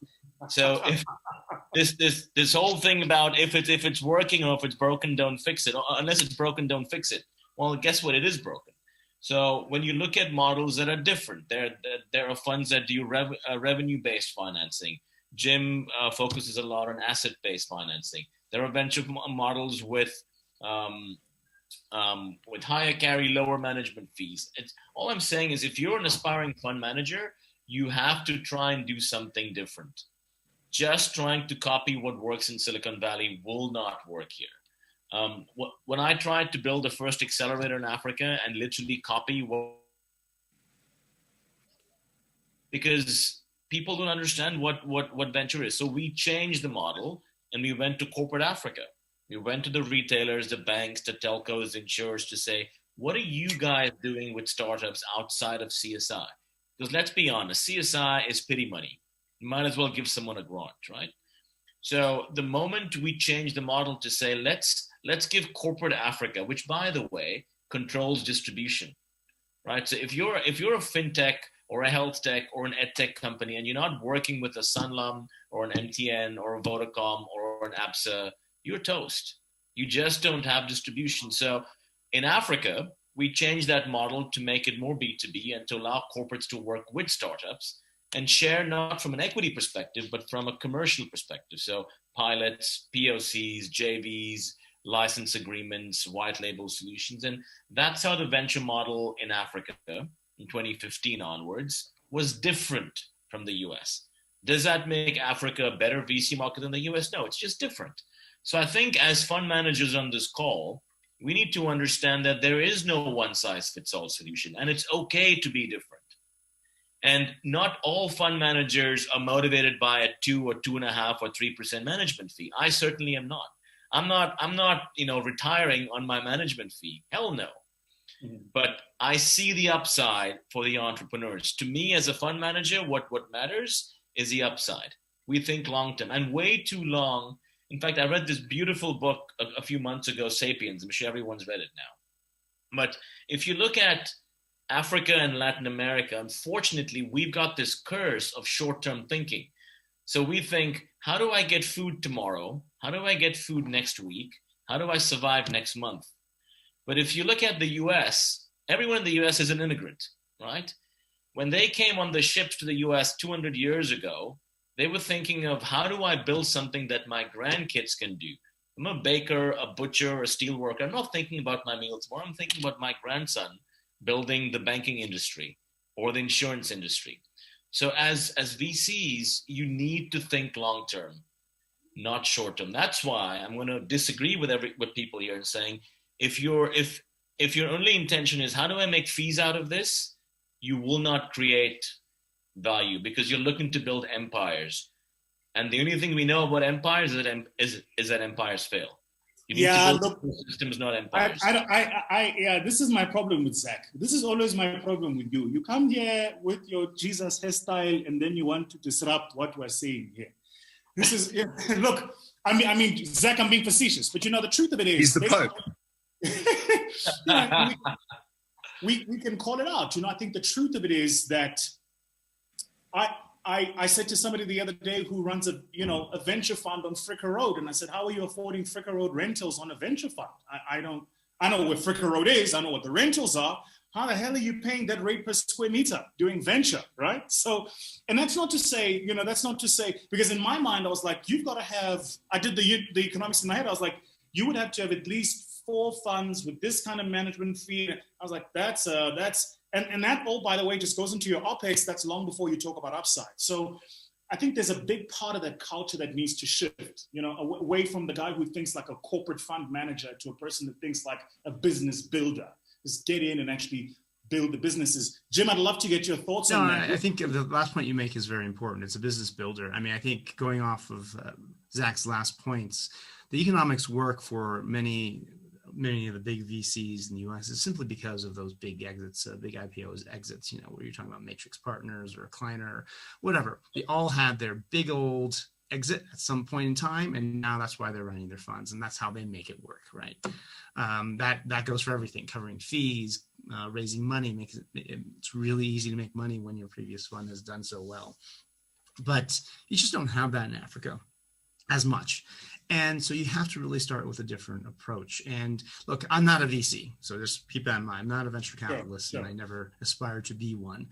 this whole thing about if it's working or if it's broken, don't fix it. Or unless it's broken, don't fix it. Well, guess what? It is broken. So when you look at models that are different, there are funds that do revenue-based financing. Jim focuses a lot on asset-based financing. There are venture models with with higher carry, lower management fees. All I'm saying is if you're an aspiring fund manager, you have to try and do something different. Just trying to copy what works in Silicon Valley will not work here. When I tried to build the first accelerator in Africa and literally copy because people don't understand what venture is. So we changed the model and we went to corporate Africa. We went to the retailers, the banks, the telcos, insurers to say, what are you guys doing with startups outside of CSI? Because let's be honest, CSI is pity money. You might as well give someone a grant, right? So the moment we changed the model to say, let's give corporate Africa, which by the way, controls distribution, right? So if you're a fintech or a health tech or an ed tech company and you're not working with a Sanlam or an MTN or a Vodacom or an ABSA, you're toast. You just don't have distribution. So in Africa, we changed that model to make it more B2B and to allow corporates to work with startups and share not from an equity perspective, but from a commercial perspective. So pilots, POCs, JVs, license agreements, white label solutions. And that's how the venture model in Africa in 2015 onwards was different from the US. Does that make Africa a better VC market than the US? No, it's just different. So I think as fund managers on this call, we need to understand that there is no one size fits all solution and it's okay to be different. And not all fund managers are motivated by a 2 or 2.5 or 3% management fee. I certainly am not. I'm not, retiring on my management fee. Hell no. Mm-hmm. But I see the upside for the entrepreneurs. To me, as a fund manager, what matters is the upside. We think long term and way too long. In fact, I read this beautiful book a few months ago, Sapiens. I'm sure everyone's read it now. But if you look at Africa and Latin America, unfortunately, we've got this curse of short-term thinking. So we think, how do I get food tomorrow? How do I get food next week? How do I survive next month? But if you look at the US, everyone in the US is an immigrant, right? When they came on the ships to the US 200 years ago, they were thinking of how do I build something that my grandkids can do? I'm a baker, a butcher, a steel worker. I'm not thinking about my meal tomorrow. I'm thinking about my grandson building the banking industry or the insurance industry. So as VCs, you need to think long-term, not short-term. That's why I'm going to disagree with people here and saying, if your only intention is how do I make fees out of this, you will not create value because you're looking to build empires. And the only thing we know about empires is that empires fail. You need to build systems, not empires. This is my problem with Zach. This is always my problem with you. You come here with your Jesus hairstyle and then you want to disrupt what we're saying here. This is, look, I mean, Zach, I'm being facetious, but the truth of it is. He's the Pope. We can call it out. I think the truth of it is that I said to somebody the other day who runs a venture fund on Fricker Road, and I said, how are you affording Fricker Road rentals on a venture fund? I know where Fricker Road is. I know what the rentals are. How the hell are you paying that rate per square meter doing venture, right? So, and that's not to say, because in my mind, I was like, you've got to have, I did the economics in my head. I was like, you would have to have at least 4 funds with this kind of management fee. I was like, that's, and that all, by the way, just goes into your OPEX. That's long before you talk about upside. So I think there's a big part of that culture that needs to shift, away from the guy who thinks like a corporate fund manager to a person that thinks like a business builder. Just get in and actually build the businesses. Jim, I'd love to get your thoughts on that. I think the last point you make is very important. It's a business builder. I mean, I think going off of Zach's last points, the economics work for many of the big VCs in the US is simply because of those big exits, big IPOs exits, where you're talking about Matrix Partners or Kleiner or whatever. They all had their big old exit at some point in time, and now that's why they're running their funds, and that's how they make it work, right? That goes for everything, covering fees, raising money. It's really easy to make money when your previous fund has done so well. But you just don't have that in Africa. as much. And so you have to really start with a different approach. And look, I'm not a VC, so just keep that in mind. I'm not a venture capitalist, and I never aspired to be one.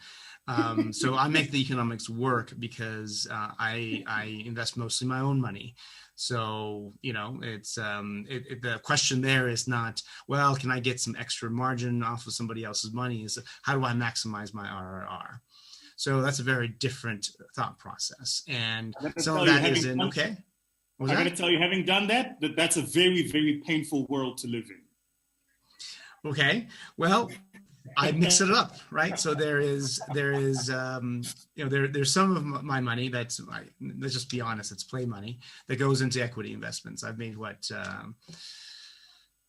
So I make the economics work because I invest mostly my own money. So, it's the question there is not, well, can I get some extra margin off of somebody else's money? Is how do I maximize my RRR? So that's a very different thought process. And some of that is in, okay. I'm going to tell you, having done that's a very, very painful world to live in. Okay. Well, I mix it up, right? So there's some of my money let's just be honest, it's play money that goes into equity investments. I've made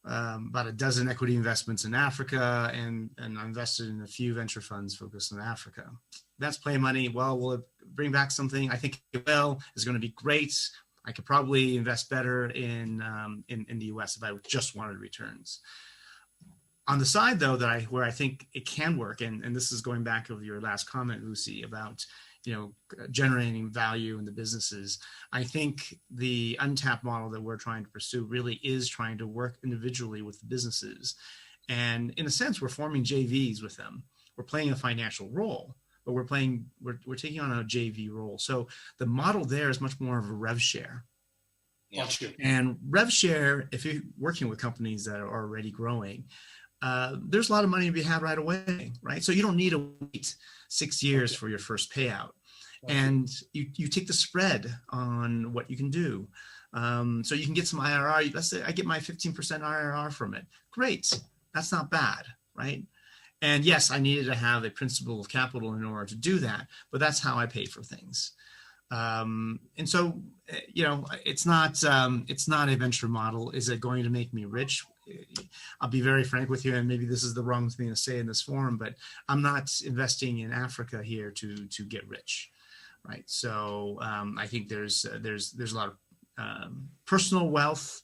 about a dozen equity investments in Africa, and I invested in a few venture funds focused on Africa. That's play money. Well, will it bring back something? I think it will. It's going to be great. I could probably invest better in the US if I just wanted returns. On the side, though, where I think it can work, and this is going back over your last comment, Lucy, about generating value in the businesses. I think the untapped model that we're trying to pursue really is trying to work individually with the businesses, and in a sense, we're forming JVs with them. We're playing a financial role, but we're taking on a JV role. So the model there is much more of a rev share. Gotcha. And rev share, if you're working with companies that are already growing, there's a lot of money to be had right away, right? So you don't need to wait 6 years for your first payout. And you take the spread on what you can do. So you can get some IRR. Let's say I get my 15% IRR from it. Great. That's not bad, right? And yes, I needed to have a principal of capital in order to do that, but that's how I pay for things. And so, it's not a venture model. Is it going to make me rich? I'll be very frank with you, and maybe this is the wrong thing to say in this forum, but I'm not investing in Africa here to get rich, right? So I think there's a lot of personal wealth,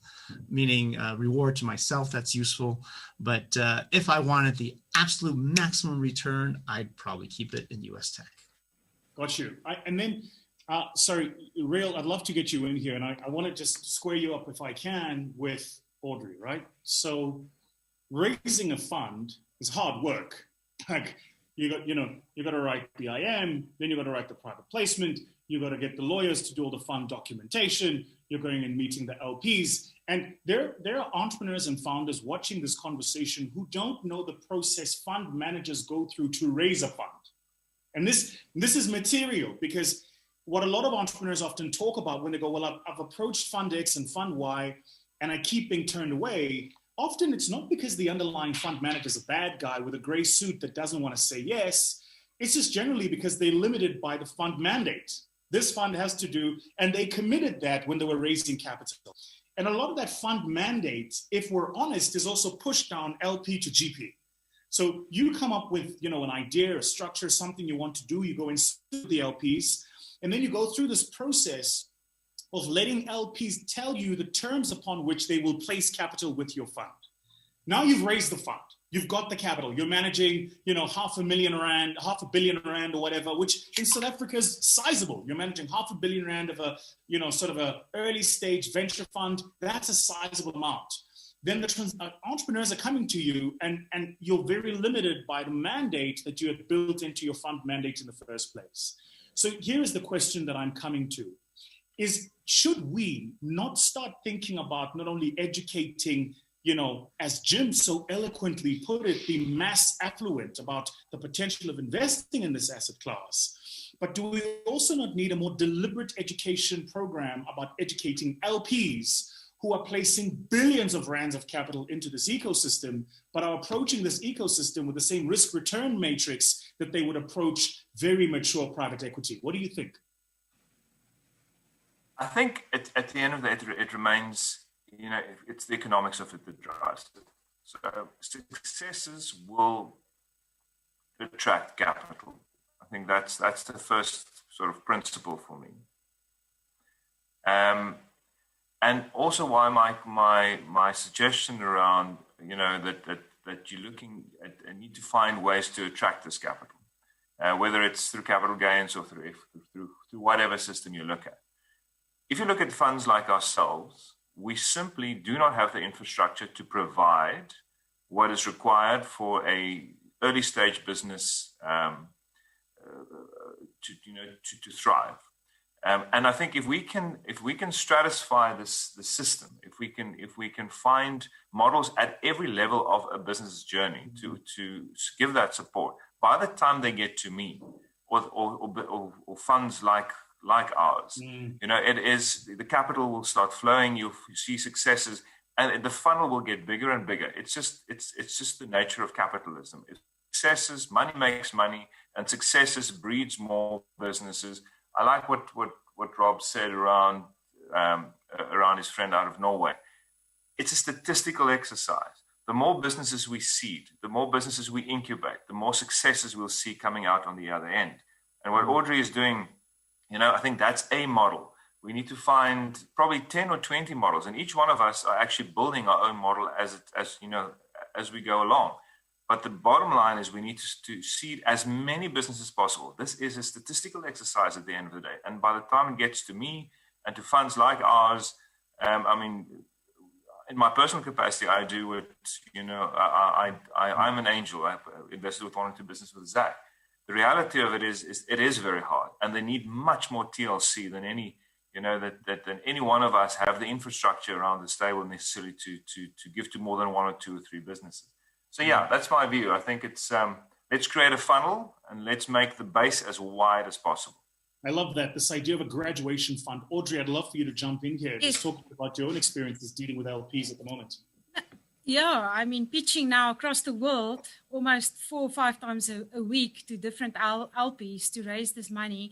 meaning reward to myself, that's useful. But if I wanted the absolute maximum return, I'd probably keep it in US tech. Got you. Sorry, Rail, I'd love to get you in here, and I want to just square you up if I can with Audrey, right? So raising a fund is hard work. Like you got to write the IM, then you got to write the private placement, you got to get the lawyers to do all the fund documentation, you're going and meeting the LPs. And there are entrepreneurs and founders watching this conversation who don't know the process fund managers go through to raise a fund. And this is material, because what a lot of entrepreneurs often talk about when they go, well, I've approached Fund X and Fund Y, and I keep being turned away. Often it's not because the underlying fund manager is a bad guy with a gray suit that doesn't want to say yes. It's just generally because they're limited by the fund mandate. This fund has to do, and they committed that when they were raising capital. And a lot of that fund mandate, if we're honest, is also pushed down LP to GP. So you come up with, an idea, a structure, something you want to do, you go and sue the LPs, and then you go through this process of letting LPs tell you the terms upon which they will place capital with your fund. Now you've raised the fund. You've got the capital. You're managing, R500 million rand or whatever, which in South Africa is sizable. You're managing R500 million of a, sort of a early stage venture fund. That's a sizable amount. Then the entrepreneurs are coming to you, and you're very limited by the mandate that you had built into your fund mandate in the first place. So here is the question that I'm coming to. Should we not start thinking about not only educating, as Jim so eloquently put it, the mass affluent about the potential of investing in this asset class, but do we also not need a more deliberate education program about educating LPs who are placing billions of rands of capital into this ecosystem, but are approaching this ecosystem with the same risk-return matrix that they would approach very mature private equity? What do you think? I think at the end of the day, it remains, it's the economics of it that drives it. So successes will attract capital. I think that's the first sort of principle for me. And also why my suggestion around, that you're looking at and need to find ways to attract this capital, whether it's through capital gains or through whatever system you look at. if you look at funds like ourselves, we simply do not have the infrastructure to provide what is required for a early stage business to thrive. And I think if we can stratify the system, if we can find models at every level of a business journey to give that support, by the time they get to me or funds like ours, it is the capital will start flowing. You see successes, and the funnel will get bigger and bigger. It's just the nature of capitalism. Successes, money makes money, and successes breeds more businesses. I like what Rob said around his friend out of Norway. It's a statistical exercise. The more businesses we seed, the more businesses we incubate, the more successes we'll see coming out on the other end. And what Audrey is doing, I think that's a model. We need to find probably 10 or 20 models, and each one of us are actually building our own model as we go along. But the bottom line is we need to seed as many businesses as possible. This is a statistical exercise at the end of the day. And by the time it gets to me and to funds like ours, in my personal capacity, I do it, I'm an angel. I invested with 1 or 2 businesses with Zach. The reality of it is it is very hard. And they need much more TLC than any, than any one of us have the infrastructure around the stable necessarily to give to more than 1 or 2 or 3 businesses. So yeah, that's my view. I think it's let's create a funnel and let's make the base as wide as possible. I love that, this idea of a graduation fund. Audrey, I'd love for you to jump in here. Just talk about your own experiences dealing with LPs at the moment. Yeah, pitching now across the world, almost 4 or 5 times a week to different LPs to raise this money.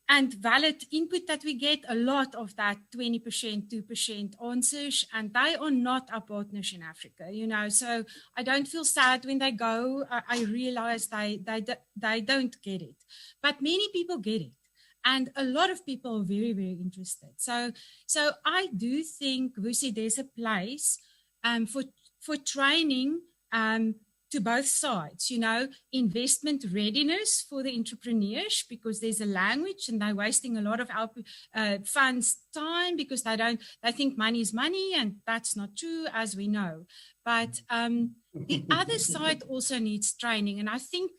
And valid input that we get, a lot of that 20%, 2% answers, and they are not our partners in Africa, So I don't feel sad when they go. I realize they don't get it, but many people get it, and a lot of people are very, very interested. So I do think, Vusi, there's a place for training. To both sides, investment readiness for the entrepreneurs, because there's a language and they're wasting a lot of funds time because they think money is money, and that's not true, as we know. But the other side also needs training, and I think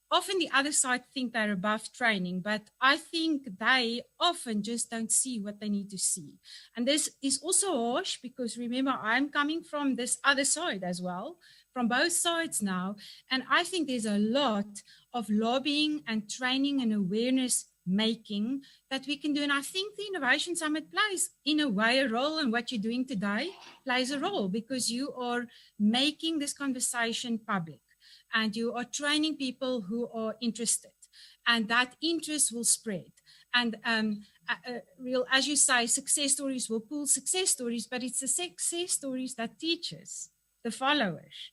often the other side think they're above training, but I think they often just don't see what they need to see. And this is also harsh because, remember, I'm coming from this other side as well, from both sides now. And I think there's a lot of lobbying and training and awareness making that we can do. And I think the Innovation Summit plays, in a way, a role, and what you're doing today plays a role, because you are making this conversation public and you are training people who are interested, and that interest will spread. And as you say, success stories will pull success stories, but it's the success stories that teaches the followers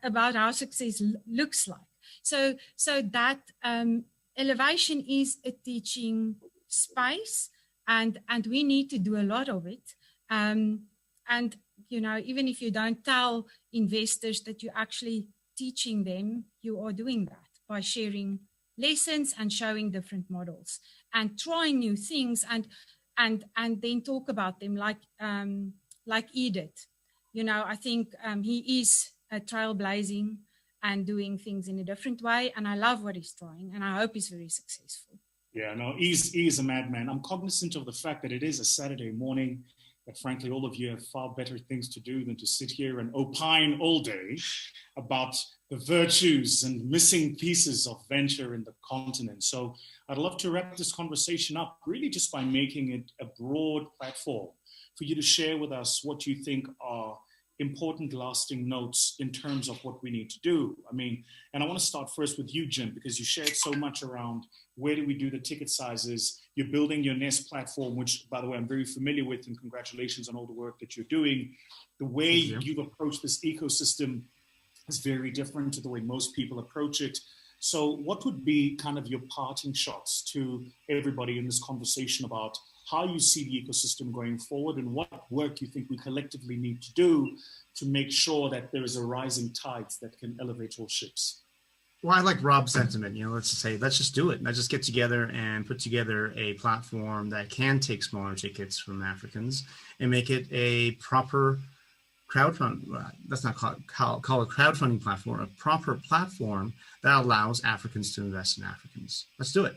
about how success looks like. So that elevation is a teaching space, and we need to do a lot of it. And even if you don't tell investors that you're actually teaching them, you are doing that by sharing lessons and showing different models and trying new things, and then talk about them, like Edith. I think he is trailblazing and doing things in a different way, and I love what he's trying, and I hope he's very successful. Yeah, no, he's a madman. I'm cognizant of the fact that it is a Saturday morning, that frankly all of you have far better things to do than to sit here and opine all day about the virtues and missing pieces of venture in the continent. So I'd love to wrap this conversation up really just by making it a broad platform for you to share with us what you think are important lasting notes in terms of what we need to do. And I want to start first with you, Jim, because you shared so much around where do we do the ticket sizes. You're building your Nest platform, which, by the way, I'm very familiar with, and congratulations on all the work that you're doing. The way you've approached this ecosystem is very different to the way most people approach it. So what would be kind of your parting shots to everybody in this conversation about how you see the ecosystem going forward, and what work you think we collectively need to do to make sure that there is a rising tide that can elevate all ships? Well, I like Rob's sentiment. Let's just do it. Let's just get together and put together a platform that can take smaller tickets from Africans and make it a proper crowdfund. Let's not call it crowdfunding platform. A proper platform that allows Africans to invest in Africans. Let's do it.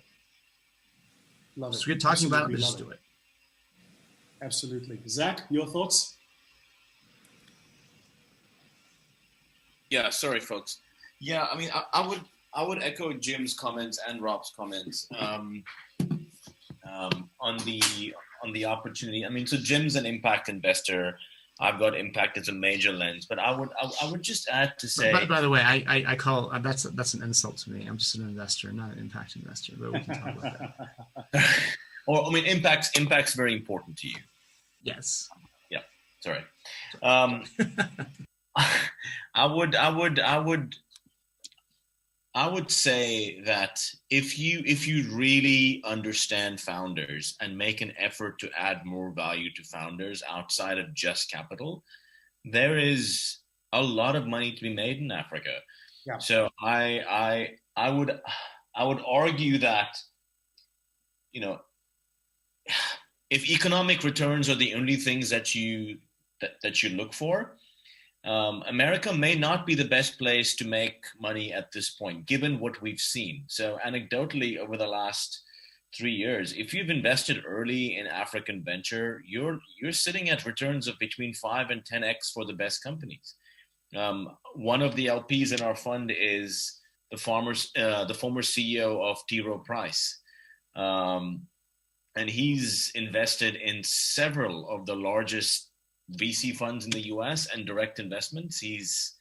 Love it. So we're talking about it. Absolutely Let's just do it. Absolutely. Zach, your thoughts? Yeah, sorry, folks. Yeah, I mean, I would echo Jim's comments and Rob's comments on the opportunity. I mean, so Jim's an impact investor. I've got impact as a major lens, but I would just add to say. By the way, I call that's an insult to me. I'm just an investor, not an impact investor. But we can talk about that. Or I mean, impact's very important to you. Yes. Yeah. Sorry. I would say that if you really understand founders and make an effort to add more value to founders outside of just capital, there is a lot of money to be made in Africa. Yeah. So I would argue that, if economic returns are the only things that you look for, America may not be the best place to make money at this point, given what we've seen. So anecdotally, over the last 3 years, if you've invested early in African venture, you're sitting at returns of between 5 and 10x for the best companies. One of the LPs in our fund is the former CEO of T. Rowe Price. And he's invested in several of the largest VC funds in the US and direct investments. He's,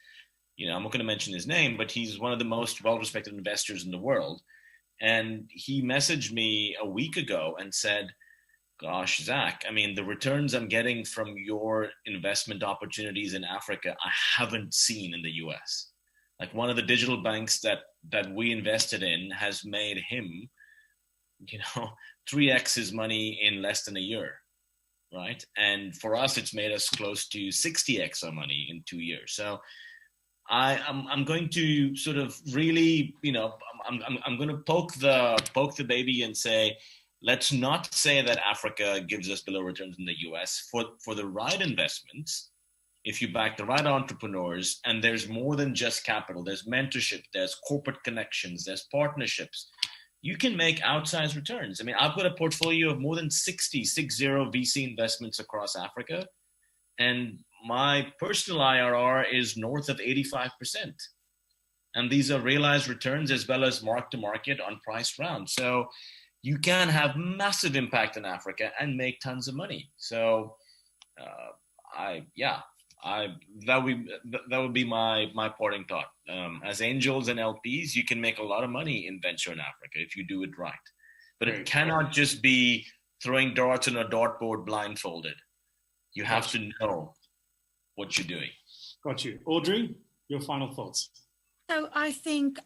I'm not going to mention his name, but he's one of the most well-respected investors in the world. And he messaged me a week ago and said, gosh, Zach, I mean, the returns I'm getting from your investment opportunities in Africa, I haven't seen in the US. Like one of the digital banks that we invested in has made him, 3x his money in less than a year. Right. And for us, it's made us close to 60x our money in 2 years. So I'm going to sort of really, I'm going to poke the baby and say, let's not say that Africa gives us below returns in the US. For the right investments, if you back the right entrepreneurs, and there's more than just capital, there's mentorship, there's corporate connections, there's partnerships, you can make outsized returns. I mean, I've got a portfolio of more than 60 VC investments across Africa. And my personal IRR is north of 85%. And these are realized returns as well as mark to market on priced rounds. So you can have massive impact in Africa and make tons of money. So that would be my parting thought. As angels and LPs, you can make a lot of money in venture in Africa if you do it right. But it cannot just be throwing darts on a dartboard blindfolded. You have to know what you're doing. Got you. Audrey, your final thoughts. So I think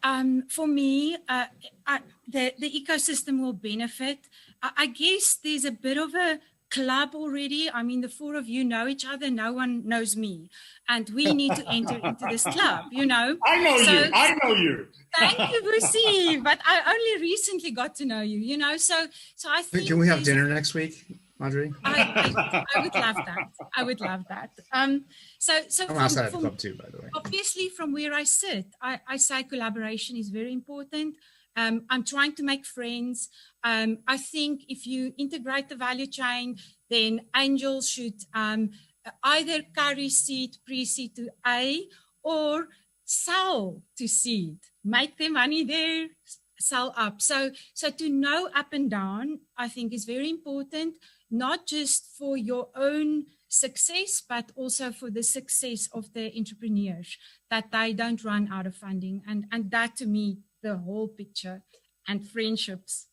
for me, the ecosystem will benefit. I guess there's a bit of a club already. I mean, the four of you know each other. No one knows me. And we need to enter into this club, I know you. Thank you, Vusi. But I only recently got to know you, So I think... Can we have dinner next week, Audrey? I would love that. So I'm outside of the club too, by the way. Obviously, from where I sit, I say collaboration is very important. I'm trying to make friends. I think if you integrate the value chain, then angels should either carry seed, pre-seed to A, or sell to seed. Make their money there, sell up. So to know up and down, I think is very important, not just for your own success, but also for the success of the entrepreneurs, that they don't run out of funding. And that, to me, the whole picture, and friendships.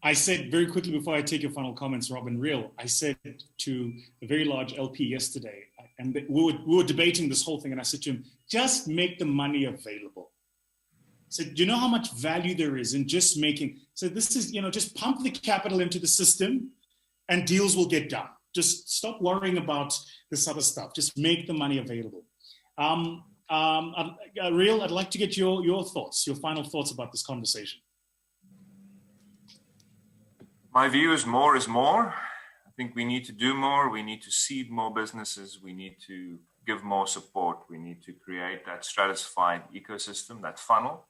I said very quickly before I take your final comments, Robin Real, I said to a very large LP yesterday, and we were debating this whole thing, and I said to him, just make the money available. I said, do you know how much value there is in just making, so this is, just pump the capital into the system and deals will get done. Just stop worrying about this other stuff. Just make the money available. Real, I'd like to get your thoughts, your final thoughts about this conversation. My view is more is more. I think we need to do more. We need to seed more businesses. We need to give more support. We need to create that stratified ecosystem, that funnel.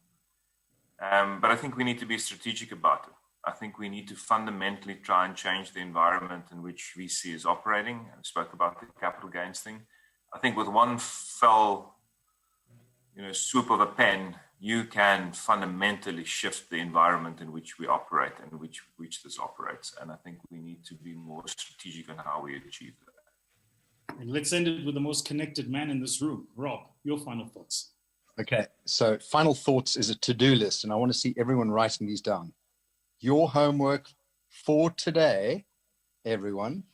But I think we need to be strategic about it. I think we need to fundamentally try and change the environment in which VC is operating. I spoke about the capital gains thing. I think with one fell, swoop of a pen, you can fundamentally shift the environment in which we operate and which this operates. And I think we need to be more strategic on how we achieve that. And let's end it with the most connected man in this room. Rob, your final thoughts. Okay, so final thoughts is a to-do list, and I want to see everyone writing these down. Your homework for today, everyone,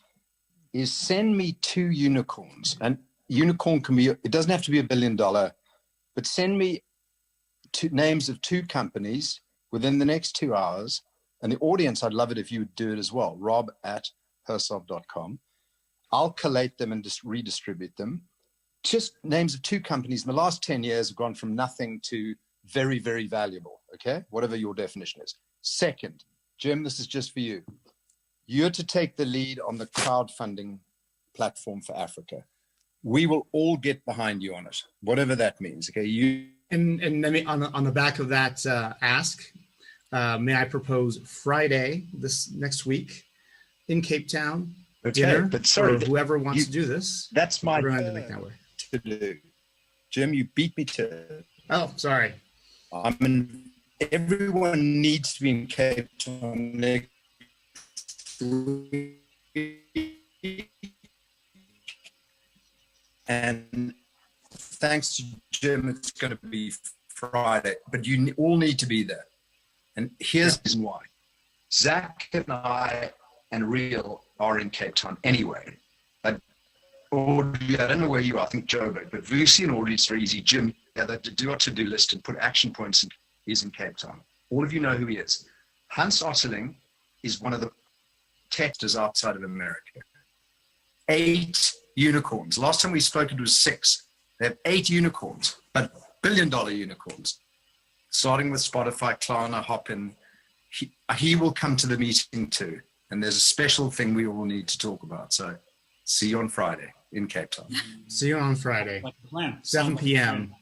is send me 2 unicorns. And unicorn can be, it doesn't have to be $1 billion, but send me names of 2 companies within the next 2 hours. And the audience, I'd love it if you would do it as well. rob@hersov.com. I'll collate them and just redistribute them. Just names of 2 companies in the last 10 years have gone from nothing to very, very valuable, okay? Whatever your definition is. Second, Jim, this is just for you. You're to take the lead on the crowdfunding platform for Africa. We will all get behind you on it, whatever that means, okay? And let me, on the back of that ask, may I propose Friday, this next week, in Cape Town, dinner, but sorry, for whoever wants to do this. That's my to do. Jim, you beat me to it. Oh, sorry. Everyone needs to be in Cape Town next week. And thanks to Jim, it's going to be Friday, but you all need to be there. And here's the reason why. Zach and I and Real are in Cape Town anyway. Audrey, I don't know where you are, I think Joburg, but VC and Audrey, it's very easy. Jim, to do our to-do list and put action points in, is in Cape Town. All of you know who he is. Hans Otterling is one of the testers outside of America. 8 unicorns. Last time we spoke, it was 6. They have 8 unicorns, but billion-dollar unicorns. Starting with Spotify, Klarna, Hopin. He will come to the meeting too. And there's a special thing we all need to talk about. So see you on Friday in Cape Town. See you on Friday, 7 p.m.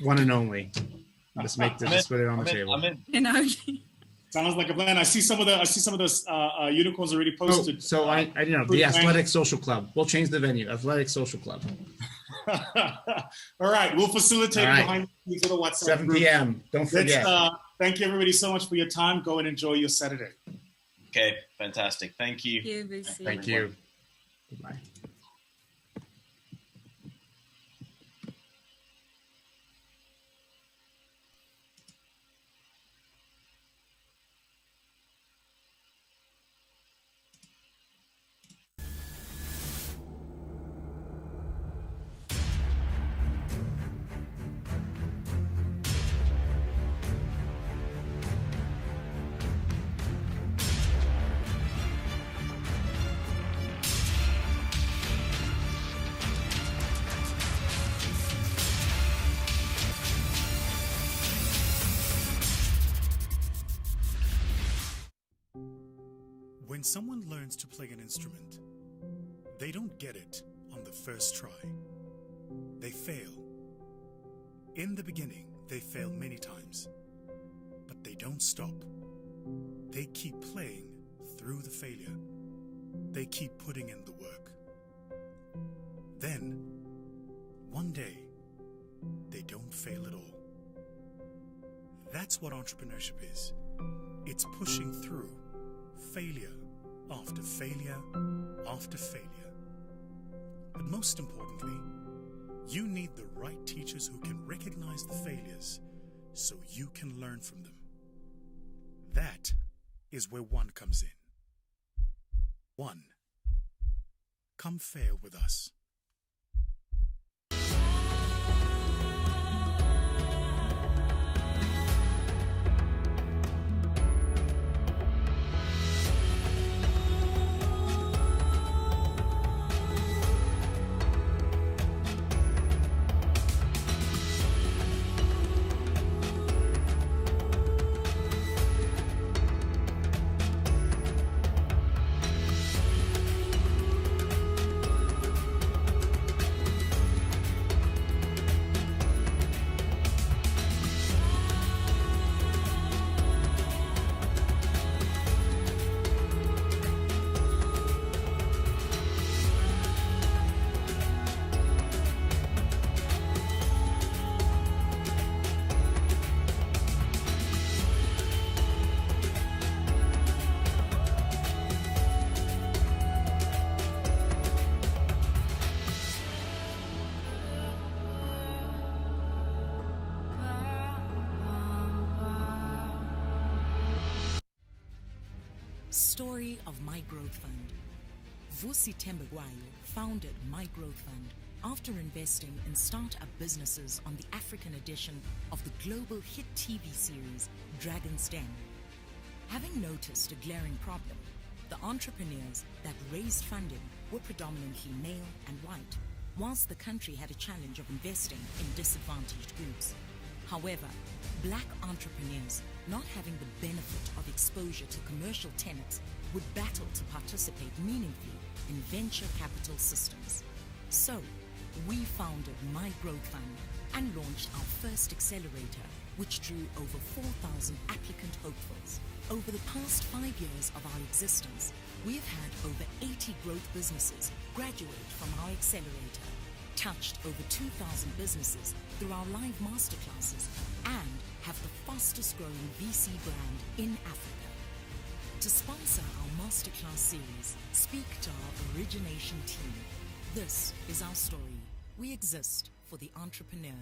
One and only. Let's make this. Just put it on the table. Sounds like a plan. I see some of those unicorns already posted. I the Athletic Social Club. We'll change the venue. Athletic Social Club. All right, we'll facilitate behind the scenes with a WhatsApp 7 group. p.m. Don't forget. Thank you, everybody, so much for your time. Go and enjoy your Saturday. Okay, fantastic. Thank you. Thank you. Goodbye. When someone learns to play an instrument, they don't get it on the first try. They fail. In the beginning, they fail many times, but they don't stop. They keep playing through the failure. They keep putting in the work. Then, one day, they don't fail at all. That's what entrepreneurship is. It's pushing through failure after failure after failure. But most importantly, you need the right teachers who can recognize the failures so you can learn from them. That is where One comes in. One. Come fail with us. Story of My Growth Fund. Vusi Tembegwayo founded My Growth Fund after investing in startup businesses on the African edition of the global hit TV series Dragon's Den. Having noticed a glaring problem, the entrepreneurs that raised funding were predominantly male and white, whilst the country had a challenge of investing in disadvantaged groups. However, black entrepreneurs, not having the benefit of exposure to commercial tenants, would battle to participate meaningfully in venture capital systems. So, we founded My Growth Fund and launched our first accelerator, which drew over 4,000 applicant hopefuls. Over the past 5 years of our existence, we have had over 80 growth businesses graduate from our accelerator, touched over 2,000 businesses through our live masterclasses, and have the fastest growing VC brand in Africa. To sponsor our masterclass series, speak to our origination team. This is our story. We exist for the entrepreneur.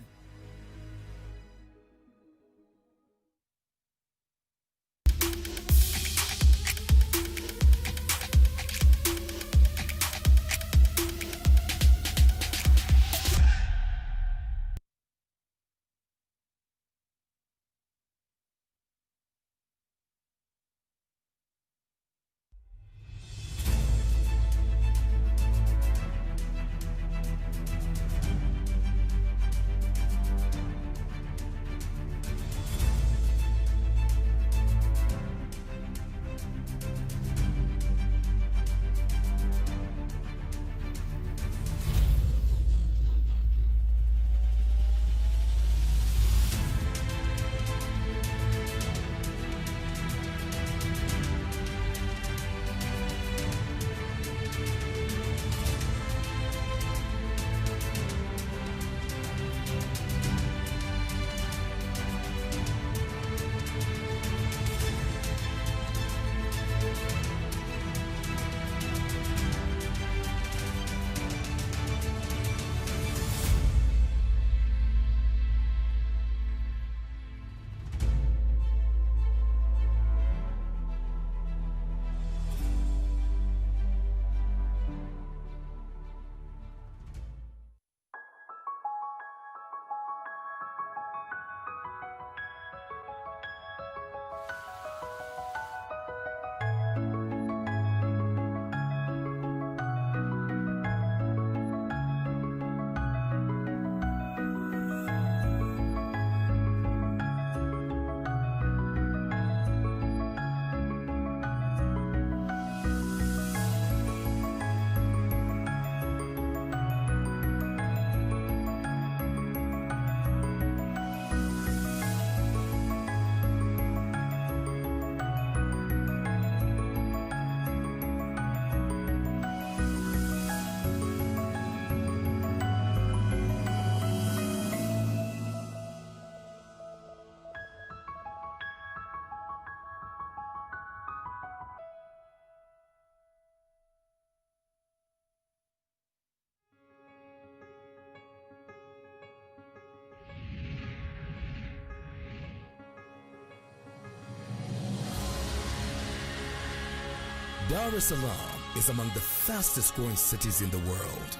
Dar es Salaam is among the fastest growing cities in the world.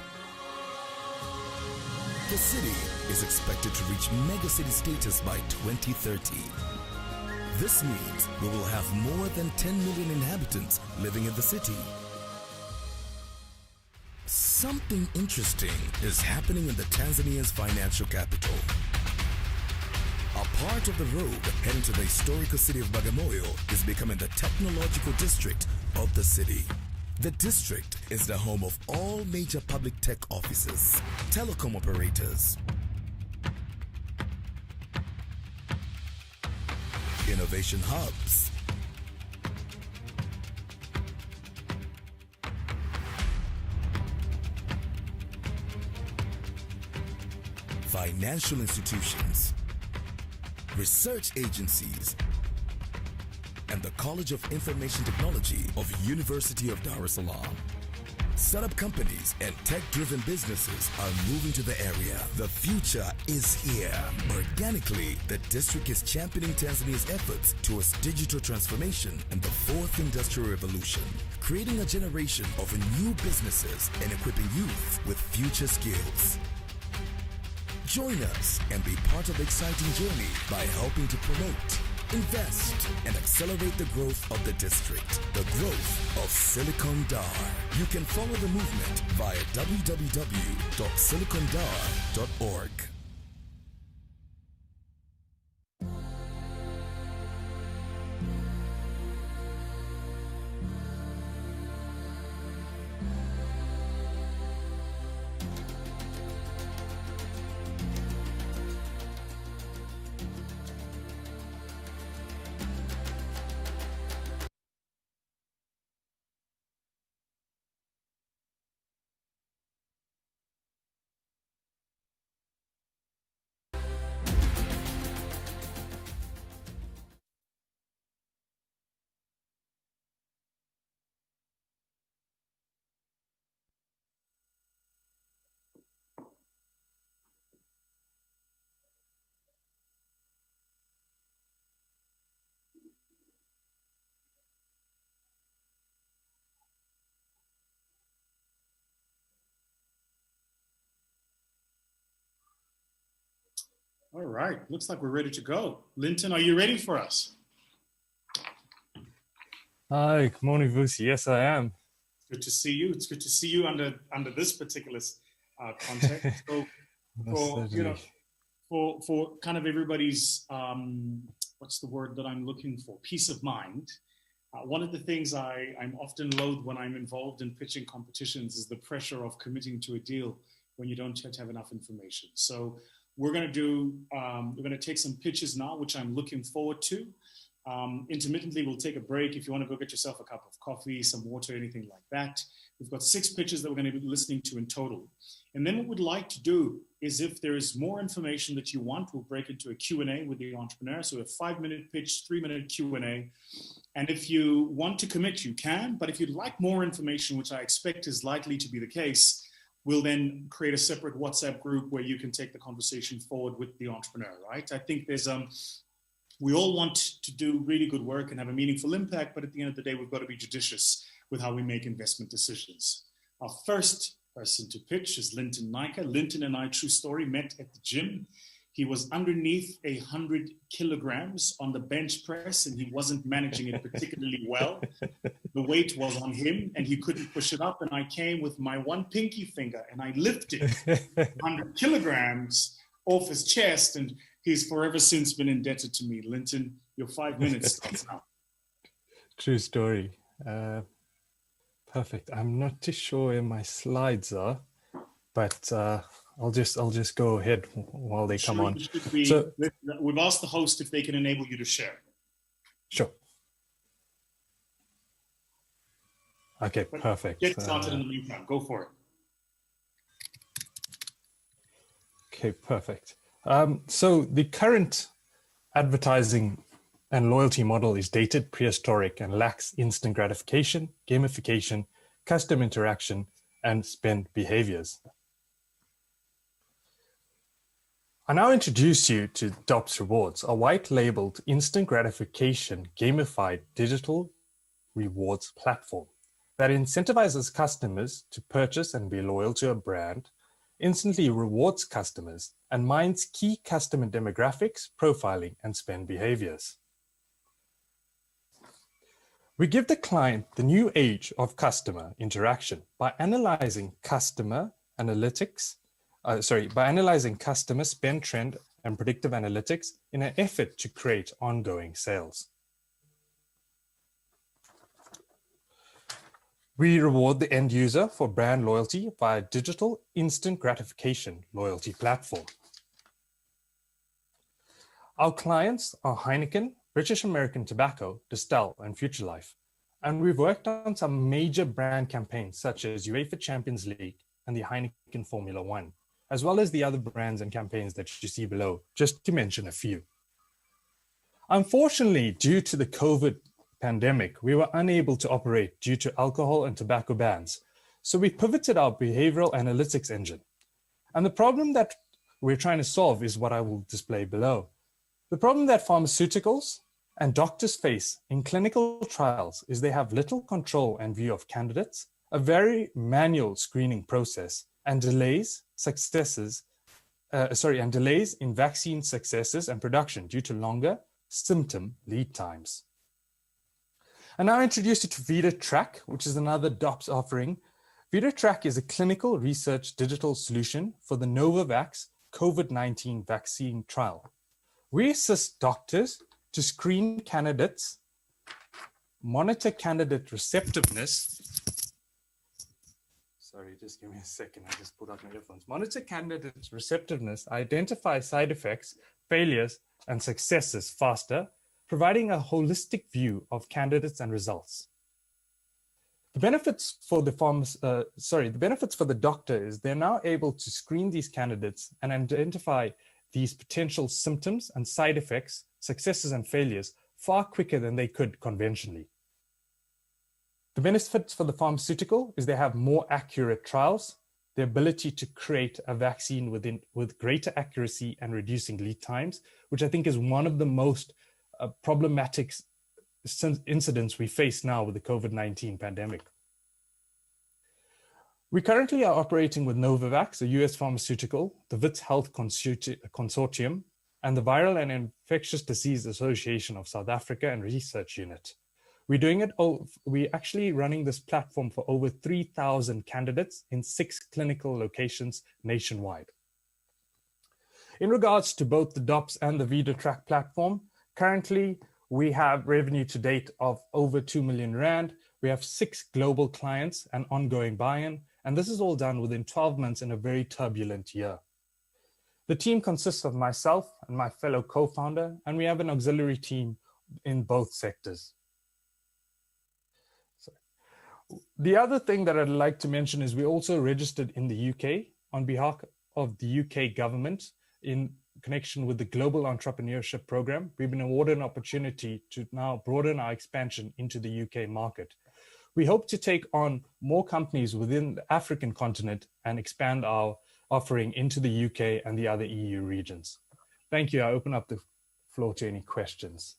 The city is expected to reach megacity status by 2030. This means we will have more than 10 million inhabitants living in the city. Something interesting is happening in the Tanzania's financial capital. A part of the road heading to the historical city of Bagamoyo is becoming the technological district of the city. The district is the home of all major public tech offices, telecom operators, innovation hubs, financial institutions, research agencies, and the College of Information Technology of University of Dar es Salaam. Startup companies and tech-driven businesses are moving to the area. The future is here. Organically, the district is championing Tanzania's efforts towards digital transformation and the fourth industrial revolution, creating a generation of new businesses and equipping youth with future skills. Join us and be part of the exciting journey by helping to promote, invest, and accelerate the growth of the district, the growth of Silicon Dar. You can follow the movement via www.silicondar.org. All right, looks like we're ready to go. Linton, are you ready for us? Hi, good morning, Vusi. Yes, I am. Good to see you. It's good to see you under this particular context. So, for kind of everybody's what's the word that I'm looking for? Peace of mind. One of the things I'm often loath when I'm involved in pitching competitions is the pressure of committing to a deal when you don't yet have enough information. So we're going to take some pitches now, which I'm looking forward to. Intermittently, we'll take a break. If you want to go get yourself a cup of coffee, some water, anything like that. We've got 6 pitches that we're going to be listening to in total. And then what we'd like to do is if there is more information that you want, we'll break into a Q&A with the entrepreneur. So a 5-minute pitch, 3-minute Q&A. And if you want to commit, you can. But if you'd like more information, which I expect is likely to be the case, we'll then create a separate WhatsApp group where you can take the conversation forward with the entrepreneur, right? I think there's we all want to do really good work and have a meaningful impact, but at the end of the day, we've got to be judicious with how we make investment decisions. Our first person to pitch is Linton Nika. Linton and I, true story, met at the gym. He was underneath 100 kilograms on the bench press and he wasn't managing it particularly well. The weight was on him and he couldn't push it up. And I came with my one pinky finger and I lifted 100 kilograms off his chest, and he's forever since been indebted to me. Linton, your 5 minutes starts now. True story. Perfect. I'm not too sure where my slides are, but I'll just go ahead while they come on. So we've asked the host if they can enable you to share. Sure. Okay, perfect. Get started in the meantime. Go for it. Okay, perfect. So the current advertising and loyalty model is dated, prehistoric, and lacks instant gratification, gamification, custom interaction, and spend behaviors. I now introduce you to DOPS Rewards, a white-labeled instant gratification gamified digital rewards platform that incentivizes customers to purchase and be loyal to a brand, instantly rewards customers, and mines key customer demographics, profiling, and spend behaviors. We give the client the new age of customer interaction by analyzing customer spend trend and predictive analytics in an effort to create ongoing sales. We reward the end user for brand loyalty via digital instant gratification loyalty platform. Our clients are Heineken, British American Tobacco, Distell, and Future Life. And we've worked on some major brand campaigns such as UEFA Champions League and the Heineken Formula One, as well as the other brands and campaigns that you see below, just to mention a few. Unfortunately, due to the COVID pandemic, we were unable to operate due to alcohol and tobacco bans. So we pivoted our behavioral analytics engine. And the problem that we're trying to solve is what I will display below. The problem that pharmaceuticals and doctors face in clinical trials is they have little control and view of candidates, a very manual screening process, and delays in vaccine successes and production due to longer symptom lead times. And now I introduce you to VitaTrack, which is another DOPS offering. VitaTrack is a clinical research digital solution for the Novavax COVID-19 vaccine trial. We assist doctors to screen candidates, monitor candidate receptiveness. Sorry, just give me a second. I just put out my earphones. Monitor candidate receptiveness, identify side effects, failures, and successes faster, providing a holistic view of candidates and results. The benefits for the doctor is they're now able to screen these candidates and identify these potential symptoms and side effects, successes and failures far quicker than they could conventionally. The benefits for the pharmaceutical is they have more accurate trials, the ability to create a vaccine with greater accuracy and reducing lead times, which I think is one of the most problematic incidents we face now with the COVID-19 pandemic. We currently are operating with Novavax, a US pharmaceutical, the VITS Health Consortium, and the Viral and Infectious Disease Association of South Africa and Research Unit. We're actually running this platform for over 3,000 candidates in 6 clinical locations nationwide. In regards to both the DOPS and the VitaTrack platform, currently we have revenue to date of over 2 million Rand. We have 6 global clients and ongoing buy-in, and this is all done within 12 months in a very turbulent year. The team consists of myself and my fellow co-founder, and we have an auxiliary team in both sectors. The other thing that I'd like to mention is we also registered in the UK on behalf of the UK government in connection with the Global Entrepreneurship Program. We've been awarded an opportunity to now broaden our expansion into the UK market. We hope to take on more companies within the African continent and expand our offering into the UK and the other EU regions. Thank you. I open up the floor to any questions.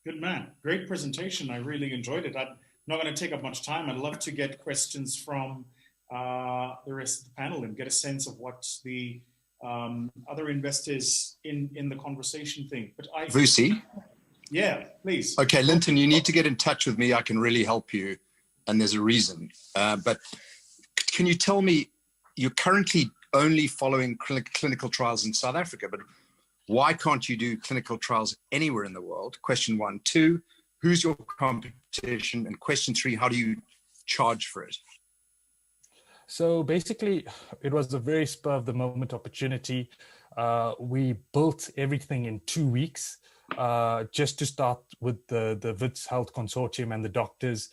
Good man. Great presentation. I really enjoyed it. I'm not going to take up much time. I'd love to get questions from the rest of the panel and get a sense of what the other investors in the conversation think. But Vusi? Yeah, please. Okay, Linton, you need to get in touch with me. I can really help you, and there's a reason. But can you tell me, you're currently only following clinical trials in South Africa, but why can't you do clinical trials anywhere in the world? Question 1. 2, who's your competition? And question 3, how do you charge for it? So basically, it was a very spur of the moment opportunity. We built everything in 2 weeks, just to start with the VITS Health Consortium and the doctors.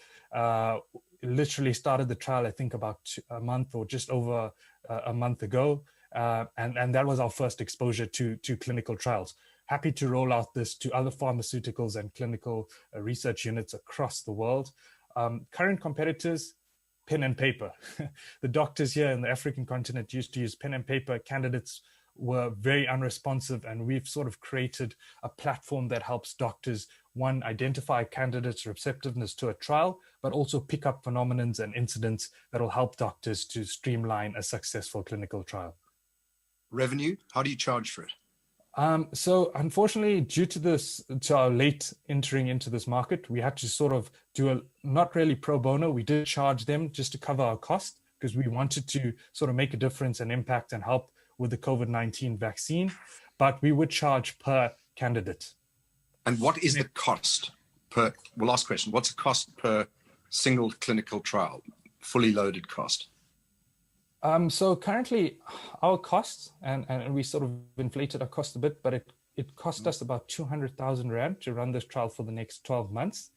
Literally started the trial, I think about a month or just over a month ago. And that was our first exposure to clinical trials. Happy to roll out this to other pharmaceuticals and clinical research units across the world. Current competitors, pen and paper. The doctors here in the African continent used to use pen and paper. Candidates were very unresponsive, and we've sort of created a platform that helps doctors, one, identify candidates' receptiveness to a trial, but also pick up phenomenons and incidents that will help doctors to streamline a successful clinical trial. Revenue, how do you charge for it? So unfortunately, due to our late entering into this market, we had to sort of do not really pro bono. We did charge them just to cover our cost because we wanted to sort of make a difference and impact and help with the COVID-19 vaccine, but we would charge per candidate. And what is the cost per, well, last question, what's the cost per single clinical trial, fully loaded cost? So currently our costs, and we sort of inflated our cost a bit, but it cost us about 200,000 Rand to run this trial for the next 12 months.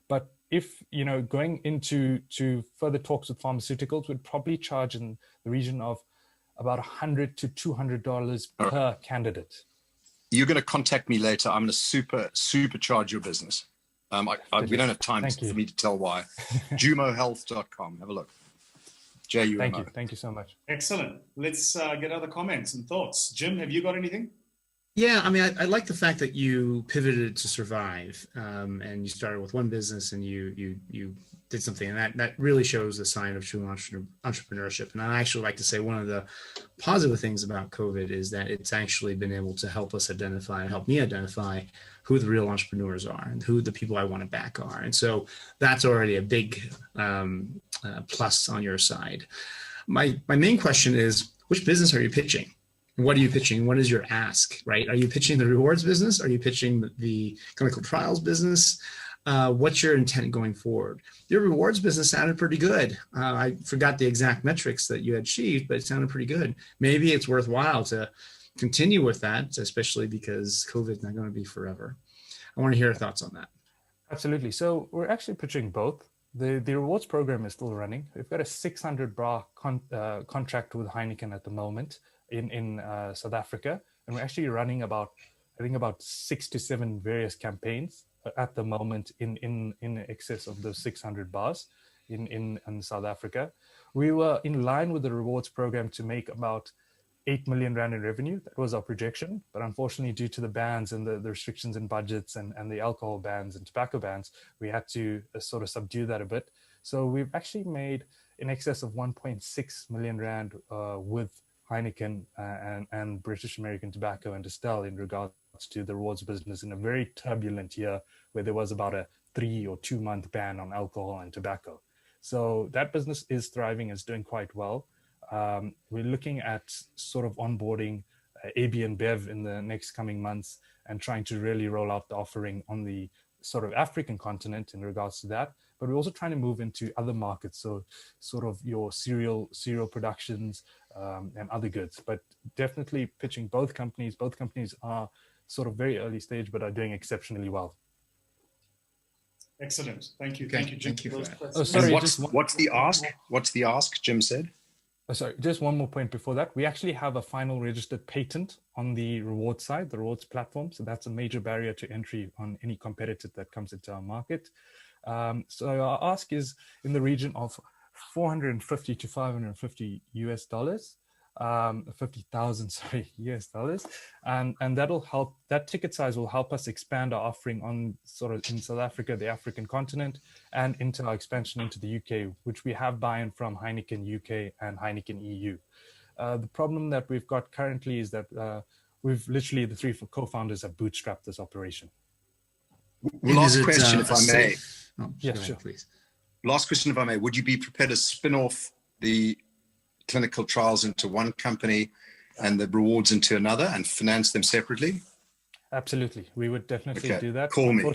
But if, going into further talks with pharmaceuticals, we'd probably charge in the region of about $100 to $200 per candidate. You're going to contact me later. I'm going to supercharge your business. We don't have time for me to tell why. jumohealth.com. Have a look. JUMO. Thank you so much. Excellent. Let's get other comments and thoughts. Jim, have you got anything? Yeah, I mean, I like the fact that you pivoted to survive, and you started with one business and you did something, and that really shows the sign of true entrepreneurship. And I actually like to say one of the positive things about COVID is that it's actually been able to help us identify and help me identify who the real entrepreneurs are and who the people I want to back are. And so that's already a big plus on your side. My main question is, which business are you pitching? What are you pitching? What is your ask, right? Are you pitching the rewards business? Are you pitching the clinical trials business? What's your intent going forward? Your rewards business sounded pretty good. I forgot the exact metrics that you had achieved, but it sounded pretty good. Maybe it's worthwhile to continue with that, especially because COVID's not going to be forever. I want to hear your thoughts on that. Absolutely. So we're actually pitching both. The rewards program is still running. We've got a 600 bra contract with Heineken at the moment in South Africa, and we're actually running about 6 to 7 various campaigns at the moment in excess of those 600 bars in South Africa. We were in line with the rewards program to make about 8 million rand in revenue. That was our projection, but unfortunately, due to the bans and the restrictions in budgets and the alcohol bans and tobacco bans, we had to sort of subdue that a bit. So we've actually made in excess of 1.6 million rand with Heineken and British American Tobacco and Distell in regards to the rewards business in a very turbulent year where there was about a 3 or 2 month ban on alcohol and tobacco. So that business is thriving, is doing quite well. We're looking at sort of onboarding AB and Bev in the next coming months and trying to really roll out the offering on the sort of African continent in regards to that. But we're also trying to move into other markets, so sort of your cereal productions and other goods. But definitely pitching both companies. Both companies are sort of very early stage, but are doing exceptionally well. Excellent. Thank you. Okay. Thank you, Jim. Thank you for that. Oh, sorry, what's the ask? What's the ask? Jim said. Oh, sorry, just one more point before that. We actually have a final registered patent on the rewards side, the rewards platform. So that's a major barrier to entry on any competitor that comes into our market. So our ask is in the region of 450 to 550 US dollars, 50,000, US dollars. And that'll help, that ticket size will help us expand our offering on sort of in South Africa, the African continent, and into our expansion into the UK, which we have buy-in from Heineken UK and Heineken EU. The problem that we've got currently is that we've literally, the three co-founders have bootstrapped this operation. Last question, if I may. Yes, sure. Please. Last question, if I may. Would you be prepared to spin off the clinical trials into one company and the rewards into another and finance them separately? Absolutely. We would definitely do that. Call me.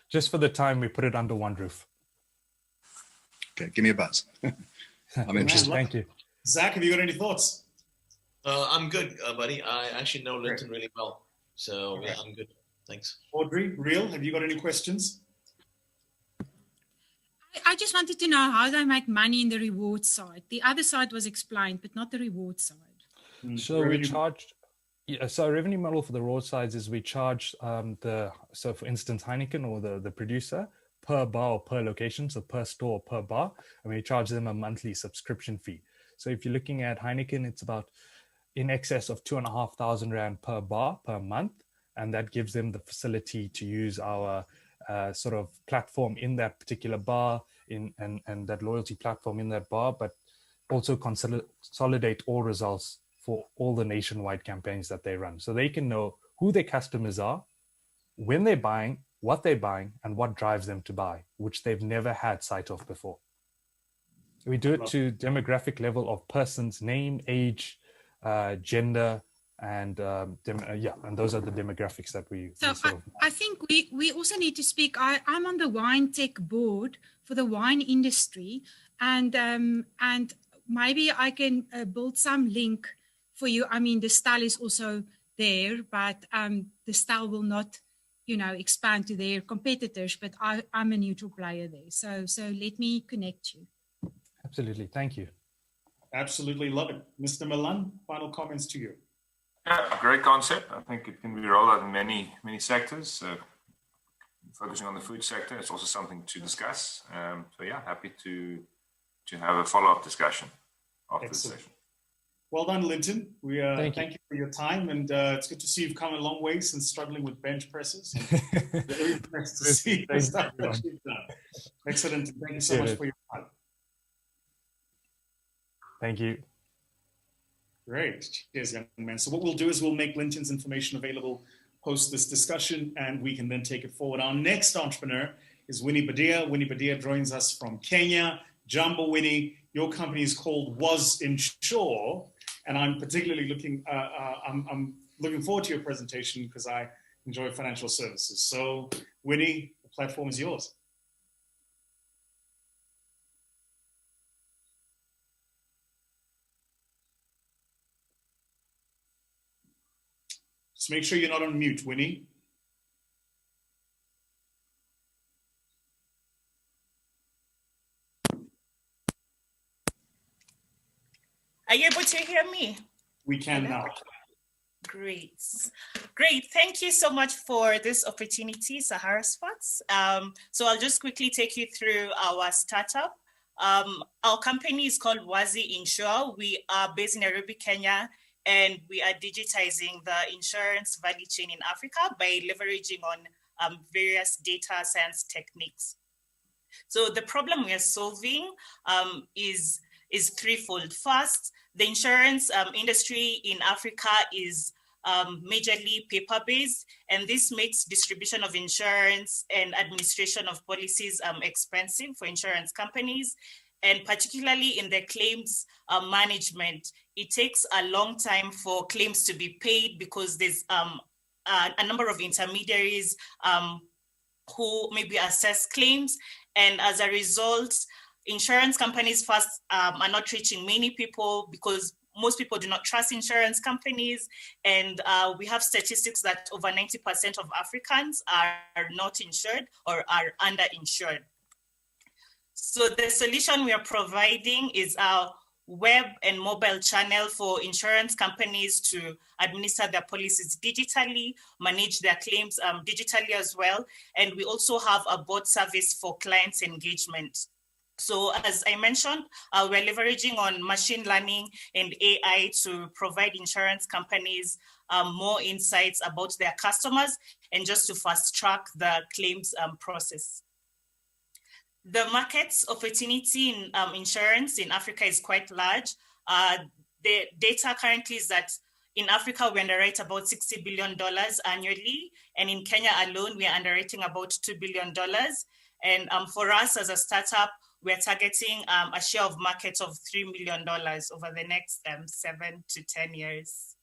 Just for the time, we put it under one roof. Okay, give me a buzz. I'm interested. Thank you. Zach, have you got any thoughts? I'm good, buddy. I actually know Linton really well. So yeah, I'm good. Thanks. Audrey, Real, have you got any questions? I just wanted to know how they make money in the reward side. The other side was explained, but not the reward side. So we charge, so our revenue model for the reward sides is we charge so for instance, Heineken or the producer per bar or per location, so per store or per bar, and we charge them a monthly subscription fee. So if you're looking at Heineken, it's about in excess of 2,500 Rand per bar per month, and that gives them the facility to use our sort of platform in that particular bar and that loyalty platform in that bar, but also consolidate all results for all the nationwide campaigns that they run. So they can know who their customers are, when they're buying, what they're buying, and what drives them to buy, which they've never had sight of before. We do it to demographic level of person's name, age, gender, and and those are the demographics that we I think we also need to speak. I'm on the wine tech board for the wine industry, and maybe I can build some link for you. I mean, the style is also there, but the style will not, expand to their competitors. But I'm a neutral player there, so let me connect you. Absolutely, thank you. Absolutely love it, Mr. Milan. Final comments to you. Yeah, great concept. I think it can be rolled out in many sectors. focusing on the food sector. It's also something to discuss. So yeah, happy to have a follow-up discussion after the session. Well done, Linton. We thank you for your time, and it's good to see you've come a long way since struggling with bench presses. Very nice to see the stuff that you've done. Excellent. Thank you so much for your time. Thank you. Great. Cheers, young man. So what we'll do is we'll make Linton's information available post this discussion, and we can then take it forward. Our next entrepreneur is Winnie Badia. Winnie Badia joins us from Kenya. Jambo, Winnie. Your company is called Was Insure, and I'm particularly looking forward to your presentation because I enjoy financial services. So, Winnie, the platform is yours. Just make sure you're not on mute, Winnie. Are you able to hear me? We can now. Great. Thank you so much for this opportunity, Sahara Sparks. So I'll just quickly take you through our startup. Our company is called Wazi Insure. We are based in Nairobi, Kenya, and we are digitizing the insurance value chain in Africa by leveraging on various data science techniques. So the problem we are solving is threefold. First, the insurance industry in Africa is majorly paper-based, and this makes distribution of insurance and administration of policies expensive for insurance companies. And particularly in the claims management, it takes a long time for claims to be paid because there's a number of intermediaries who maybe assess claims. And as a result, insurance companies first are not reaching many people because most people do not trust insurance companies. And we have statistics that over 90% of Africans are not insured or are underinsured. So the solution we are providing is our web and mobile channel for insurance companies to administer their policies digitally, manage their claims digitally as well. And we also have a bot service for clients' engagement. So as I mentioned, we're leveraging on machine learning and AI to provide insurance companies more insights about their customers and just to fast track the claims process. The market's opportunity in insurance in Africa is quite large. The data currently is that in Africa, we underwrite about $60 billion annually. And in Kenya alone, we are underwriting about $2 billion. And for us as a startup, we're targeting a share of market of $3 million over the next 7 to 10 years.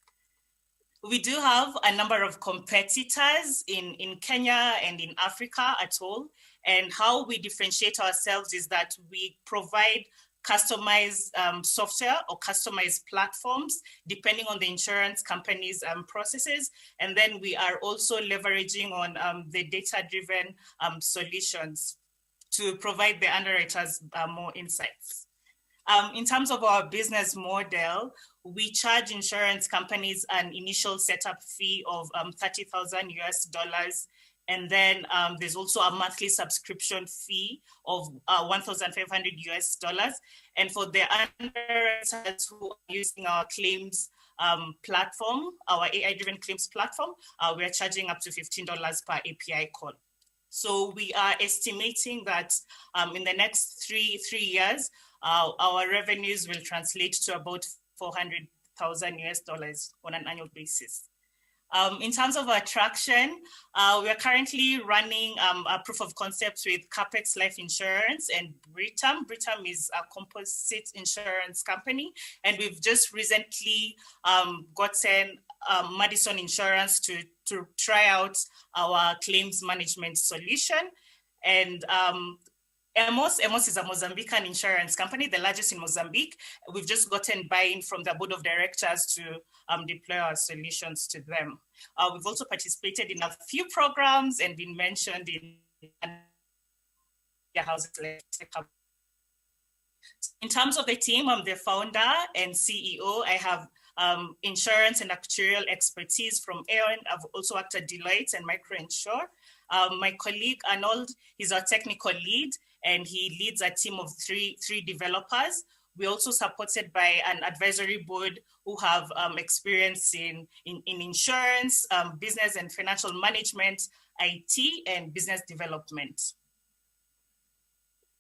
We do have a number of competitors in Kenya and in Africa at all. And how we differentiate ourselves is that we provide customized software or customized platforms depending on the insurance company's processes. And then we are also leveraging on the data-driven solutions to provide the underwriters more insights. In terms of our business model, we charge insurance companies an initial setup fee of $30,000 US. And then there's also a monthly subscription fee of $1,500 US. And for the underwriters who are using our claims platform, our AI-driven claims platform, we are charging up to $15 per API call. So we are estimating that in the next three years, our revenues will translate to about $400,000 US on an annual basis. In terms of our traction, we are currently running a proof of concept with Capex Life Insurance and Britam. Britam is a composite insurance company, and we've just recently gotten Madison Insurance to try out our claims management solution. And Emos is a Mozambican insurance company, the largest in Mozambique. We've just gotten buy-in from the board of directors to deploy our solutions to them. We've also participated in a few programs and been mentioned in houses. In terms of the team, I'm the founder and CEO. I have insurance and actuarial expertise from Aon. I've also worked at Deloitte and MicroInsure. My colleague Arnold, he's our technical lead, and he leads a team of three developers. We're also supported by an advisory board who have experience in insurance, business and financial management, IT, and business development.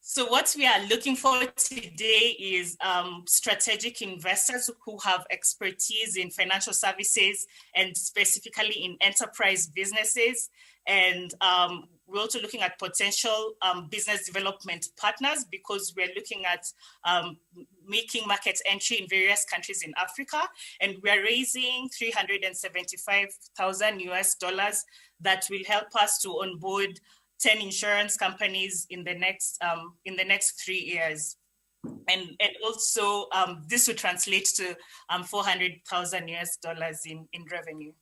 So what we are looking for today is strategic investors who have expertise in financial services and specifically in enterprise businesses. And we're also looking at potential business development partners because we're looking at making market entry in various countries in Africa. And we're raising $375,000 that will help us to onboard 10 insurance companies in the next 3 years. And also this would translate to $400,000 in revenue.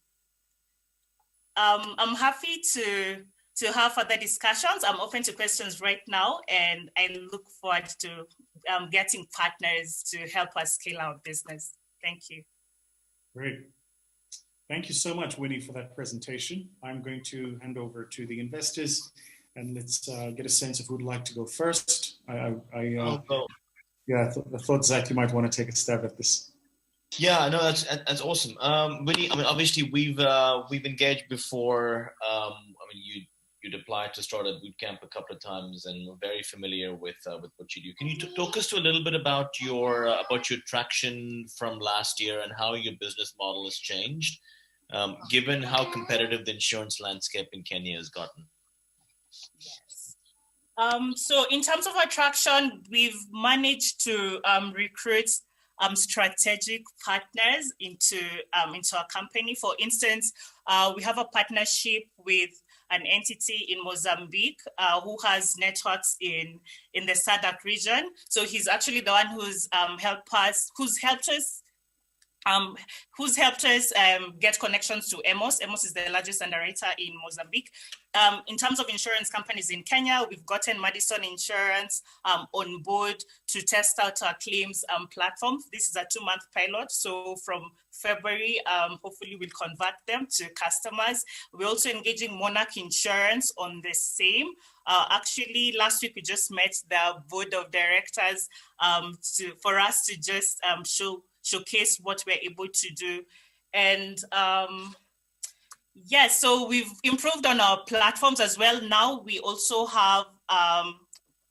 I'm happy to have further discussions. I'm open to questions right now, and I look forward to getting partners to help us scale our business. Thank you. Great. Thank you so much, Winnie, for that presentation. I'm going to hand over to the investors, and let's get a sense of who'd like to go first. I'll go. Yeah, I thought Zach, you might want to take a stab at this. Yeah, no, that's awesome. Winnie, I mean, obviously we've engaged before. I mean, you'd applied to start a boot camp a couple of times, and we're very familiar with what you do. Can you talk us to a little bit about your traction from last year and how your business model has changed, given how competitive the insurance landscape in Kenya has gotten? Yes. So in terms of our traction, we've managed to recruit strategic partners into our company. For instance, we have a partnership with an entity in Mozambique who has networks in the SADC region. So he's actually the one who's helped us get connections to EMOS. EMOS is the largest underwriter in Mozambique. In terms of insurance companies in Kenya, we've gotten Madison Insurance on board to test out our claims platform. This is a 2-month pilot. So from February, hopefully we'll convert them to customers. We're also engaging Monarch Insurance on the same. Actually, last week we just met the board of directors for us to just showcase what we're able to do. And yes, so we've improved on our platforms as well. Now we also have,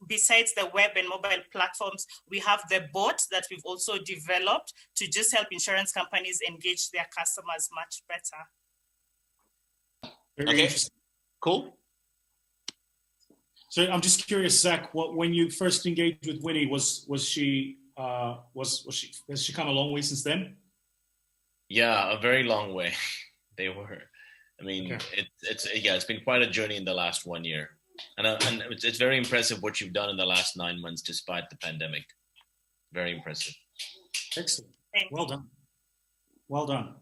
besides the web and mobile platforms, we have the bot that we've also developed to just help insurance companies engage their customers much better. Very interesting. Cool. So I'm just curious, Zach, when you first engaged with Winnie, has she come a long way since then? Yeah, a very long way. They were. I mean, okay. It's been quite a journey in the last 1 year, and it's very impressive what you've done in the last 9 months despite the pandemic. Very impressive. Excellent. Well done. Well done.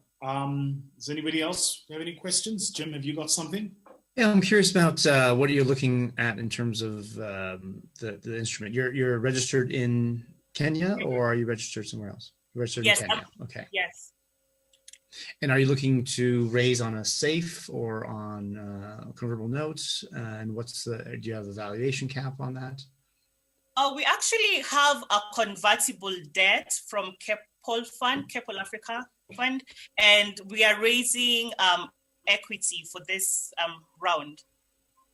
Does anybody else have any questions? Jim, have you got something? Yeah, I'm curious about what are you looking at in terms of the instrument. You're registered in Kenya, or are you registered somewhere else? You're registered in Kenya. Okay. Yes. And are you looking to raise on a safe or on convertible notes? And do you have a valuation cap on that? We actually have a convertible debt from Keppel Africa Fund, and we are raising equity for this round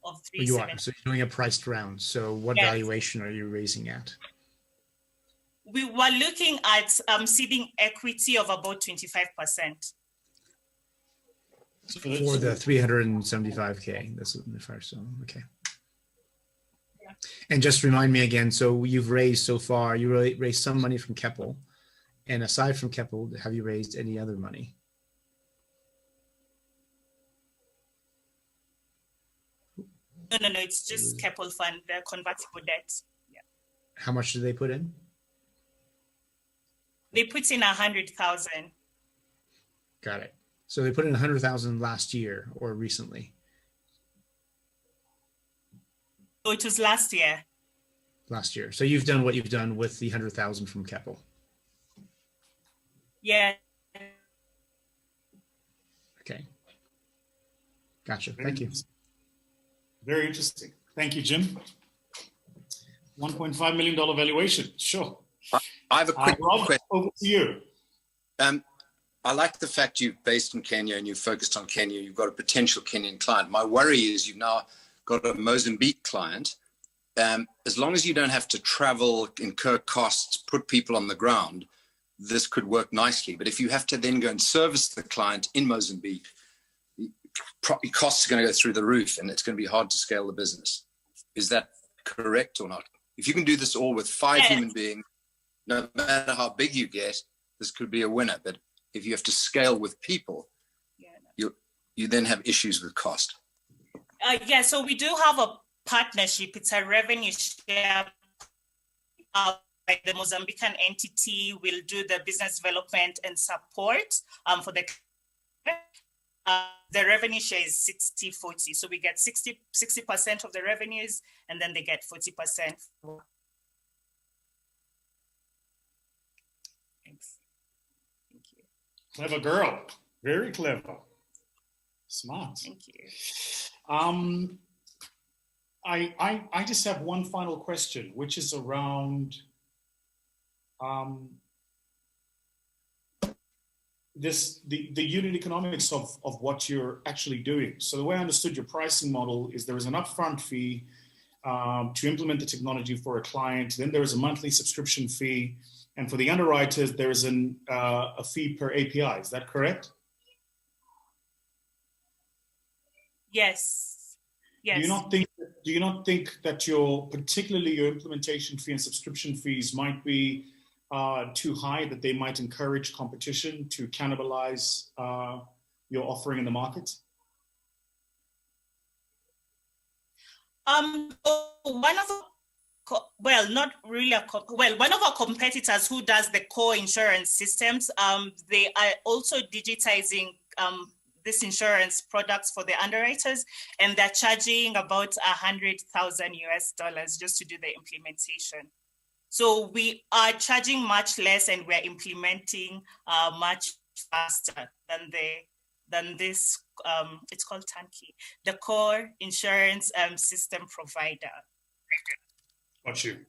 of 370. You are, so you're doing a priced round. So what valuation are you raising at? We were looking at seeding equity of about 25%. For the 375K, that's the first, so okay. Yeah. And just remind me again, so you've raised so far, you raised some money from Keppel, and aside from Keppel, have you raised any other money? No, it's just Keppel Fund, the convertible debt. Yeah. How much did they put in? They put in 100,000. Got it. So they put in 100,000 last year or recently? So it was last year. Last year. So you've done what you've done with the 100,000 from Keppel. Yes. Gotcha. Thank you. Very interesting. Thank you, Jim. $1.5 million valuation. Sure. I have a quick Rob, question. over to you. I like the fact you've based in Kenya and you've focused on Kenya. You've got a potential Kenyan client. My worry is you've now got a Mozambique client. As long as you don't have to travel, incur costs, put people on the ground, this could work nicely. But if you have to then go and service the client in Mozambique, costs are going to go through the roof and it's going to be hard to scale the business. Is that correct or not? If you can do this all with 5 human beings, no matter how big you get, this could be a winner. But if you have to scale with people, you then have issues with cost. So we do have a partnership. It's a revenue share. The Mozambican entity will do the business development and support for the revenue share is 60-40. So we get 60% of the revenues, and then they get 40%. Thanks. Thank you. Clever girl. Very clever. Smart. Thank you. I just have one final question, which is around the unit economics of what you're actually doing. So the way I understood your pricing model is there is an upfront fee to implement the technology for a client. Then there is a monthly subscription fee. And for the underwriters, there is a fee per API. Is that correct? Yes. Yes. Do you not think that particularly your implementation fee and subscription fees might be too high, that they might encourage competition to cannibalize your offering in the market? One of our competitors who does the core insurance systems, they are also digitizing this insurance products for the underwriters, and they're charging about $100,000 just to do the implementation. So we are charging much less, and we're implementing much faster than this. It's called Turnkey, the core insurance system provider. Got you.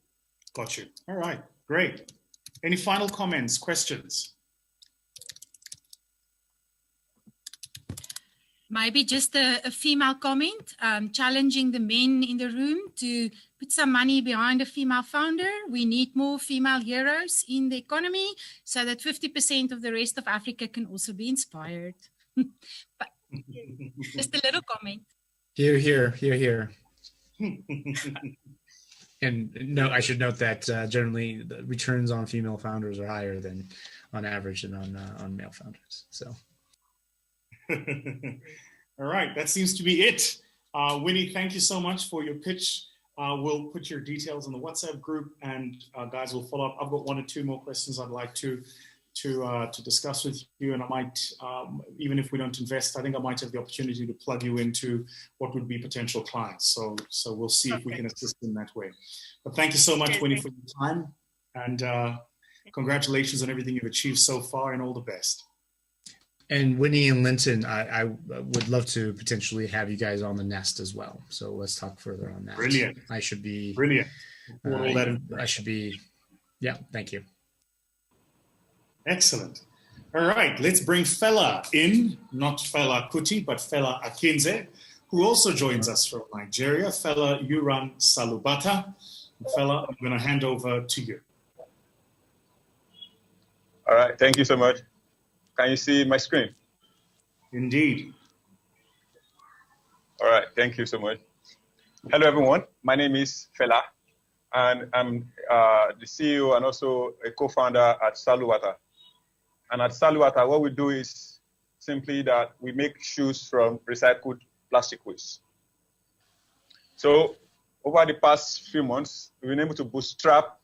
All right, great. Any final comments, questions? Maybe just a female comment, challenging the men in the room to put some money behind a female founder. We need more female heroes in the economy so that 50% of the rest of Africa can also be inspired. But just a little comment. Here. And no, I should note that generally the returns on female founders are higher than on average than on male founders. So. All right, that seems to be it. Winnie, thank you so much for your pitch. We'll put your details in the WhatsApp group, and guys will follow up. I've got 1 or 2 more questions I'd like to discuss with you, and I might, even if we don't invest, I think I might have the opportunity to plug you into what would be potential clients. So we'll see if we can assist in that way. But thank you so much, Winnie, for your time, and congratulations on everything you've achieved so far, and all the best. And Winnie and Linton, I would love to potentially have you guys on the nest as well. So let's talk further on that. Brilliant. I should be brilliant. Yeah. Thank you. Excellent. All right, let's bring Fela in, not Fela Kuti, but Fela Akinze, who also joins us from Nigeria. Fela, you run Salubata. Fela, I'm going to hand over to you. All right, thank you so much. Can you see my screen? Indeed. All right, thank you so much. Hello, everyone. My name is Fela, and I'm the CEO and also a co-founder at Salubata. And at Salubata, what we do is simply that we make shoes from recycled plastic waste. So over the past few months, we've been able to bootstrap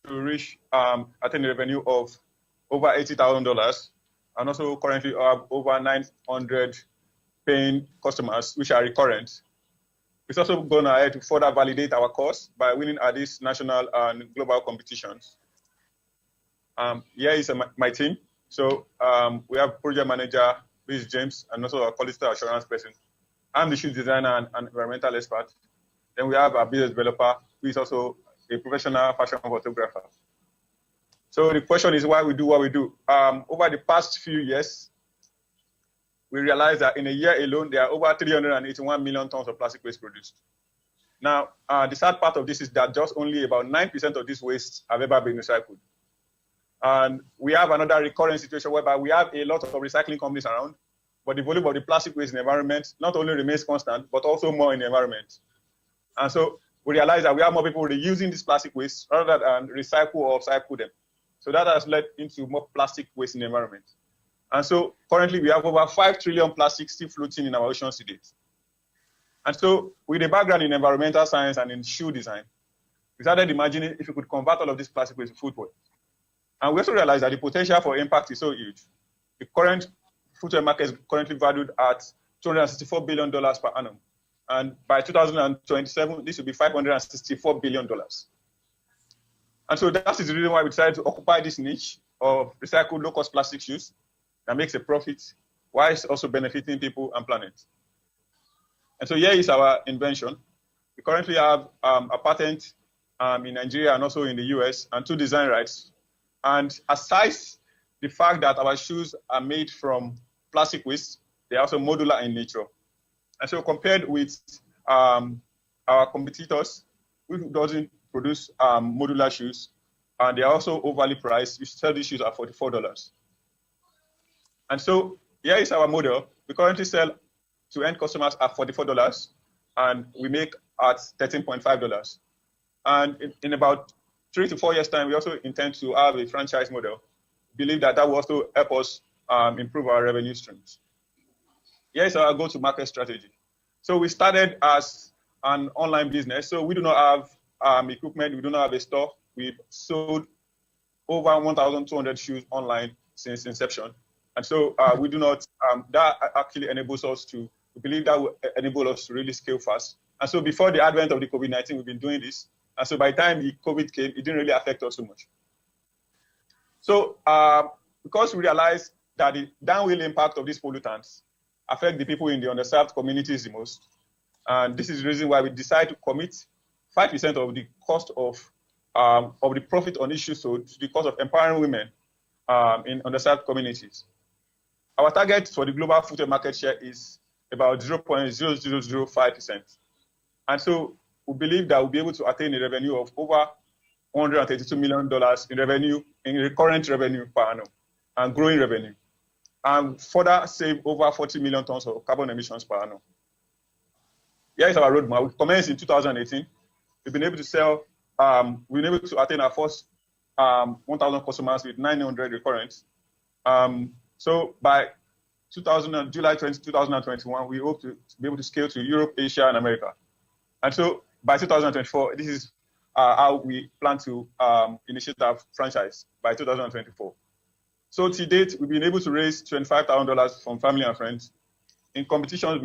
to reach a revenue of over $80,000. And also currently have over 900 paying customers, which are recurrent. It's also gone ahead to further validate our cause by winning at these national and global competitions. Here is my team. So we have project manager, James, and also our quality assurance person. I'm the shoe designer and environmental expert. Then we have a business developer who is also a professional fashion photographer. So the question is why we do what we do. Over the past few years, we realized that in a year alone, there are over 381 million tons of plastic waste produced. Now, the sad part of this is that just only about 9% of this waste have ever been recycled. And we have another recurrent situation whereby we have a lot of recycling companies around, but the volume of the plastic waste in the environment not only remains constant, but also more in the environment. And so we realize that we have more people reusing this plastic waste rather than recycle or upcycle them. So that has led into more plastic waste in the environment. And so currently we have over 5 trillion plastics still floating in our oceans today. And so with a background in environmental science and in shoe design, we started imagining if we could convert all of this plastic waste to footwear. And we also realized that the potential for impact is so huge. The current footwear market is currently valued at $264 billion per annum. And by 2027, this will be $564 billion. And so that is the reason why we decided to occupy this niche of recycled low-cost plastic shoes that makes a profit while it's also benefiting people and planet. And so here is our invention. We currently have a patent in Nigeria and also in the US and 2 design rights. And aside the fact that our shoes are made from plastic waste, they're also modular in nature. And so compared with our competitors, who doesn't produce modular shoes, and they're also overly priced, we sell these shoes at $44. And so here is our model. We currently sell to end customers at $44, and we make at $13.5. And in about 3 to 4 years' time, we also intend to have a franchise model. We believe that that will also help us improve our revenue streams. Here's our go-to-market strategy. So we started as an online business. So we do not have equipment. We do not have a store. We've sold over 1,200 shoes online since inception. And so we do not, that actually enables us to, we believe that will enable us to really scale fast. And so before the advent of the COVID-19, we've been doing this. And so by the time the COVID came, it didn't really affect us so much. So because we realized that the downhill impact of these pollutants affect the people in the underserved communities the most, and this is the reason why we decided to commit 5% of the cost of the profit on issues sold to the cost of empowering women in underserved communities. Our target for the global footwear market share is about 0.0005%. And so we believe that we'll be able to attain a revenue of over $132 million in revenue, in recurrent revenue per annum, and growing revenue, and further save over 40 million tons of carbon emissions per annum. Here is our roadmap. We commenced in 2018. We've been able to sell, we've been able to attain our first 1,000 customers with 900 recurrents. So by July 20, 2021, we hope to be able to scale to Europe, Asia, and America. And so by 2024, this is how we plan to initiate our franchise by 2024. So to date, we've been able to raise $25,000 from family and friends. In competitions,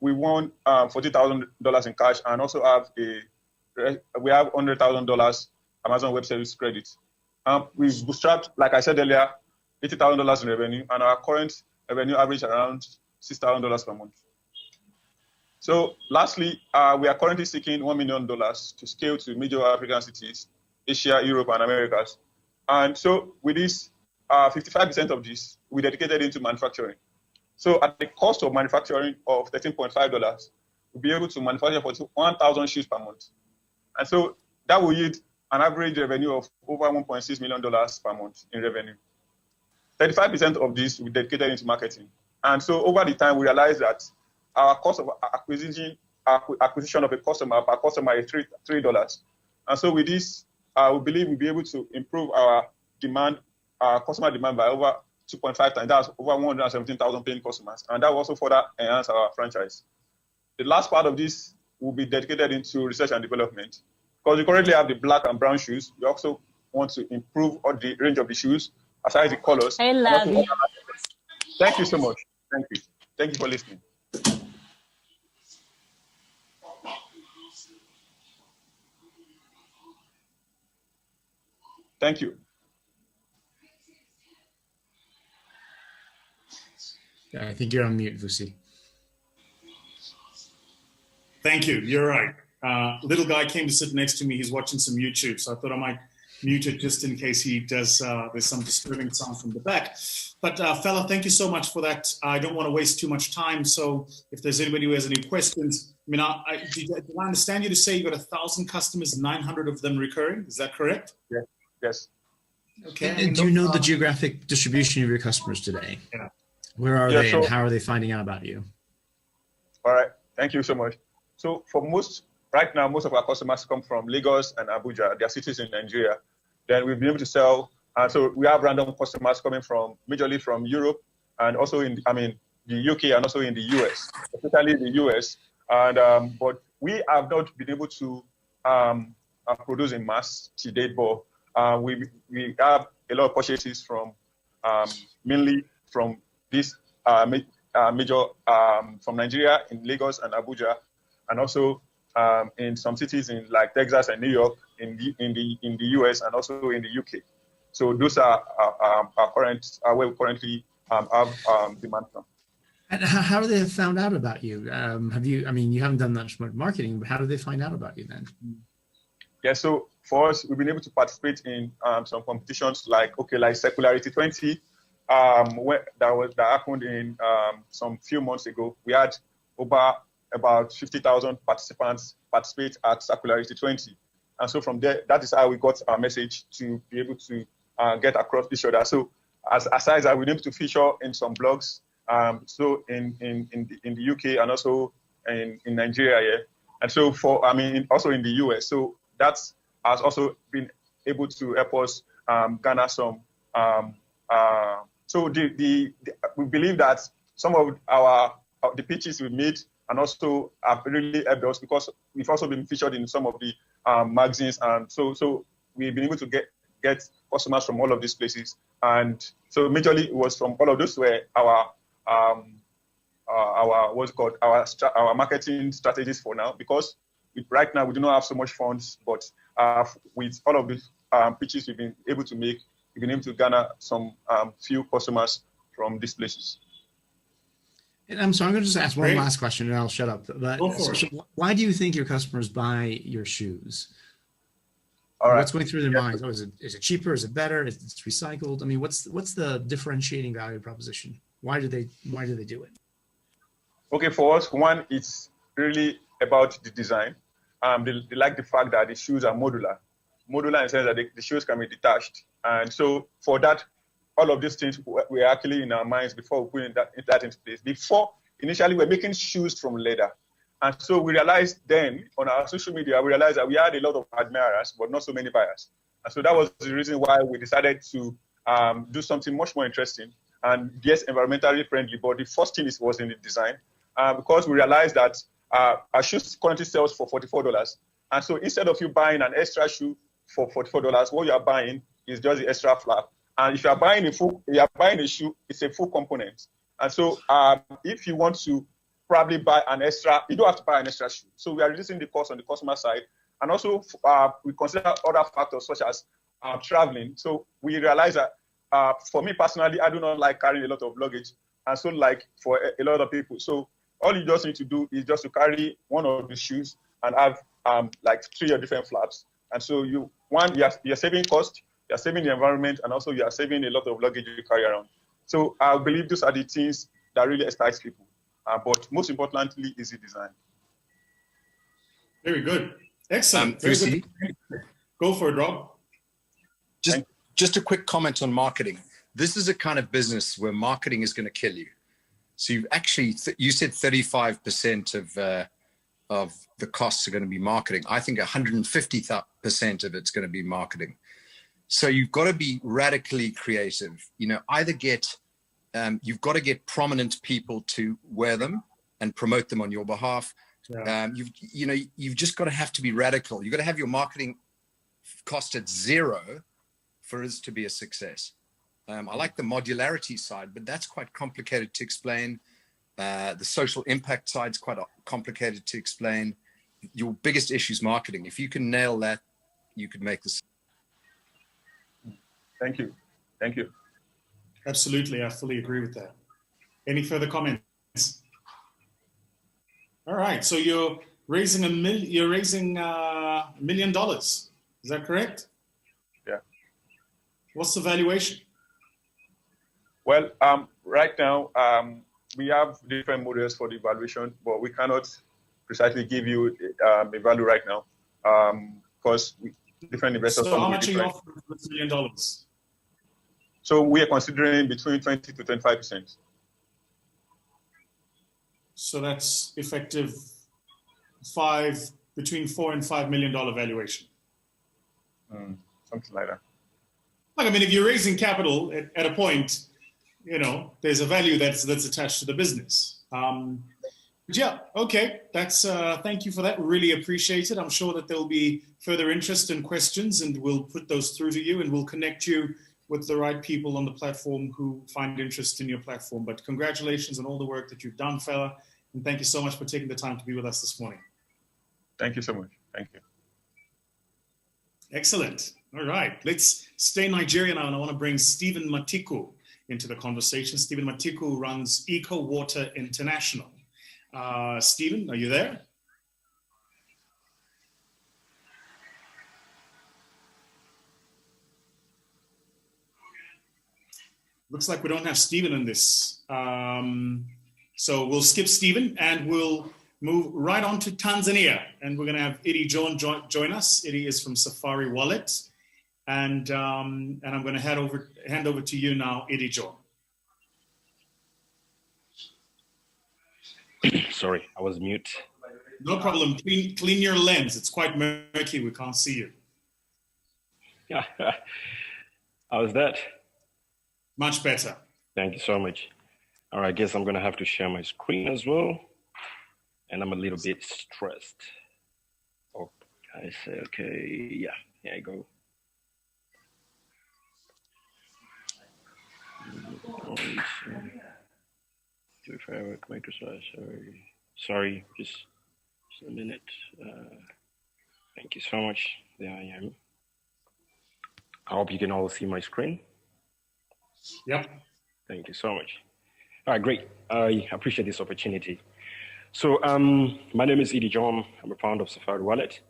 we won $40,000 in cash, and also have we have $100,000 Amazon Web Service credit. We've bootstrapped, like I said earlier, $80,000 in revenue, and our current revenue average around $6,000 per month. So lastly, we are currently seeking $1 million to scale to major African cities, Asia, Europe, and Americas. And so with this, 55% of this, we dedicated into manufacturing. So at the cost of manufacturing of $13.5, we'll be able to manufacture for 1,000 shoes per month. And so that will yield an average revenue of over $1.6 million per month in revenue. 35% of this we dedicated into marketing. And so over the time, we realized that our cost of acquisition of a customer per customer is $3. And so with this, we believe we'll be able to improve our demand, customer demand by over 2.5 times. That's over 117,000 paying customers. And that will also further enhance our franchise. The last part of this will be dedicated into research and development. Because we currently have the black and brown shoes, we also want to improve all the range of the shoes, aside the colors. I love you. Thank you so much. Thank you. Thank you for listening. Thank you. I think you're on mute, Vusi. Thank you. You're right. Little guy came to sit next to me. He's watching some YouTube, so I thought I might mute it just in case he does. There's some disturbing sound from the back. But fella, thank you so much for that. I don't want to waste too much time. So if there's anybody who has any questions, I mean, do I understand you to say you got 1,000 customers, 900 of them recurring? Is that correct? Yeah. Yes. Okay. And do you know the geographic distribution of your customers today? Yeah. Where are they, and how are they finding out about you? All right. Thank you so much. So right now, most of our customers come from Lagos and Abuja. They are cities in Nigeria. Then we've been able to sell. So we have random customers coming majorly from Europe and also the UK and also in the US, especially the US. And but we have not been able to produce in mass to date, but we have a lot of purchases from mainly from this major from Nigeria in Lagos and Abuja, and also in some cities in like Texas and New York in the US and also in the UK. So those are where we currently have demand from. And how do they have found out about you? You haven't done much marketing, but how do they find out about you then? Yeah, so for us, we've been able to participate in some competitions like Secularity 20, that happened in some few months ago. We had over about 50,000 participants participate at Secularity 20. And so from there, that is how we got our message to be able to get across each other. So aside that, we're able to feature in some blogs, so in the UK and also in Nigeria, yeah. And so also in the US. So that has also been able to help us garner some. So we believe that some of the pitches we made and also have really helped us because we've also been featured in some of the magazines, and so we've been able to get customers from all of these places. And so majorly it was from all of those where our marketing strategies for now, because right now we do not have so much funds, but with all of the pitches we've been able to make, we've been able to garner some few customers from these places. And I'm sorry, I'm going to just ask one last question and I'll shut up. But why do you think your customers buy your shoes? All right. What's going through their minds? Oh, is it cheaper? Is it better? Is it recycled? I mean, what's the differentiating value proposition? Why do they do it? Okay, for us, one, it's really about the design. They like the fact that the shoes are modular. Modular in the sense that the shoes can be detached. And so for that, all of these things were actually in our minds before we put that into place. Before, initially, we're making shoes from leather. And so we realized then on our social media, we realized that we had a lot of admirers, but not so many buyers. And so that was the reason why we decided to do something much more interesting and yes, environmentally friendly. But the first thing was in the design, because we realized that our shoes currently sells for $44. And so instead of you buying an extra shoe for $44, what you are buying is just the extra flap. And if you are buying a shoe, it's a full component. And so if you want to probably buy an extra, you don't have to buy an extra shoe. So we are reducing the cost on the customer side. And also we consider other factors such as traveling. So we realize that for me personally, I do not like carrying a lot of luggage. And so like for a lot of people. So all you just need to do is just to carry one of the shoes and have like 3 different flaps. And so you're saving cost, you're saving the environment, and also you are saving a lot of luggage you carry around. So I believe those are the things that really excites people. But most importantly is the design. Very good. Excellent. Very good. Go for it, Rob. Just a quick comment on marketing. This is a kind of business where marketing is going to kill you. So you've actually, you said 35% of the costs are going to be marketing. I think 150% of it's going to be marketing. So you've got to be radically creative. Either you've got to get prominent people to wear them and promote them on your behalf. Yeah. You've just got to have to be radical. You've got to have your marketing cost at 0 for us to be a success. I like the modularity side, but that's quite complicated to explain. The social impact side is quite complicated to explain. Your biggest issue is marketing. If you can nail that, you could make this. Thank you. Thank you. Absolutely. I fully agree with that. Any further comments? All right. So You're raising $1 million. Is that correct? Yeah. What's the valuation? Well, right now, we have different models for the valuation, but we cannot precisely give you a value right now because different investors. So how much are you offering for this $1 million? So we are considering between 20 to 25%. So that's effective between $4 and $5 million valuation. Something like that. Like, I mean, if you're raising capital at a point, you know, there's a value that's attached to the business. But yeah, okay. That's thank you for that. Really appreciate it. I'm sure that there'll be further interest and questions, and we'll put those through to you, and we'll connect you with the right people on the platform who find interest in your platform. But congratulations on all the work that you've done, fella, and thank you so much for taking the time to be with us this morning. Thank you so much. Thank you. Excellent. All right, let's stay Nigeria now, and I want to bring Stephen Matiku into the conversation. Stephen Matiku runs Eco Water International. Stephen, are you there? Looks like we don't have Stephen in this. So we'll skip Stephen and we'll move right on to Tanzania. And we're going to have Eddie John join us. Eddie is from Safari Wallet. And I'm going to hand over to you now, Eddie John. Sorry, I was mute. No problem. Clean your lens. It's quite murky. We can't see you. How's that? Much better. Thank you so much. All right, I guess I'm going to have to share my screen as well. And I'm a little bit stressed. Oh, I say, okay, yeah, here I go. Microsoft, sorry, just a minute. Thank you so much. There I am. I hope you can all see my screen. Yep. Thank you so much. All right, great. I appreciate this opportunity. So my name is Eddie John. I'm a founder of Safari Wallet.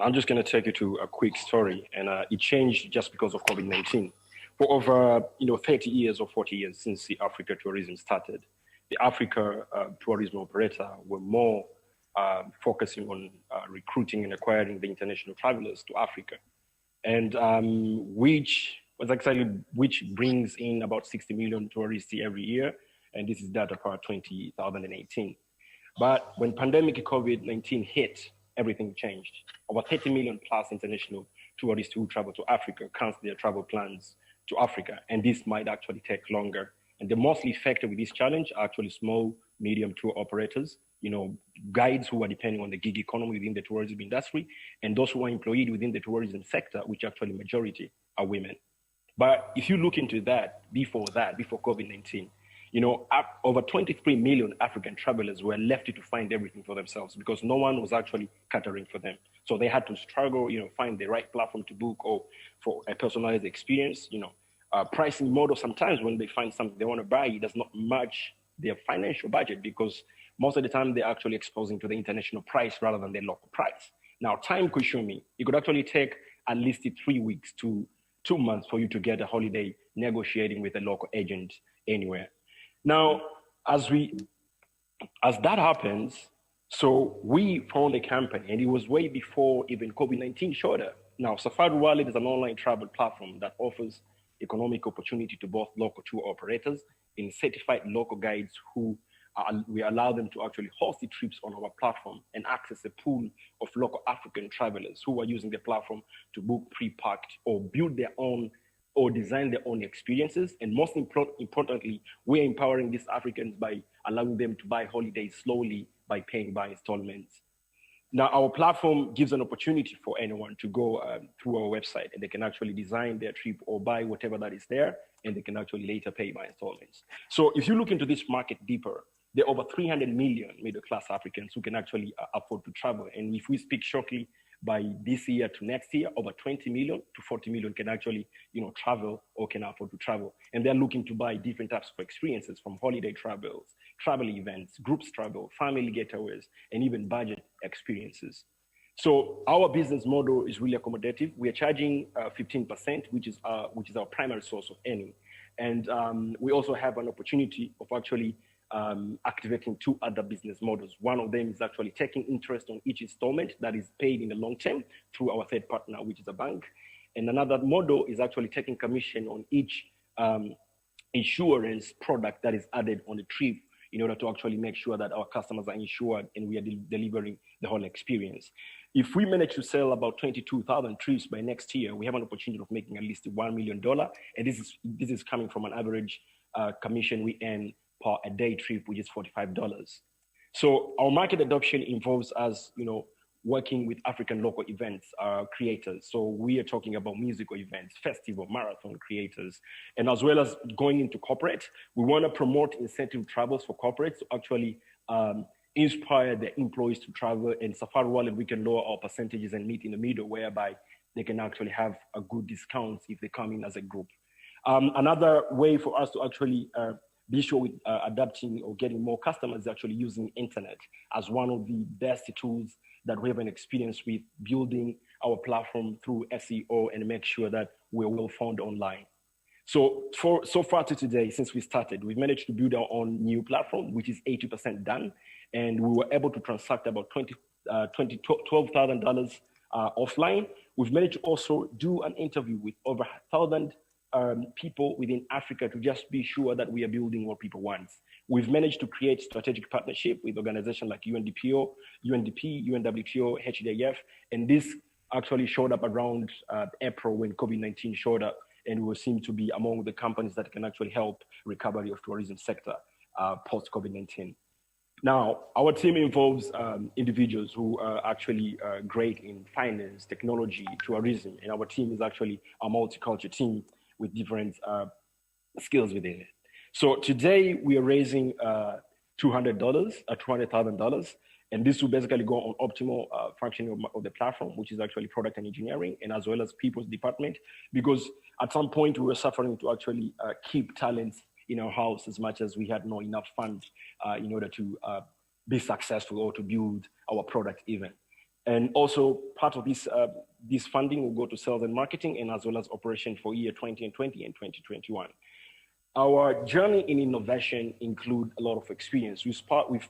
I'm just going to take you to a quick story, and it changed just because of COVID-19. For over 30 years or 40 years since the Africa tourism started, the Africa tourism operator were more focusing on recruiting and acquiring the international travelers to Africa, and which brings in about 60 million tourists every year, and this is data for 2018. But when pandemic COVID-19 hit, everything changed. Over 30 million plus international tourists who travel to Africa cancel their travel plans to Africa, and this might actually take longer. And the mostly affected with this challenge are actually small, medium tour operators, guides who are depending on the gig economy within the tourism industry, and those who are employed within the tourism sector, which actually majority are women. But if you look into that, before COVID-19, over 23 million African travelers were left to find everything for themselves because no one was actually catering for them. So they had to struggle, find the right platform to book or for a personalized experience. Pricing model, sometimes when they find something they want to buy, it does not match their financial budget because most of the time they're actually exposing to the international price rather than the local price. Now, time could show me, it could actually take at least 3 weeks to 2 months for you to get a holiday negotiating with a local agent anywhere. Now, as that happens, so we found a company, and it was way before even COVID-19 showed up. Now, Safari Wallet is an online travel platform that offers economic opportunity to both local tour operators and certified local guides who we allow them to actually host the trips on our platform and access a pool of local African travelers who are using the platform to book pre-packed or build their own or design their own experiences. And most importantly, we're empowering these Africans by allowing them to buy holidays slowly by paying by installments. Now, our platform gives an opportunity for anyone to go through our website, and they can actually design their trip or buy whatever that is there, and they can actually later pay by installments. So if you look into this market deeper, there are over 300 million middle-class Africans who can actually afford to travel. And if we speak shortly by this year to next year, over 20 million to 40 million can actually, travel or can afford to travel. And they're looking to buy different types of experiences, from holiday travels, travel events, groups travel, family getaways, and even budget experiences. So our business model is really accommodative. We are charging 15%, which is our primary source of earning. And we also have an opportunity of actually activating two other business models. One of them is actually taking interest on each installment that is paid in the long term through our third partner, which is a bank. And another model is actually taking commission on each insurance product that is added on the trip, in order to actually make sure that our customers are insured and we are delivering the whole experience. If we manage to sell about 22,000 trips by next year, we have an opportunity of making at least $1 million. And this is coming from an average commission we earn per a day trip, which is $45. So our market adoption involves us, working with African local events creators. So we are talking about musical events, festival, marathon creators, and as well as going into corporate. We want to promote incentive travels for corporates to actually inspire their employees to travel. And Safari Wallet, we can lower our percentages and meet in the middle, whereby they can actually have a good discount if they come in as a group. Another way for us to actually be sure with adapting or getting more customers is actually using internet as one of the best tools that we have an experience with building our platform through SEO and make sure that we're well found online. So far to today, since we started, we've managed to build our own new platform, which is 80% done. And we were able to transact about $12,000 offline. We've managed to also do an interview with over 1,000 people within Africa to just be sure that we are building what people want. We've managed to create strategic partnership with organizations like UNDP, UNWTO, HDIF, and this actually showed up around April when COVID-19 showed up, and we seem to be among the companies that can actually help recovery of tourism sector post-COVID-19. Now, our team involves individuals who are actually great in finance, technology, tourism, and our team is actually a multicultural team with different skills within it. So today we are raising $200,000, and this will basically go on optimal functioning of the platform, which is actually product and engineering, and as well as people's department, because at some point we were suffering to actually keep talents in our house as much as we had not enough funds in order to be successful or to build our product even. And also part of this funding will go to sales and marketing, and as well as operation for year 2020 and 2021. Our journey in innovation include a lot of experience. We've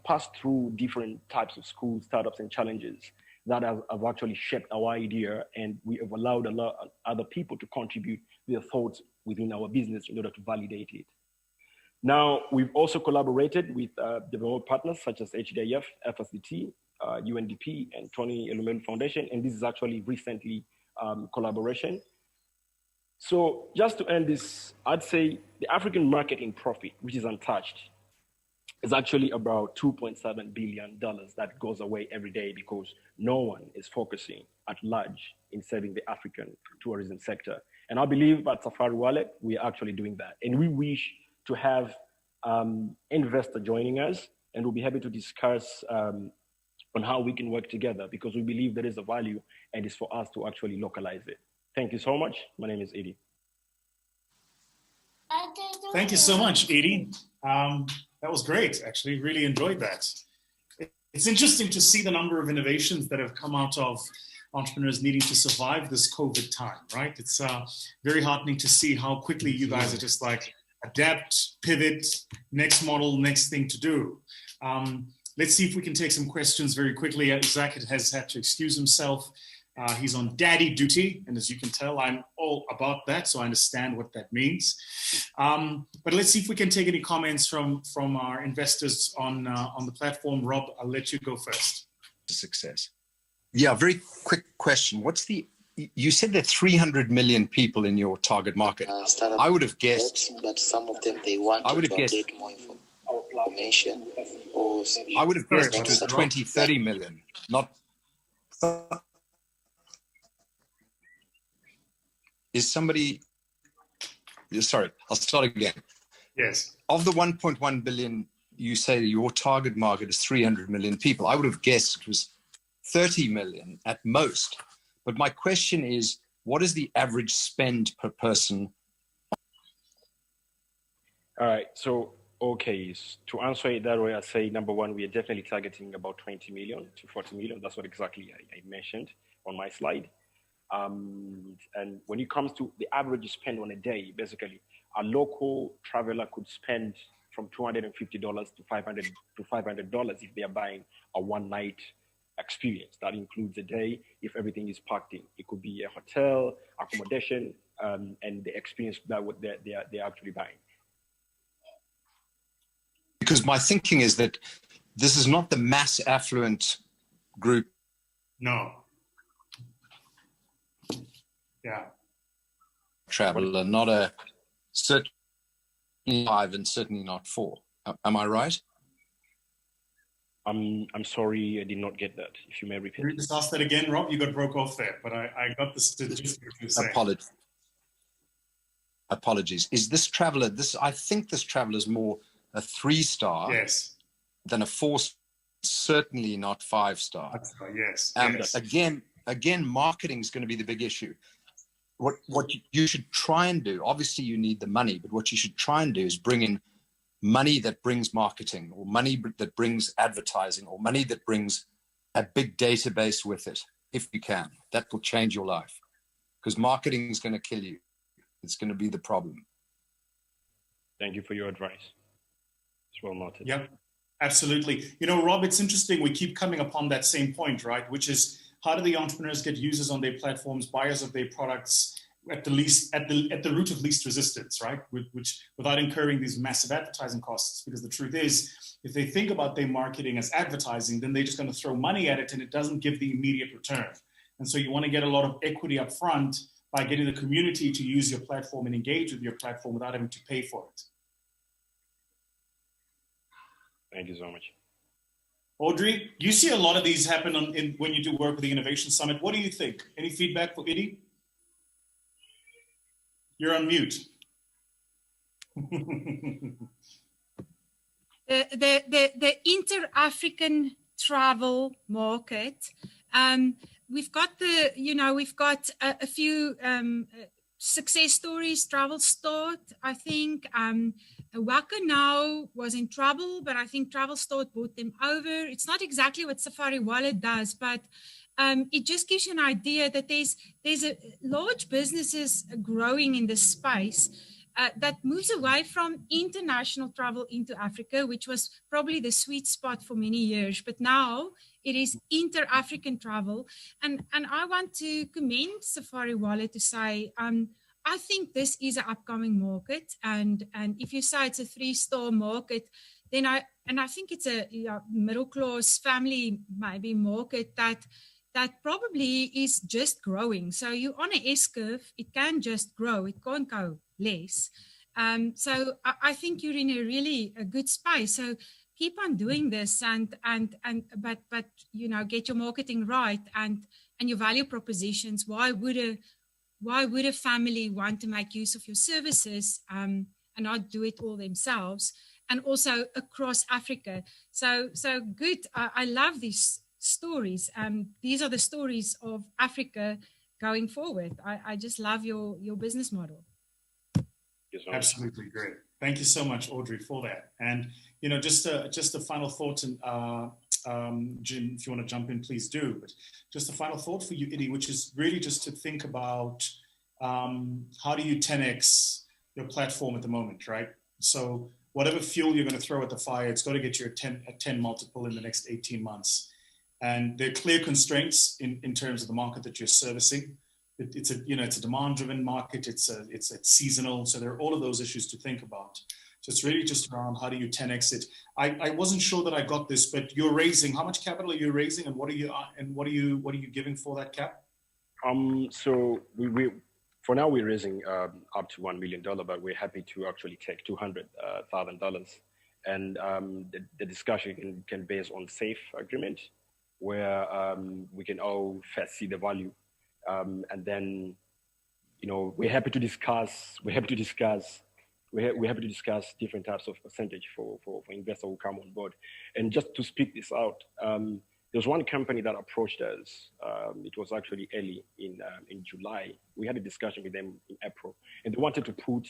passed through different types of schools, startups, and challenges that have actually shaped our idea, and we have allowed a lot of other people to contribute their thoughts within our business in order to validate it. Now, we've also collaborated with development partners such as HDIF, FSDT, UNDP, and Tony Elumelu Foundation, and this is actually recently collaboration. So just to end this, I'd say the African market in profit, which is untouched, is actually about $2.7 billion that goes away every day because no one is focusing at large in serving the African tourism sector. And I believe at Safari Wallet, we are actually doing that. And we wish to have investor joining us, and we'll be happy to discuss on how we can work together, because we believe there is a value and it's for us to actually localize it. Thank you so much. My name is Edie. Thank you so much, Edie. That was great, actually. Really enjoyed that. It's interesting to see the number of innovations that have come out of entrepreneurs needing to survive this COVID time, right? It's very heartening to see how quickly you guys are just like adapt, pivot, next model, next thing to do. Let's see if we can take some questions very quickly. Zach has had to excuse himself. He's on daddy duty, and as you can tell, I'm all about that, so I understand what that means. But let's see if we can take any comments from our investors on the platform. Rob, I'll let you go first. Success. Yeah, very quick question. You said there are 300 million people in your target market. I would have guessed that some of them, they want to get more information. I would have guessed it was 20, 30 million, not... Is somebody... Sorry, I'll start again. Yes. Of the 1.1 billion, you say your target market is 300 million people. I would have guessed it was 30 million at most. But my question is, what is the average spend per person? All right. So, okay. To answer it that way, I say number one, we are definitely targeting about 20 million to 40 million. That's what exactly I mentioned on my slide. And when it comes to the average spend on a day, basically, a local traveler could spend from $250 to $500 if they are buying a one-night experience. That includes a day if everything is packed in. It could be a hotel, accommodation, and the experience that they're actually buying. Because my thinking is that this is not the mass affluent group. No. Yeah. Traveler, not a certainly 5 and certainly not 4. Am I right? I'm sorry, I did not get that. If you may repeat. Can you just ask that again, Rob? You got broke off there, but I got the statistics you saying. Apologies. Is this traveler? I think this traveler is more a 3-star. Yes. Than a 4. Certainly not 5-star. Yes. Yes. Again, marketing is going to be the big issue. What you should try and do, obviously you need the money, but what you should try and do is bring in money that brings marketing, or money that brings advertising, or money that brings a big database with it, if you can. That will change your life, because marketing is going to kill you. It's going to be the problem. Thank you for your advice. It's well noted. Yep, absolutely. You know, Rob, it's interesting. We keep coming upon that same point, right? Which is, how do the entrepreneurs get users on their platforms, buyers of their products at the root of least resistance, right? Which without incurring these massive advertising costs. Because the truth is, if they think about their marketing as advertising, then they're just going to throw money at it, and it doesn't give the immediate return. And so you want to get a lot of equity up front by getting the community to use your platform and engage with your platform without having to pay for it. Thank you so much. Audrey, you see a lot of these happen when you do work with the Innovation Summit. What do you think? Any feedback for Idi? You're on mute. The inter-African travel market. We've got a few success stories. Travel Start, I think. Waka now was in trouble, but I think Travel Start bought them over. It's not exactly what Safari Wallet does, but it just gives you an idea that there's a large businesses growing in this space that moves away from international travel into Africa, which was probably the sweet spot for many years. But now it is inter-African travel. And I want to commend Safari Wallet to say, I think this is an upcoming market. And if you say it's a 3-star market, then I think it's a middle-class family maybe market that probably is just growing. So you're on an S-curve, it can just grow, it can't go less. So I think you're in a good space. So keep on doing this but get your marketing right and your value propositions. Why would a family want to make use of your services and not do it all themselves? And also across Africa. So good. I love these stories. These are the stories of Africa going forward. I just love your business model. Absolutely great. Thank you so much, Audrey, for that. And just a final thought, and Jim, if you want to jump in, please do. But just a final thought for you, Idi, which is really just to think about how do you 10x your platform at the moment, right? So whatever fuel you're going to throw at the fire, it's got to get you a 10 multiple in the next 18 months. And there are clear constraints in terms of the market that you're servicing. It's a demand-driven market. It's seasonal. So there are all of those issues to think about. So it's really just around how do you 10x it. I wasn't sure that I got this, but you're raising. How much capital are you raising, and what are you giving for that cap? So we for now we're raising up to $1 million, but we're happy to actually take $200,000, and the discussion can base on safe agreement where we can all first see the value. And then, we're happy to discuss different types of percentage for investors who come on board. And just to speak this out, was one company that approached us. It was actually early in July. We had a discussion with them in April, and they wanted to put,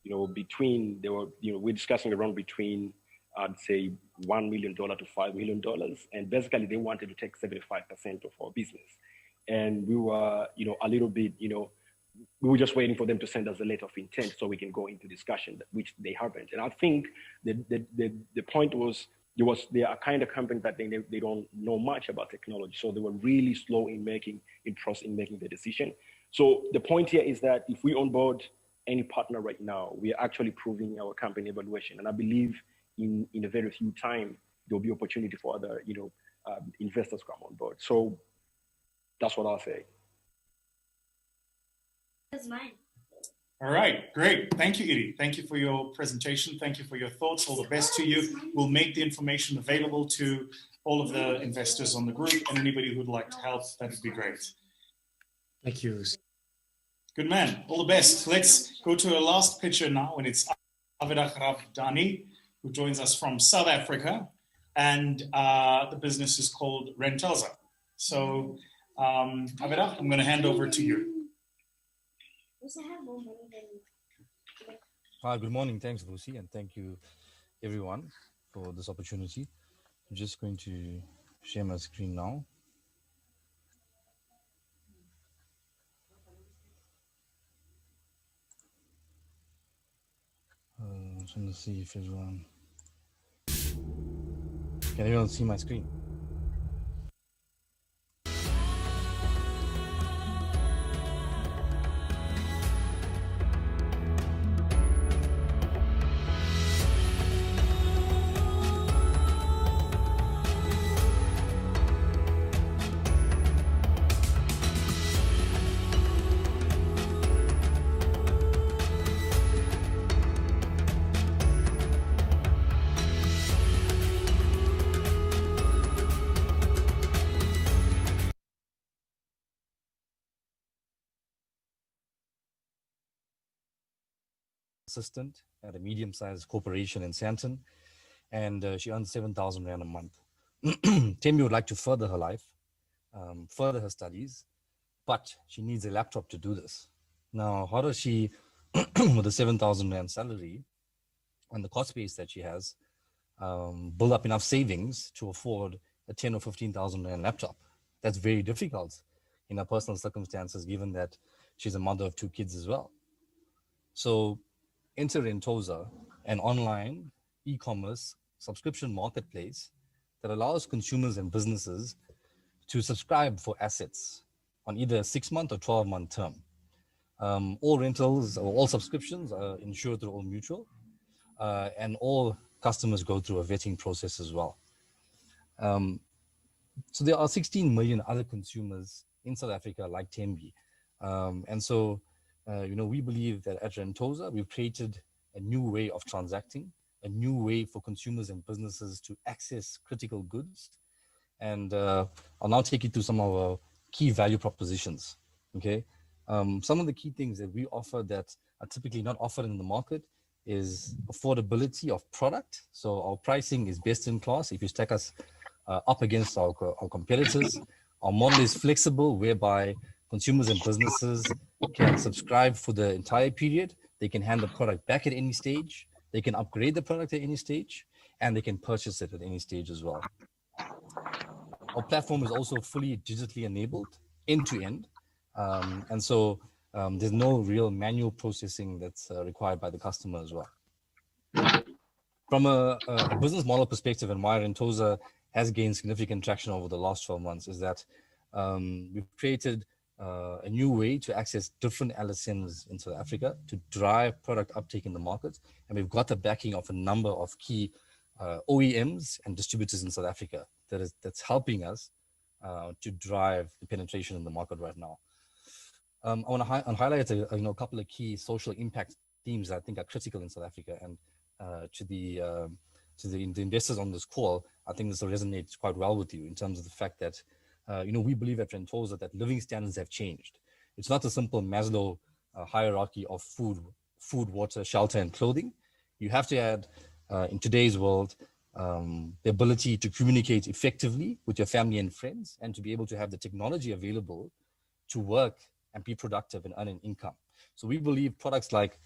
we're discussing around between, I'd say $1 million to $5 million, and basically they wanted to take 75% of our business, and we were, a little bit, we were just waiting for them to send us a letter of intent so we can go into discussion, which they haven't. And I think the point was, they are kind of company that they don't know much about technology. So they were really slow in making the decision. So the point here is that if we onboard any partner right now, we are actually proving our company evaluation. And I believe in a very few time, there'll be opportunity for other, investors to come on board. So that's what I'll say. That's mine. All right, great. Thank you, Edie. Thank you for your presentation. Thank you for your thoughts. All the best to you. We'll make the information available to all of the investors on the group, and anybody who'd like to help, that would be great. Thank you. Good man. All the best. Let's go to our last picture now, and it's Avedah Ravdani, who joins us from South Africa, and the business is called Rentosa. So, Avedah, I'm going to hand over to you. Hi, good morning. Thanks, Vusi, and thank you, everyone, for this opportunity. I'm just going to share my screen now. I'm trying to see if everyone... Can everyone see my screen? Assistant at a medium-sized corporation in Sandton, and she earns 7,000 Rand a month. Temi would like to further her life, further her studies, but she needs a laptop to do this. Now, how does she, with a 7,000 Rand salary and the cost base that she has, build up enough savings to afford a 10 or 15,000 Rand laptop? That's very difficult in her personal circumstances, given that she's a mother of 2 kids as well. So enter Rentosa, an online e-commerce subscription marketplace that allows consumers and businesses to subscribe for assets on either a 6-month or 12-month term. All rentals or all subscriptions are insured through Old Mutual, and all customers go through a vetting process as well. So there are 16 million other consumers in South Africa like Tembi. And so we believe that at Rentosa, we've created a new way of transacting, a new way for consumers and businesses to access critical goods. And I'll now take you through some of our key value propositions, okay? Some of the key things that we offer that are typically not offered in the market is affordability of product. So our pricing is best in class. If you stack us up against our competitors, our model is flexible, whereby consumers and businesses can subscribe for the entire period. They can hand the product back at any stage. They can upgrade the product at any stage, and they can purchase it at any stage as well. Our platform is also fully digitally enabled, end to end. And so there's no real manual processing that's required by the customer as well. From a business model perspective, and why Rentosa has gained significant traction over the last 12 months is that we've created a new way to access different LSMs in South Africa to drive product uptake in the market. And we've got the backing of a number of key OEMs and distributors in South Africa that's helping us to drive the penetration in the market right now. I want to highlight a couple of key social impact themes that I think are critical in South Africa. And to the investors on this call, I think this will resonate quite well with you in terms of the fact that we believe at Rentosa that living standards have changed. It's not a simple Maslow hierarchy of food, water, shelter, and clothing. You have to add, in today's world, the ability to communicate effectively with your family and friends, and to be able to have the technology available to work and be productive and earn an income. So we believe products like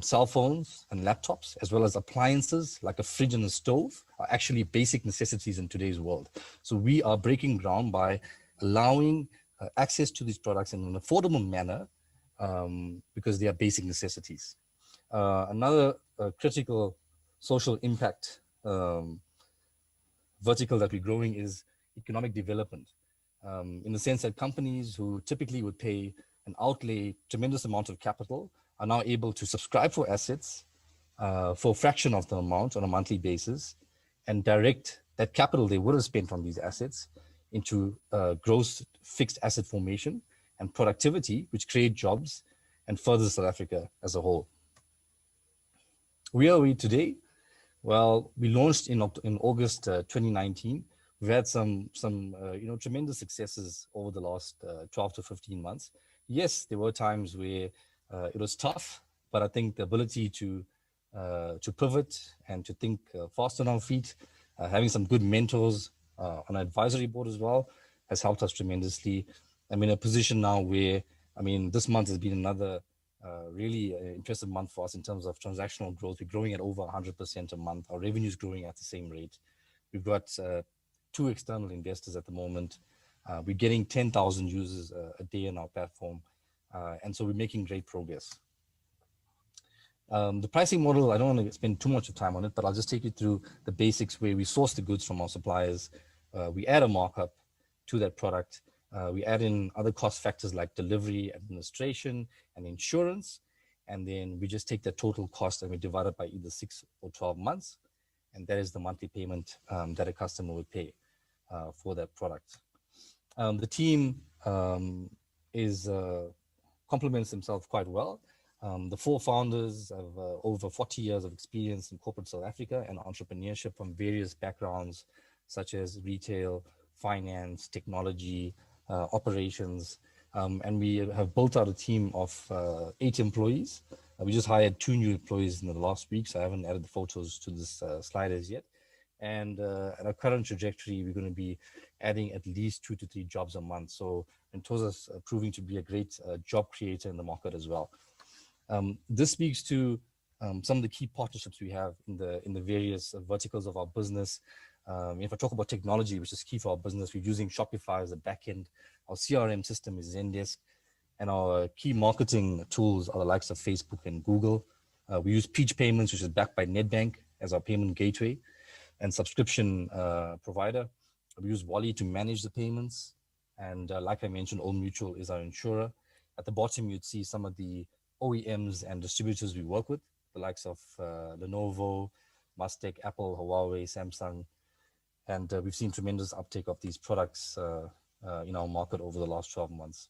cell phones and laptops, as well as appliances like a fridge and a stove, are actually basic necessities in today's world. So we are breaking ground by allowing access to these products in an affordable manner, because they are basic necessities. Another critical social impact vertical that we're growing is economic development, in the sense that companies who typically would pay and outlay tremendous amount of capital are now able to subscribe for assets for a fraction of the amount on a monthly basis, and direct that capital they would have spent on these assets into gross fixed asset formation and productivity, which create jobs and further South Africa as a whole. Where are we today? Well, we launched in August 2019. We've had some tremendous successes over the last 12 to 15 months. Yes, there were times where it was tough, but I think the ability to pivot and to think fast on our feet, having some good mentors on an advisory board as well, has helped us tremendously. I'm in a position now where, this month has been another really impressive month for us in terms of transactional growth. We're growing at over 100% a month. Our revenue is growing at the same rate. We've got 2 external investors at the moment. We're getting 10,000 users a day on our platform. And so we're making great progress. The pricing model, I don't want to spend too much of time on it, but I'll just take you through the basics where we source the goods from our suppliers. We add a markup to that product. We add in other cost factors like delivery, administration, and insurance. And then we just take the total cost and we divide it by either 6 or 12 months. And that is the monthly payment that a customer would pay for that product. The team complements themselves quite well. The 4 founders have over 40 years of experience in corporate South Africa and entrepreneurship from various backgrounds, such as retail, finance, technology, operations. And we have built out a team of 8 employees. We just hired 2 new employees in the last week, so I haven't added the photos to this slide as yet. And at our current trajectory, we're going to be adding at least 2 to 3 jobs a month. So Ventosa's proving to be a great job creator in the market as well. This speaks to some of the key partnerships we have in the various verticals of our business. If I talk about technology, which is key for our business, we're using Shopify as a backend. Our CRM system is Zendesk, and our key marketing tools are the likes of Facebook and Google. We use Peach Payments, which is backed by Nedbank, as our payment gateway and subscription provider. We use Wally to manage the payments. And like I mentioned, Old Mutual is our insurer. At the bottom, you'd see some of the OEMs and distributors we work with, the likes of Lenovo, Mustang, Apple, Huawei, Samsung. And we've seen tremendous uptake of these products in our market over the last 12 months.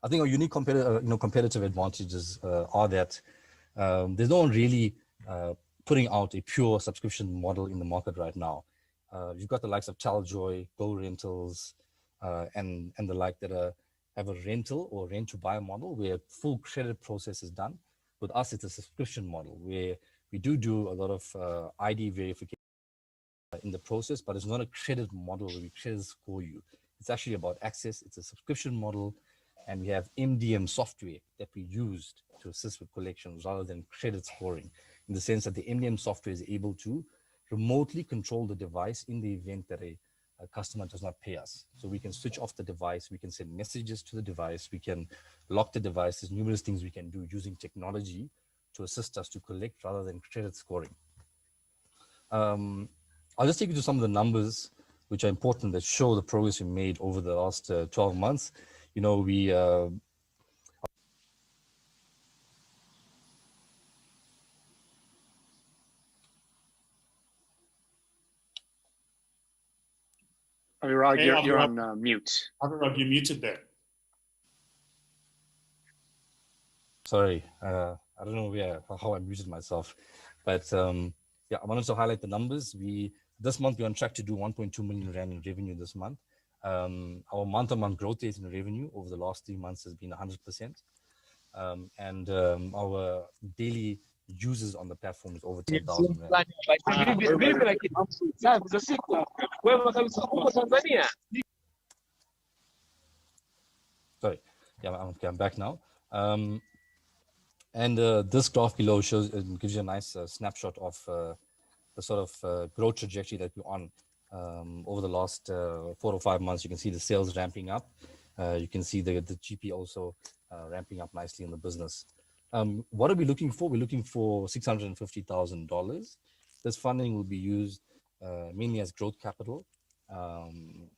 I think our unique competitive advantages are that there's no one really putting out a pure subscription model in the market right now. You've got the likes of Taljoy, Go Rentals, and the like that have a rental or rent to buy model where full credit process is done. With us, it's a subscription model where we do a lot of ID verification in the process, but it's not a credit model where we credit score you. It's actually about access. It's a subscription model, and we have MDM software that we used to assist with collections rather than credit scoring, in the sense that the MDM software is able to remotely control the device in the event that a customer does not pay us. So we can switch off the device, we can send messages to the device, we can lock the device. There's numerous things we can do using technology to assist us to collect rather than credit scoring. I'll just take you to some of the numbers which are important that show the progress we made over the last 12 months. You know, we Avirag, you're on mute. Avirag, you're muted there. Sorry, I don't know how I muted myself, but yeah, I wanted to highlight the numbers. This month we're on track to do 1.2 million rand in revenue this month. Our month-on-month growth rate in revenue over the last 3 months has been 100%, and our daily users on the platform is over 10,000. Sorry, yeah, I'm back now. And this graph below shows, gives you a nice snapshot of the sort of growth trajectory that we're on over the last 4 or 5 months. You can see the sales ramping up. You can see the GP also ramping up nicely in the business. What are we looking for? We're looking for $650,000. This funding will be used mainly as growth capital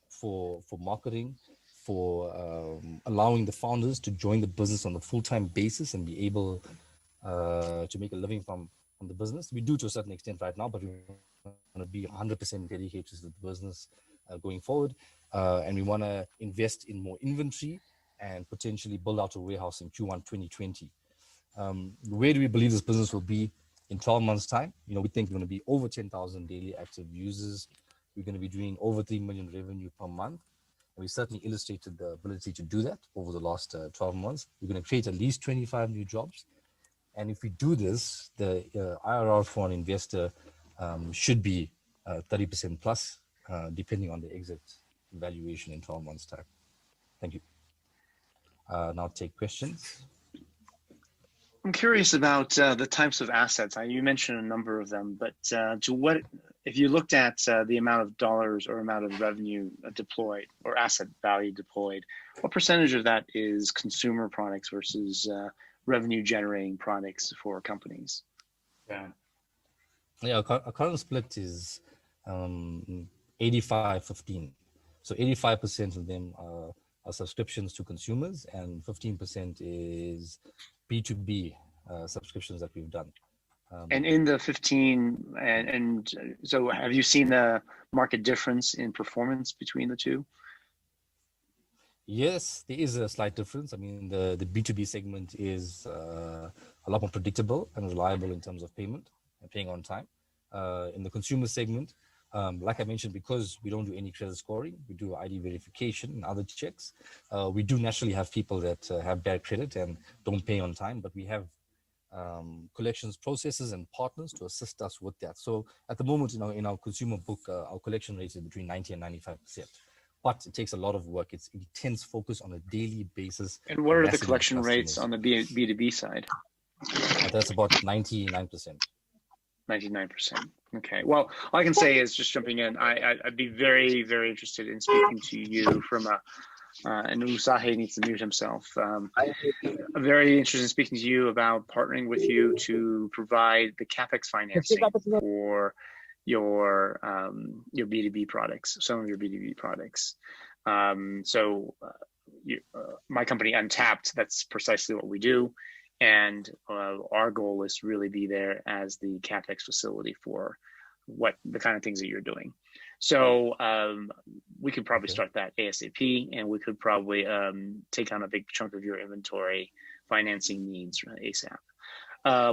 for marketing, for allowing the founders to join the business on a full-time basis and be able to make a living from the business. We do to a certain extent right now, but we want to be 100% dedicated to the business going forward. And we want to invest in more inventory and potentially build out a warehouse in Q1 2020. Where do we believe this business will be in 12 months' time? You know, we think we're going to be over 10,000 daily active users. We're going to be doing over 3 million revenue per month. And we certainly illustrated the ability to do that over the last 12 months. We're going to create at least 25 new jobs. And if we do this, the IRR for an investor should be 30% plus, depending on the exit valuation in 12 months' time. Thank you. Now take questions. I'm curious about the types of assets. You mentioned a number of them, but to what, if you looked at the amount of dollars or amount of revenue deployed or asset value deployed, what percentage of that is consumer products versus revenue generating products for companies? Yeah, our current split is 85-15. So 85% of them are subscriptions to consumers, and 15% is B2B subscriptions that we've done. And in the 15, and so have you seen a market difference in performance between the two? Yes, there is a slight difference. I mean, the B2B segment is a lot more predictable and reliable in terms of payment and paying on time. In the consumer segment, like I mentioned, because we don't do any credit scoring, we do ID verification and other checks. We do naturally have people that have bad credit and don't pay on time, but we have collections processes and partners to assist us with that. So at the moment, you know, in our consumer book, our collection rate is between 90 and 95%. But it takes a lot of work. It's intense focus on a daily basis. And what are the collection rates on the B2B side? That's about 99%. 99%. Okay. Well, all I can say is, just jumping in, I'd be very, very interested in speaking to you from and Usahe needs to mute himself. I'm very interested in speaking to you about partnering with you to provide the CapEx financing for your B2B products, some of your B2B products. My company Untapped, that's precisely what we do. And our goal is to really be there as the CapEx facility for the kind of things that you're doing. So we could probably start that ASAP, and we could probably take on a big chunk of your inventory financing needs ASAP.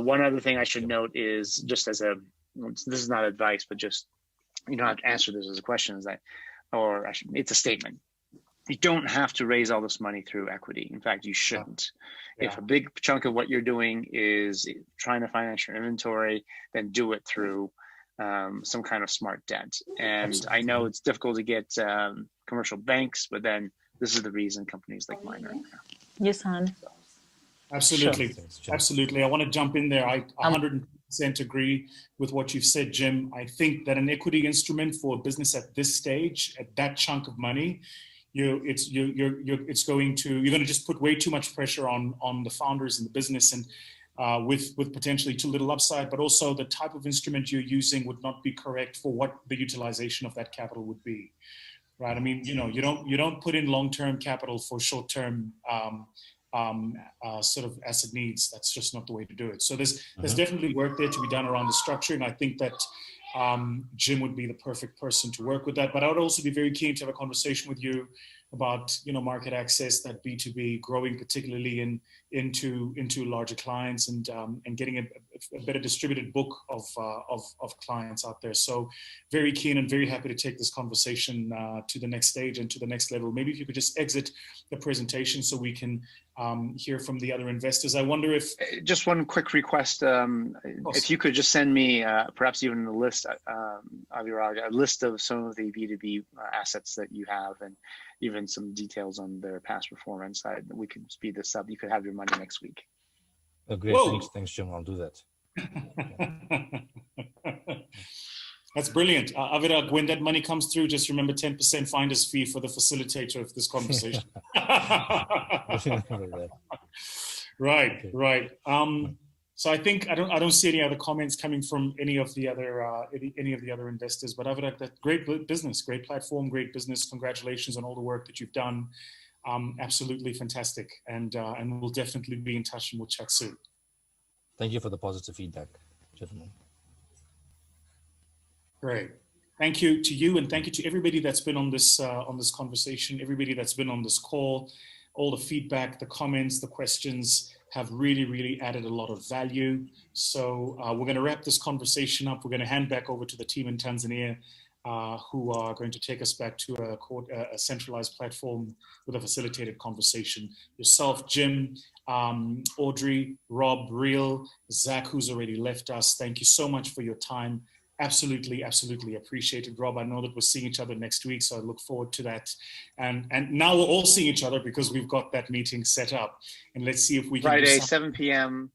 One other thing I should note is, just as this is not advice, but just, you don't have to answer this as a question, is that, or it's a statement. You don't have to raise all this money through equity. In fact, you shouldn't. Yeah. If a big chunk of what you're doing is trying to finance your inventory, then do it through some kind of smart debt. And absolutely. I know it's difficult to get commercial banks, but then this is the reason companies like mine are in there. Yes, Han. Absolutely. Sure. Absolutely. I want to jump in there. I 100% agree with what you've said, Jim. I think that an equity instrument for a business at this stage, at that chunk of money, you're going to just put way too much pressure on the founders in the business, and with potentially too little upside, but also the type of instrument you're using would not be correct for what the utilization of that capital would be, right? I mean, you don't put in long-term capital for short-term sort of asset needs. That's just not the way to do it. So there's definitely work there to be done around the structure, and I think that Jim would be the perfect person to work with that. But I would also be very keen to have a conversation with you about market access, that B2B, growing particularly into larger clients, and getting better distributed book of clients out there. So very keen and very happy to take this conversation to the next stage and to the next level. Maybe if you could just exit the presentation so we can hear from the other investors. I wonder if... Just one quick request. If you could just send me, perhaps even a list, Avirag, a list of some of the B2B assets that you have, and even some details on their past performance. We could speed this up. You could have your money next week. Great. Thanks, Jim. I'll do that. That's brilliant. Avirag, when that money comes through, just remember 10% finder's fee for the facilitator of this conversation. Right. So I think I don't see any other comments coming from any of the other investors. But Avirag, that great business, great platform, great business. Congratulations on all the work that you've done. Absolutely fantastic, and we'll definitely be in touch and we'll chat soon. Thank you for the positive feedback, gentlemen. Great. Thank you to you, and thank you to everybody that's been on this conversation, everybody that's been on this call. All the feedback, the comments, the questions have really added a lot of value. So we're going to wrap this conversation up. We're going to hand back over to the team in Tanzania, who are going to take us back to a centralized platform with a facilitated conversation. Yourself, Jim, Audrey, Rob, Real, Zach, who's already left us. Thank you so much for your time. Absolutely appreciated. Rob, I know that we're seeing each other next week, so I look forward to that. And now we're all seeing each other because we've got that meeting set up. And let's see if we can Friday, 7 p.m.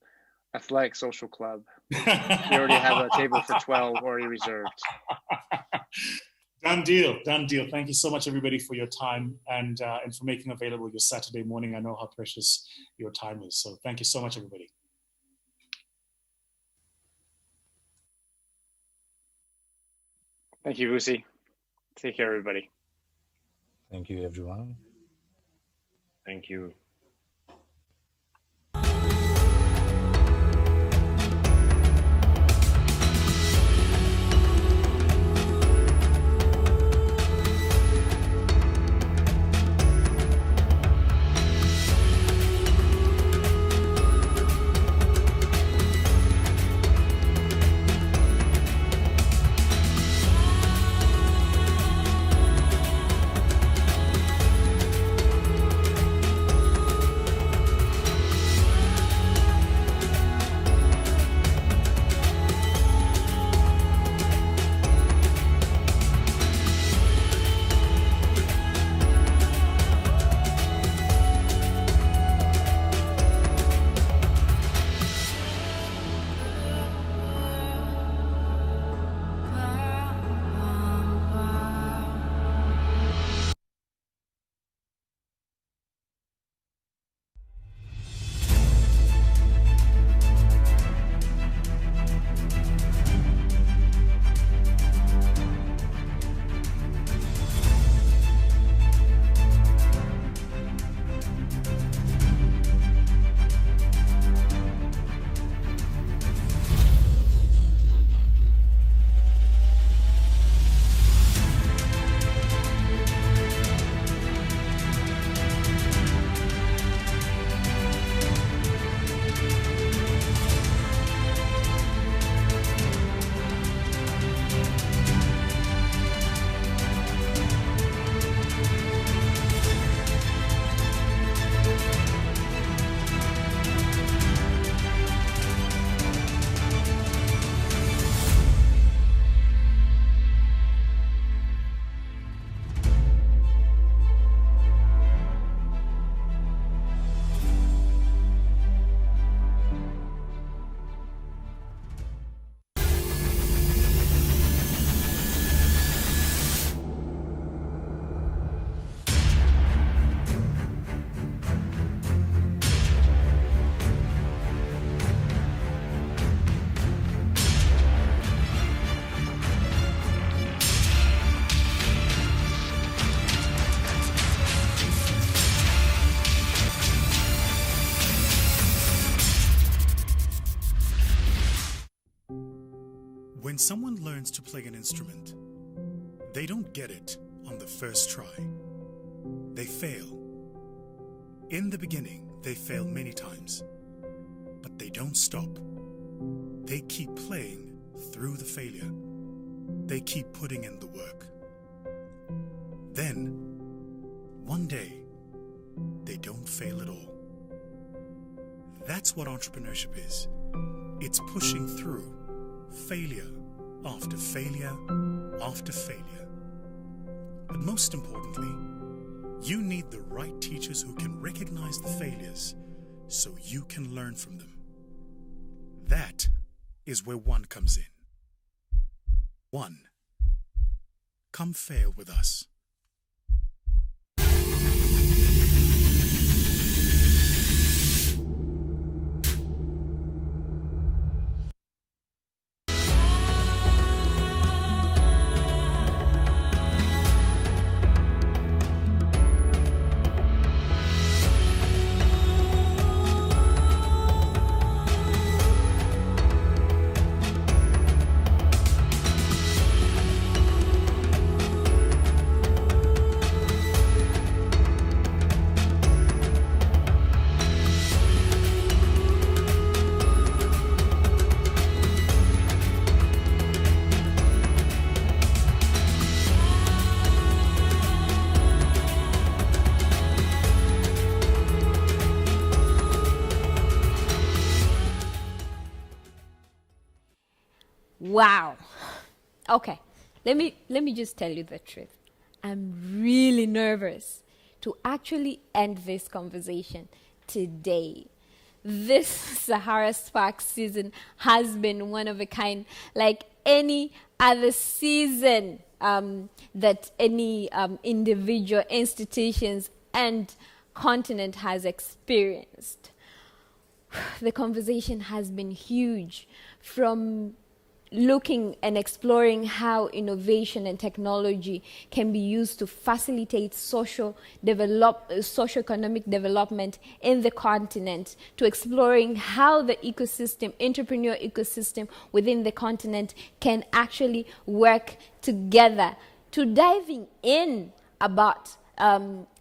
Athletic Social Club. We already have a table for 12 already reserved. Done deal. Thank you so much, everybody, for your time and for making available your Saturday morning. I know how precious your time is. So thank you so much, everybody. Thank you, Vusi. Take care, everybody. Thank you, everyone. Thank you. When someone learns to play an instrument, they don't get it on the first try. They fail. In the beginning, they fail many times, but they don't stop. they keep playing through the failure. They keep putting in the work. Then, one day, they don't fail at all. That's what entrepreneurship is. It's pushing through failure after failure after failure. But most importantly, you need the right teachers who can recognize the failures so you can learn from them. That is where One comes in. One, come fail with us. Wow. Okay. Let me just tell you the truth. I'm really nervous to actually end this conversation today. This Sahara Sparks season has been one of a kind, like any other season that any individual, institutions, and continent has experienced. The conversation has been huge, from looking and exploring how innovation and technology can be used to facilitate socio-economic development in the continent, to exploring how the entrepreneur ecosystem within the continent can actually work together, to diving in about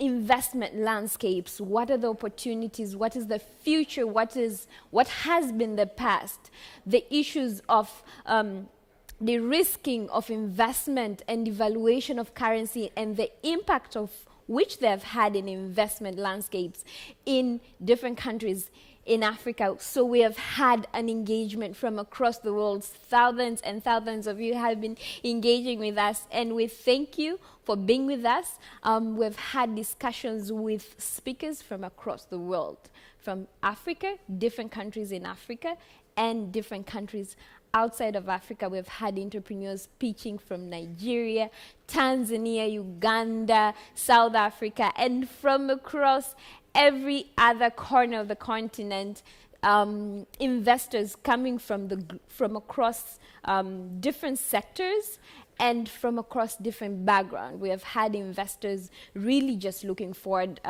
investment landscapes. What are the opportunities? What is the future? What has been the past? The issues of the risking of investment and devaluation of currency, and the impact of which they have had in investment landscapes in different countries in Africa. So we have had an engagement from across the world. Thousands and thousands of you have been engaging with us, and we thank you for being with us. We've had discussions with speakers from across the world, from Africa, different countries in Africa, and different countries outside of Africa. We've had entrepreneurs pitching from Nigeria, Tanzania, Uganda, South Africa, and from across every other corner of the continent. Investors coming from across different sectors and from across different backgrounds. We have had investors really just looking forward,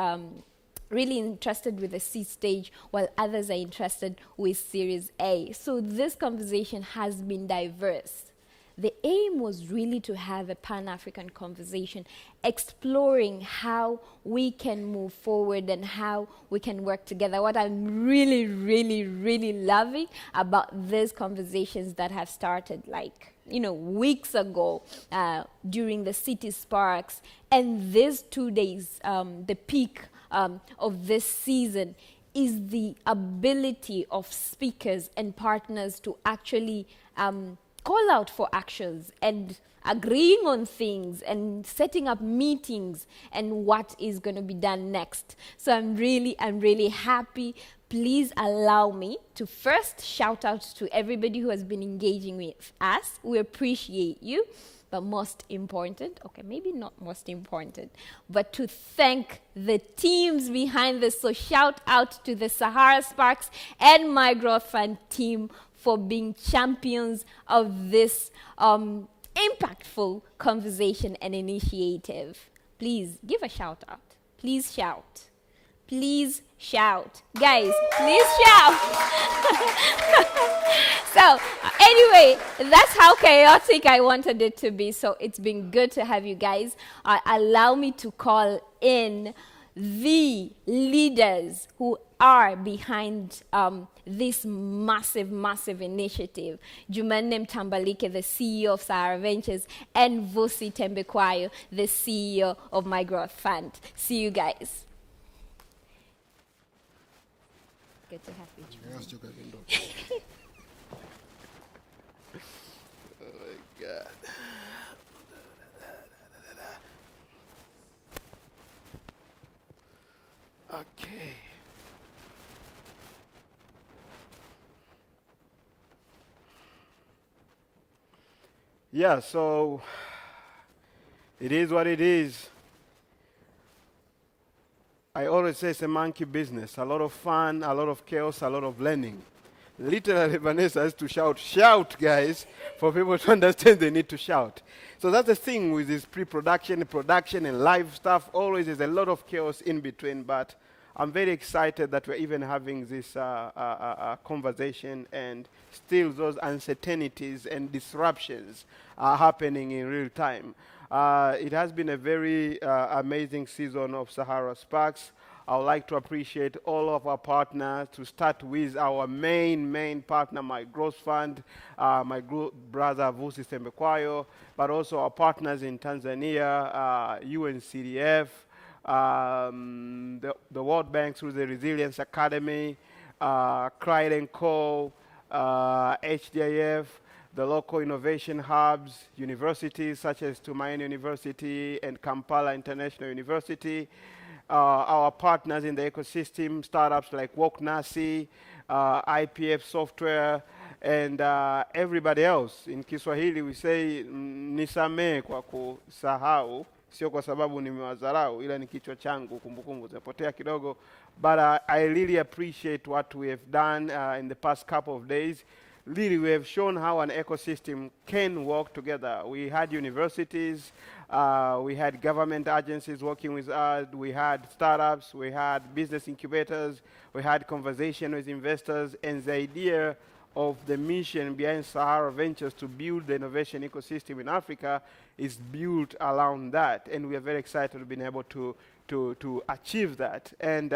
really interested with the seed stage, while others are interested with Series A. So this conversation has been diverse. The aim was really to have a Pan-African conversation, exploring how we can move forward and how we can work together. What I'm really, really, really loving about these conversations that have started weeks ago during the City Sparks, and these 2 days, the peak of this season, is the ability of speakers and partners to actually call out for actions and agreeing on things and setting up meetings and what is going to be done next. So I'm really happy. Please allow me to first shout out to everybody who has been engaging with us. We appreciate you. But most important, okay, maybe not most important, but to thank the teams behind this. So shout out to the Sahara Sparks and My Growth Fund team for being champions of this impactful conversation and initiative. Please give a shout out. Please shout. Please shout. Guys, please shout. So anyway, that's how chaotic I wanted it to be. So it's been good to have you guys. Allow me to call in the leaders who are behind this massive, massive initiative. Jumanne Mtambalike, the CEO of Sahara Ventures, and Vusi Tembekwayo, the CEO of My Growth Fund. See you guys. Good to have you, Jumanne. Oh my God. Okay. Yeah, so it is what it is. I always say it's a monkey business. A lot of fun, a lot of chaos, a lot of learning. Literally, Vanessa has to shout, guys, for people to understand they need to shout. So that's the thing with this pre-production, production, and live stuff. Always there's a lot of chaos in between, but I'm very excited that we're even having this conversation, and still those uncertainties and disruptions are happening in real time. It has been a very amazing season of Sahara Sparks. I would like to appreciate all of our partners, to start with our main partner, My Growth Fund, my brother Vusi Tembekwayo, but also our partners in Tanzania, UNCDF, the World Bank through the Resilience Academy, Curate & Co., HDIF, the local innovation hubs, universities such as Tumaini University and Kampala International University, our partners in the ecosystem, startups like Woknasi, IPF Software, and everybody else. In Kiswahili we say nisamee kwa kusahau, sio kwa sababu nimewadharau, ila ni kichwa changu, kumbukumbu zimepotea kidogo. But I really appreciate what we have done in the past couple of days. Really, we have shown how an ecosystem can work together. We had universities, we had government agencies working with us, we had startups, we had business incubators, we had conversation with investors, and the idea of the mission behind Sahara Ventures to build the innovation ecosystem in Africa is built around that, and we are very excited to be able to achieve that. And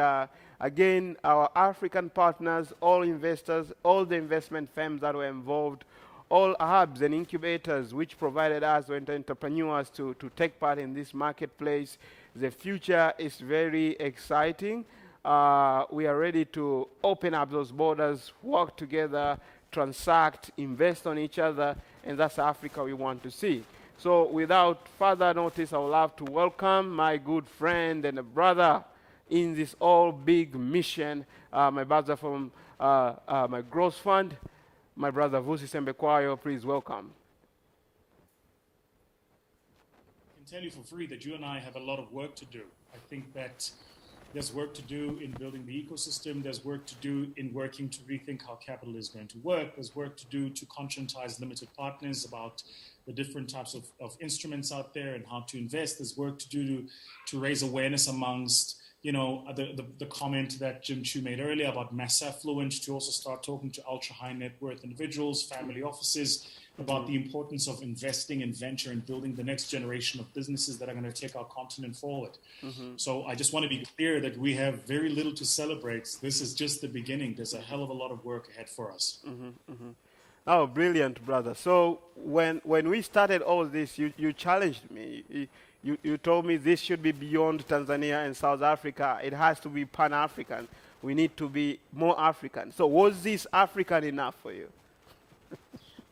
again, our African partners, all investors, all the investment firms that were involved, all hubs and incubators which provided us with entrepreneurs to take part in this marketplace. The future is very exciting. We are ready to open up those borders, work together, transact, invest on each other, and that's Africa we want to see. So without further notice, I would love to welcome my good friend and a brother in this all big mission, my brother from my Growth Fund, my brother Vusi Tembekwayo. Please welcome. I can tell you for free that you and I have a lot of work to do. I think that there's work to do in building the ecosystem. There's work to do in working to rethink how capital is going to work. There's work to do to conscientize limited partners about the different types of instruments out there and how to invest. There's work to do to raise awareness amongst, you know, the comment that Jim Chu made earlier about mass affluent, to also start talking to ultra high net worth individuals, family offices, about the importance of investing in venture and building the next generation of businesses that are going to take our continent forward. So I just want to be clear that we have very little to celebrate. This is just the beginning. There's a hell of a lot of work ahead for us. Oh, brilliant, brother. So when we started all this, you challenged me. You told me this should be beyond Tanzania and South Africa. It has to be Pan-African. We need to be more African. So was this African enough for you?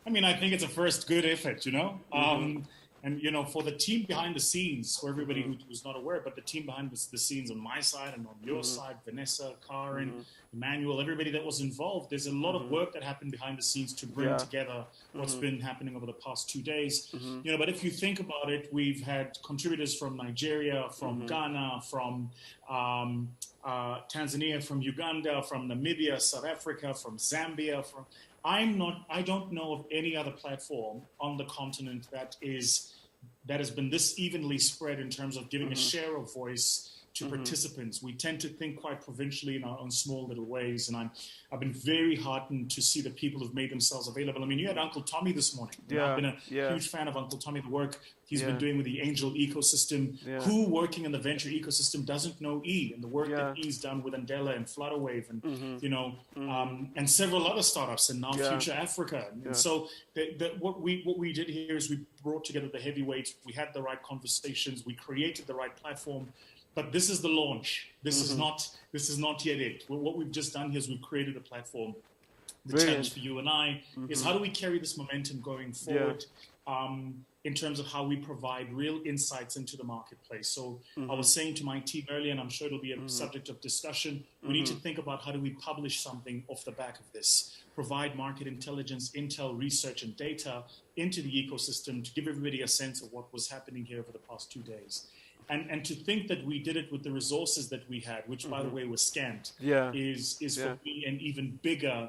I mean, I think it's a first good effort, you know? And, you know, for the team behind the scenes, for everybody who's not aware, but the team behind the scenes on my side and on your side, Vanessa, Karen, Emmanuel, everybody that was involved, there's a lot of work that happened behind the scenes to bring together what's been happening over the past 2 days. You know, but if you think about it, we've had contributors from Nigeria, from Ghana, from Tanzania, from Uganda, from Namibia, South Africa, from Zambia, from... I don't know of any other platform on the continent that has been this evenly spread in terms of giving a share of voice to participants. We tend to think quite provincially in our own small little ways, and I've been very heartened to see that people have made themselves available. I mean, you had Uncle Tommy this morning. I've been a huge fan of Uncle Tommy, the work he's been doing with the Angel ecosystem. Who working in the venture ecosystem doesn't know E, and the work that E's done with Andela and Flutterwave and and several other startups, and now Future Africa. And so what we did here is we brought together the heavyweights. We had the right conversations. We created the right platform. But this is the launch. This is not yet it. What we've just done here is we've created a platform. The challenge for you and I is how do we carry this momentum going forward in terms of how we provide real insights into the marketplace. So I was saying to my team earlier, and I'm sure it'll be a subject of discussion, we need to think about how do we publish something off the back of this, provide market intelligence, intel, research, and data into the ecosystem to give everybody a sense of what was happening here over the past 2 days. And to think that we did it with the resources that we had, which, by the way, was scant, is for me an even bigger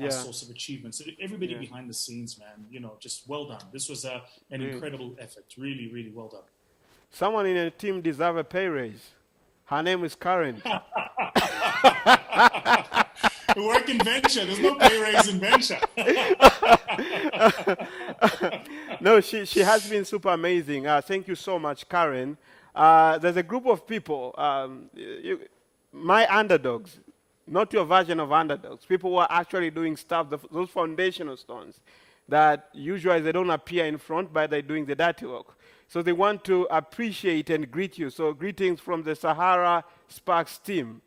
source of achievement. So everybody behind the scenes, man, just well done. This was an incredible effort. Really, really well done. Someone in your team deserves a pay raise. Her name is Karen. We work in venture. There's no pay raise in venture. No, she has been super amazing. Thank you so much, Karen. There's a group of people, my underdogs, not your version of underdogs, people who are actually doing stuff, those foundational stones that usually they don't appear in front, but they're doing the dirty work. So they want to appreciate and greet you. So greetings from the Sahara Sparks team.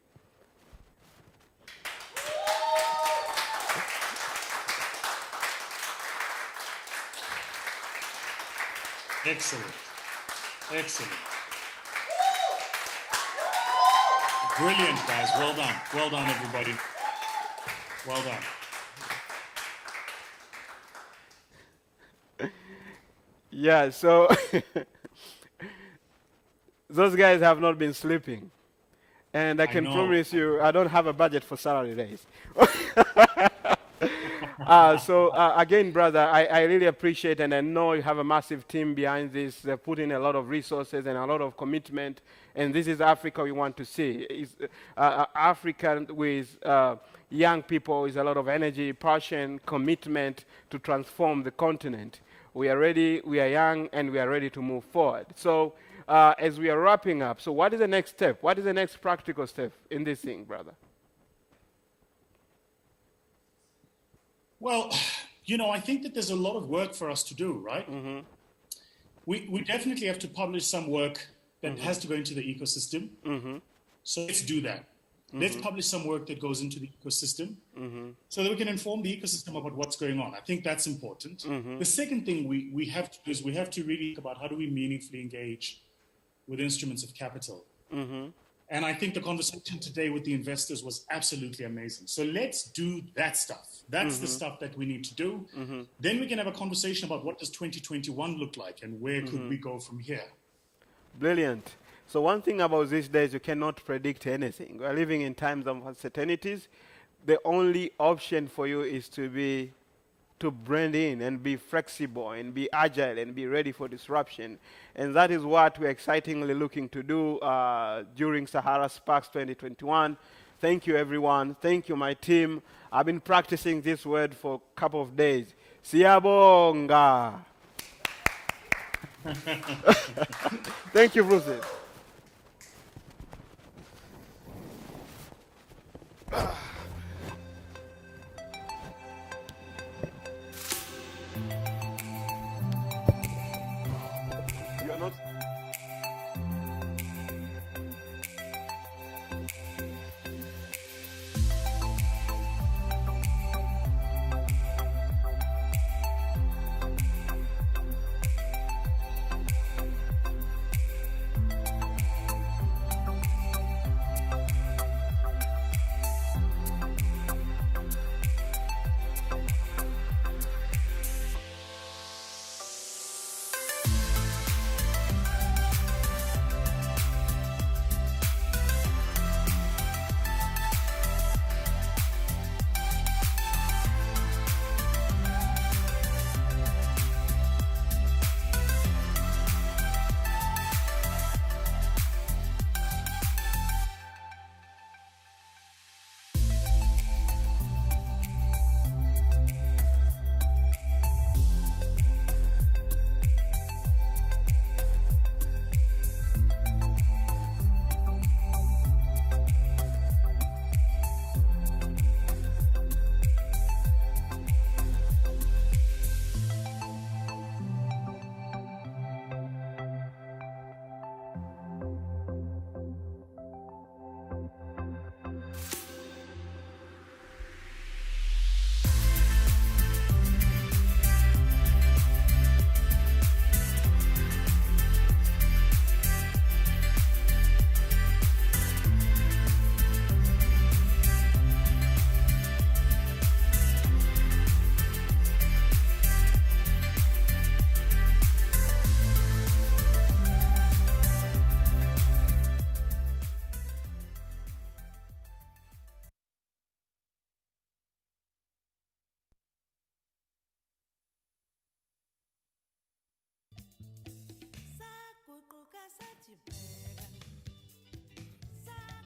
Excellent. Excellent. Brilliant, guys. Well done. Well done, everybody. Well done. Yeah, so those guys have not been sleeping. And I can promise you, I don't have a budget for salary raise. Again, brother, I really appreciate, and I know you have a massive team behind this. They put in a lot of resources and a lot of commitment, and this is Africa we want to see. It's, Africa with young people is a lot of energy, passion, commitment to transform the continent. We are ready, we are young, and we are ready to move forward. So as we are wrapping up, so what is the next step? What is the next practical step in this thing, brother? Well, I think that there's a lot of work for us to do, right? We definitely have to publish some work that has to go into the ecosystem. So let's do that. Let's publish some work that goes into the ecosystem so that we can inform the ecosystem about what's going on. I think that's important. The second thing we have to do is we have to really think about how do we meaningfully engage with instruments of capital. And I think the conversation today with the investors was absolutely amazing. So let's do that stuff. That's the stuff that we need to do. Then we can have a conversation about what does 2021 look like and where could we go from here. Brilliant. So one thing about these days, you cannot predict anything. We're living in times of uncertainties. The only option for you is to blend in and be flexible and be agile and be ready for disruption. And that is what we're excitingly looking to do during Sahara Sparks 2021. Thank you, everyone. Thank you, my team. I've been practicing this word for a couple of days. Siyabonga. Thank you, Bruce. You're not. pasa te pega.